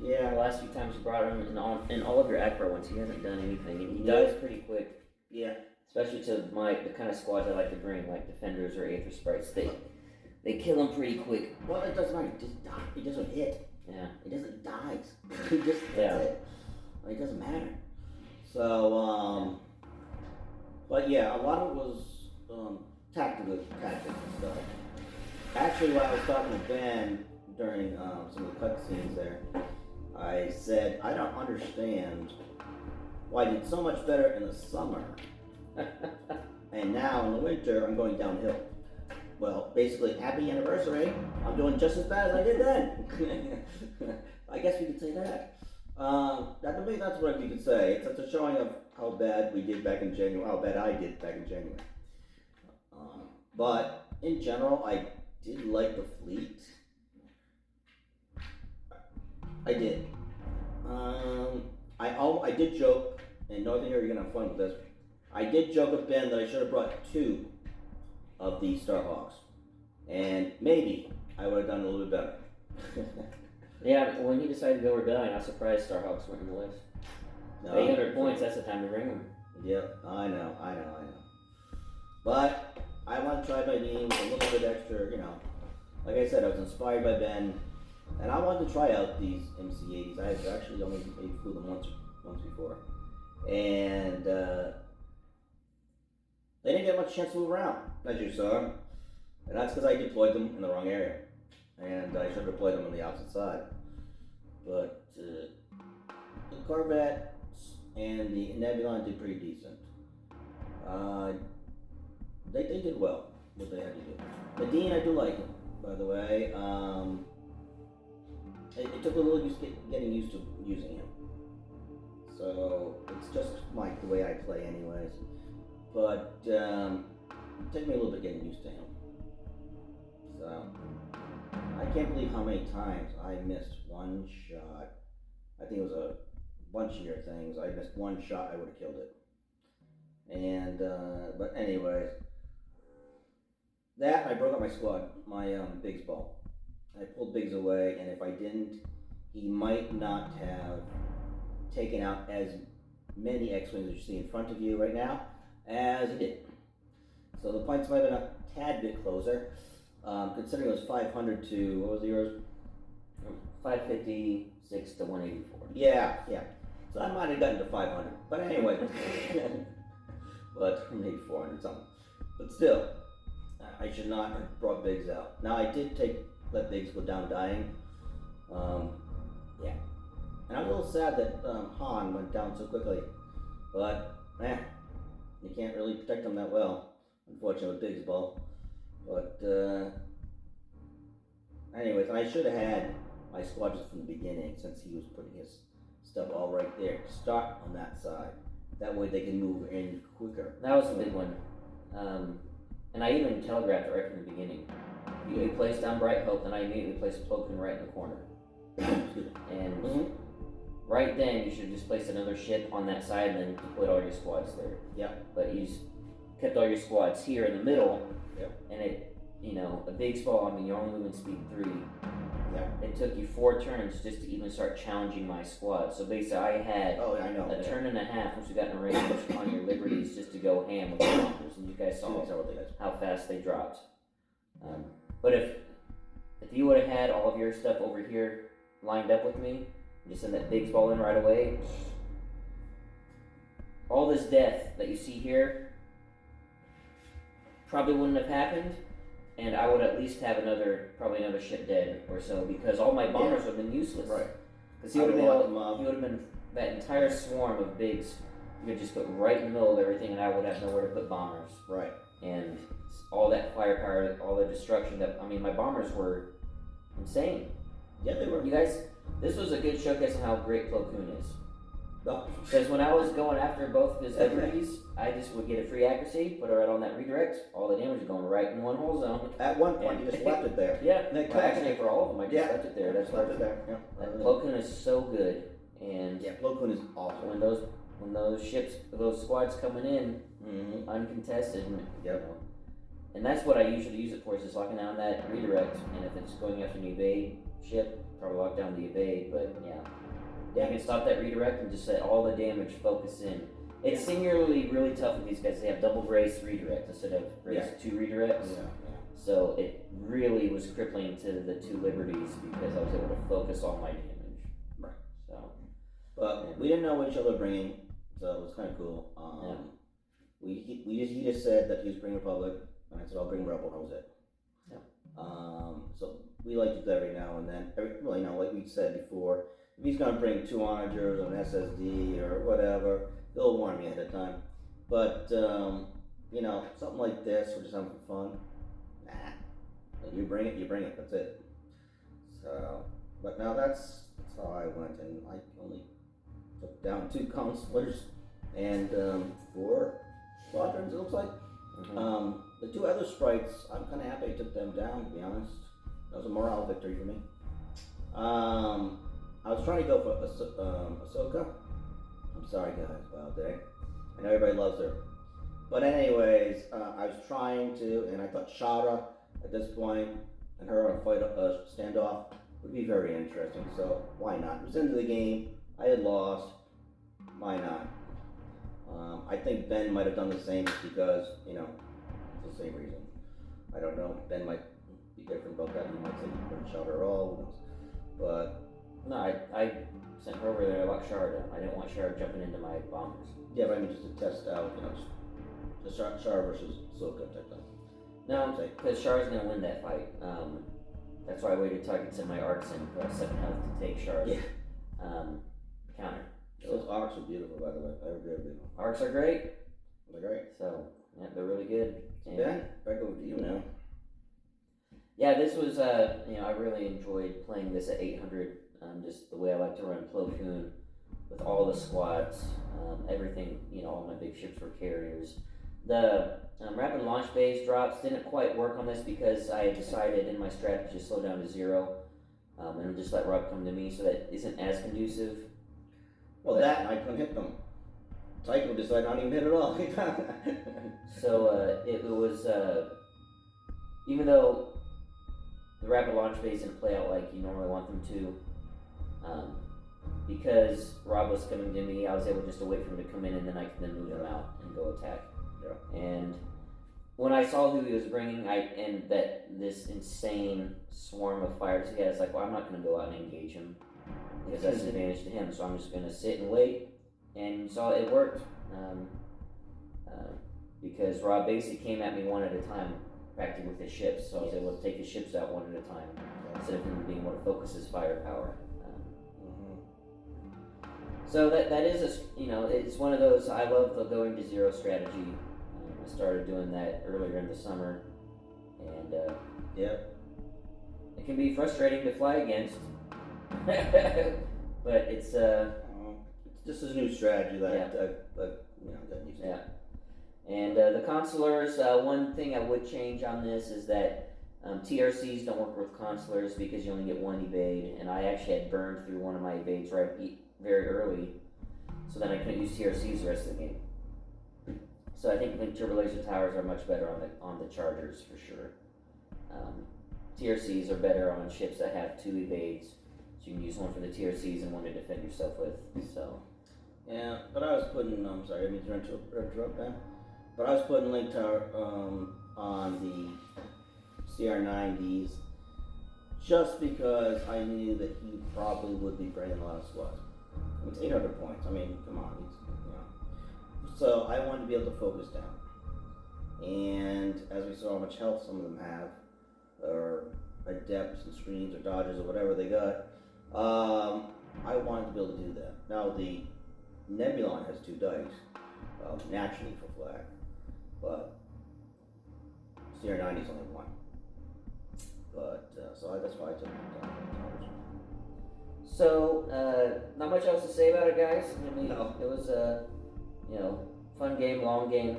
Yeah. The last few times you brought him in all of your Acro ones, he hasn't done anything, and he dies pretty quick. Yeah. Especially to the kind of squads I like to bring, like Defenders or Aether Sprites. They kill him pretty quick. Well, it doesn't matter. He just dies. He doesn't hit. Yeah. He doesn't die. He just hits it. It doesn't matter. So, but yeah, a lot of it was tactics and stuff. Actually, while I was talking to Ben during some of the cutscenes there, I said, I don't understand why I did so much better in the summer, and now in the winter I'm going downhill. Well, basically, happy anniversary. I'm doing just as bad as I did then. I guess we could say that. That's what we could say. It's a showing of how bad we did back in January, how bad I did back in January. But in general, I did like the fleet. I did. I did joke, and Northern here, you're gonna have fun with this. I did joke with Ben that I should have brought 2 of the Starhawks, and maybe I would have done a little bit better. Yeah, when he decided to go Rebellion, I was surprised Starhawks went in the list. No, 800 points, that's the time to bring them. Yep, I know. But I want to try Madine with a little bit extra, you know. Like I said, I was inspired by Ben, and I wanted to try out these MC-80s. I have actually only flew them once before. And they didn't get much chance to move around, as you saw. And that's because I deployed them in the wrong area. And I should have deployed them on the opposite side. But the Corvettes and the Nebulon did pretty decent. They did well, what they had to do. Madine, I do like him, by the way. It took a little getting used to using him. So it's just the way I play anyways. But it took me a little bit getting used to him. So I can't believe how many times I missed one shot. I think it was a bunch of your things. I missed one shot, I would have killed it. And but anyways, that I broke up my squad, my Biggs ball. I pulled Biggs away, and if I didn't, he might not have taken out as many X-Wings as you see in front of you right now as he did. So the points might have been a tad bit closer, considering it was 500 to, what was yours? 556 to 184. Yeah. So I might have gotten to 500, but anyway, but maybe 400 something. But still, I should not have brought Biggs out. Now I did let Biggs go down dying. Yeah. And I'm a little sad that Han went down so quickly. But, you can't really protect him that well, unfortunately, with Biggs' ball. But, anyways, and I should have had my squad just from the beginning, since he was putting his stuff all right there. Start on that side. That way they can move in quicker. That was a big one. And I even telegraphed it right from the beginning. You placed down Bright Hope, and I immediately placed Plo Koon right in the corner. And right then, you should have just placed another ship on that side and then deployed all your squads there. Yeah. But you kept all your squads here in the middle, Yep. and it you know, a big ball, I mean, you're only moving speed 3. Yeah. It took you 4 turns just to even start challenging my squad. So basically, I had I know. a turn and a half once you got in range on your liberties just to go ham with the bombers, and you guys saw how fast they dropped. But if you would have had all of your stuff over here lined up with me, just send that big ball in right away, all this death that you see here probably wouldn't have happened, and I would at least have probably another ship dead or so, because all my bombers would have been useless. Right. Because he would have been that entire swarm of bigs. You could just put right in the middle of everything, and I would have nowhere to put bombers. Right. And all that firepower, all the destruction my bombers were insane. Yeah, they were. You guys, this was a good showcase of how great Koon is. No. Because when I was going after both of his liberties, I just would get a free accuracy, put it right on that redirect, all the damage is going right in one whole zone. At one point, you just left it there. Yeah, well, actually for all of them, I just left it there. That's left it there. Yeah. Koon is so good, and Koon is awesome. When those ships, those squads coming in, uncontested, and you know, and that's what I usually use it for, is just locking down that redirect, and if it's going after an evade ship, probably lock down the evade, but I can stop that redirect and just let all the damage focus in. It's singularly really tough with these guys. They have double brace redirect instead of brace 2 redirects. So it really was crippling to the 2 liberties because I was able to focus all my damage. Right. So, but we didn't know what each other were bringing, so it was kind of cool. He just said that he was bringing Republic, and I said I'll bring Rebel. That was it. So we like to do that every now and then. Like we said before, if he's gonna bring 2 onagers or an SSD or whatever, he'll warn me ahead of time. But something like this, we're just having fun. You bring it. That's it. So, but now that's how I went, and I only took down 2 counselors and 4 squadrons. It looks like. The 2 other sprites, I'm kind of happy I took them down. To be honest, that was a morale victory for me. I was trying to go for Ahsoka. I'm sorry, guys, wild day. I know everybody loves her. But anyways, I was trying to, and I thought Shara at this point and her on a fight standoff would be very interesting. So why not? It was into the game. I had lost. Why not? I think Ben might have done the same because, it's the same reason. I don't know. Ben might be different about that. He might say he wouldn't shot her at all. Who knows? But no, I sent her over there. I locked Shara down. I didn't want Shara jumping into my bombers. Yeah, but I mean just to test out, just Shara versus Ahsoka type thing. No, because Shara's going to win that fight. That's why I waited till I could send my arcs in 7 health to take Shara's counter. Those arcs are beautiful, by the way. They're very beautiful. Arcs are great. They're great. So, they're really good. So Ben, back over to you now. Yeah, this was, I really enjoyed playing this at 800. Just the way I like to run Plo Koon with all the squads. Everything, all my big ships were carriers. The rapid launch base drops didn't quite work on this because I had decided in my strategy to slow down to 0 and just let Rob come to me, so that isn't as conducive. Well, that I couldn't hit them. Tycho decided not even hit at all. So it was, even though the rapid launch base didn't play out like you normally want them to, because Rob was coming to me, I was able just to wait for him to come in, and then I could then move him out and go attack. Yeah. And when I saw who he was bringing, and that this insane swarm of fighters he has, like, well, I'm not going to go out and engage him because that's an advantage to him. So I'm just going to sit and wait. And you saw it worked, because Rob basically came at me one at a time, practically with his ships. So I was able to take his ships out one at a time instead of him being able to focus his firepower. So that is it's one of those. I love the going to 0 strategy. I started doing that earlier in the summer, and it can be frustrating to fly against, but it's just a new strategy that that used to. Yeah, and the consulars. One thing I would change on this is that TRCs don't work with consulars because you only get 1 evade, and I actually had burned through one of my evades very early, so then I couldn't use TRCs the rest of the game. So I think turbo laser towers are much better on the chargers for sure. TRCs are better on ships that have 2 evades, so you can use one for the TRCs and one to defend yourself with. So Yeah, but I was putting, sorry, I didn't mean to interrupt that. But I was putting Link Tower on the CR90s just because I knew that he probably would be bringing a lot of squads. It's 800 points. I mean, come on. So I wanted to be able to focus down. And as we saw how much health some of them have, or adepts and screens or dodges or whatever they got, I wanted to be able to do that. Now the Nebulon has 2 dice, naturally for flag, but CR90 is only 1. But so that's why I took it down. So, not much else to say about it, guys. I mean, No. it was a, fun game, long game.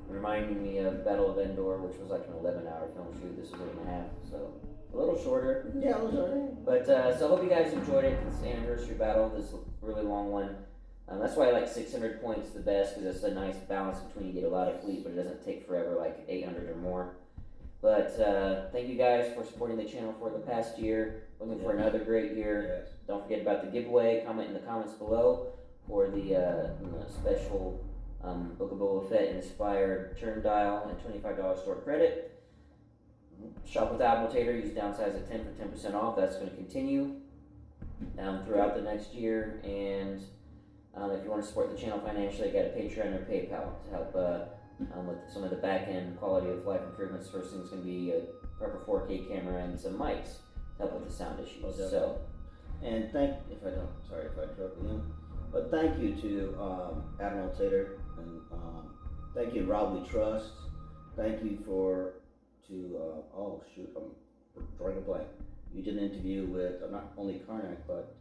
Reminding me of Battle of Endor, which was like an 11-hour film shoot. This was 8.5, so a little shorter. Yeah, it was alright. But, so I hope you guys enjoyed it. This anniversary battle, this really long one. That's why I like 600 points the best, because it's a nice balance between you get a lot of fleet, but it doesn't take forever, like 800 or more. But thank you guys for supporting the channel for the past year. Looking for another great year. Yes. Don't forget about the giveaway. Comment in the comments below for the special Book of Boba Fett inspired turn dial and $25 store credit. Shop with Admiral Tater. Use downsize at 10 for 10% off. That's going to continue throughout the next year. And if you want to support the channel financially, I got a Patreon or PayPal to help with some of the back end quality of life improvements. First thing's going to be a proper 4K camera and some mics to help with the sound issues. Okay. So, And if I interrupt again, but thank you to Admiral Tater, and thank you to Rob We Trust. Thank you I'm drawing a blank. You did an interview with not only Karnak, but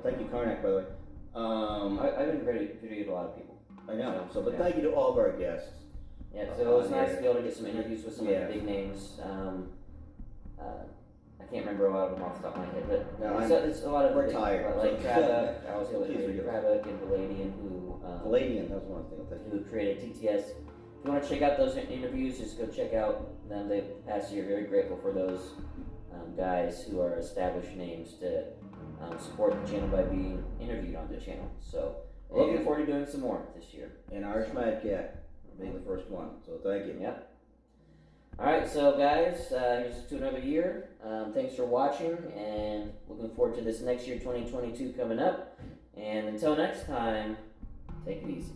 thank you Karnak, by the way. I've interviewed a lot of people. I know. But Yeah. thank you to all of our guests. Yeah, so it was nice to be able to get some interviews with some of Yeah. the big names. I can't remember a lot of them off the top of my head, but No, it's a lot of we're tired, like so- Kravik. I was able to Please interview forgive us. Kravik and Palladian, who Palladian, that was one thing. Thank who you. created TTS. If you want to check out those interviews, just go check out them. The past year, very grateful for those guys who are established names to support the channel by being interviewed on the channel. So looking And- forward to doing some more this year. And Irish Mad Cat being the first one. So thank you. Yep. Alright, so guys, here's to another year. Thanks for watching, and looking forward to this next year, 2022, coming up. And until next time, take it easy.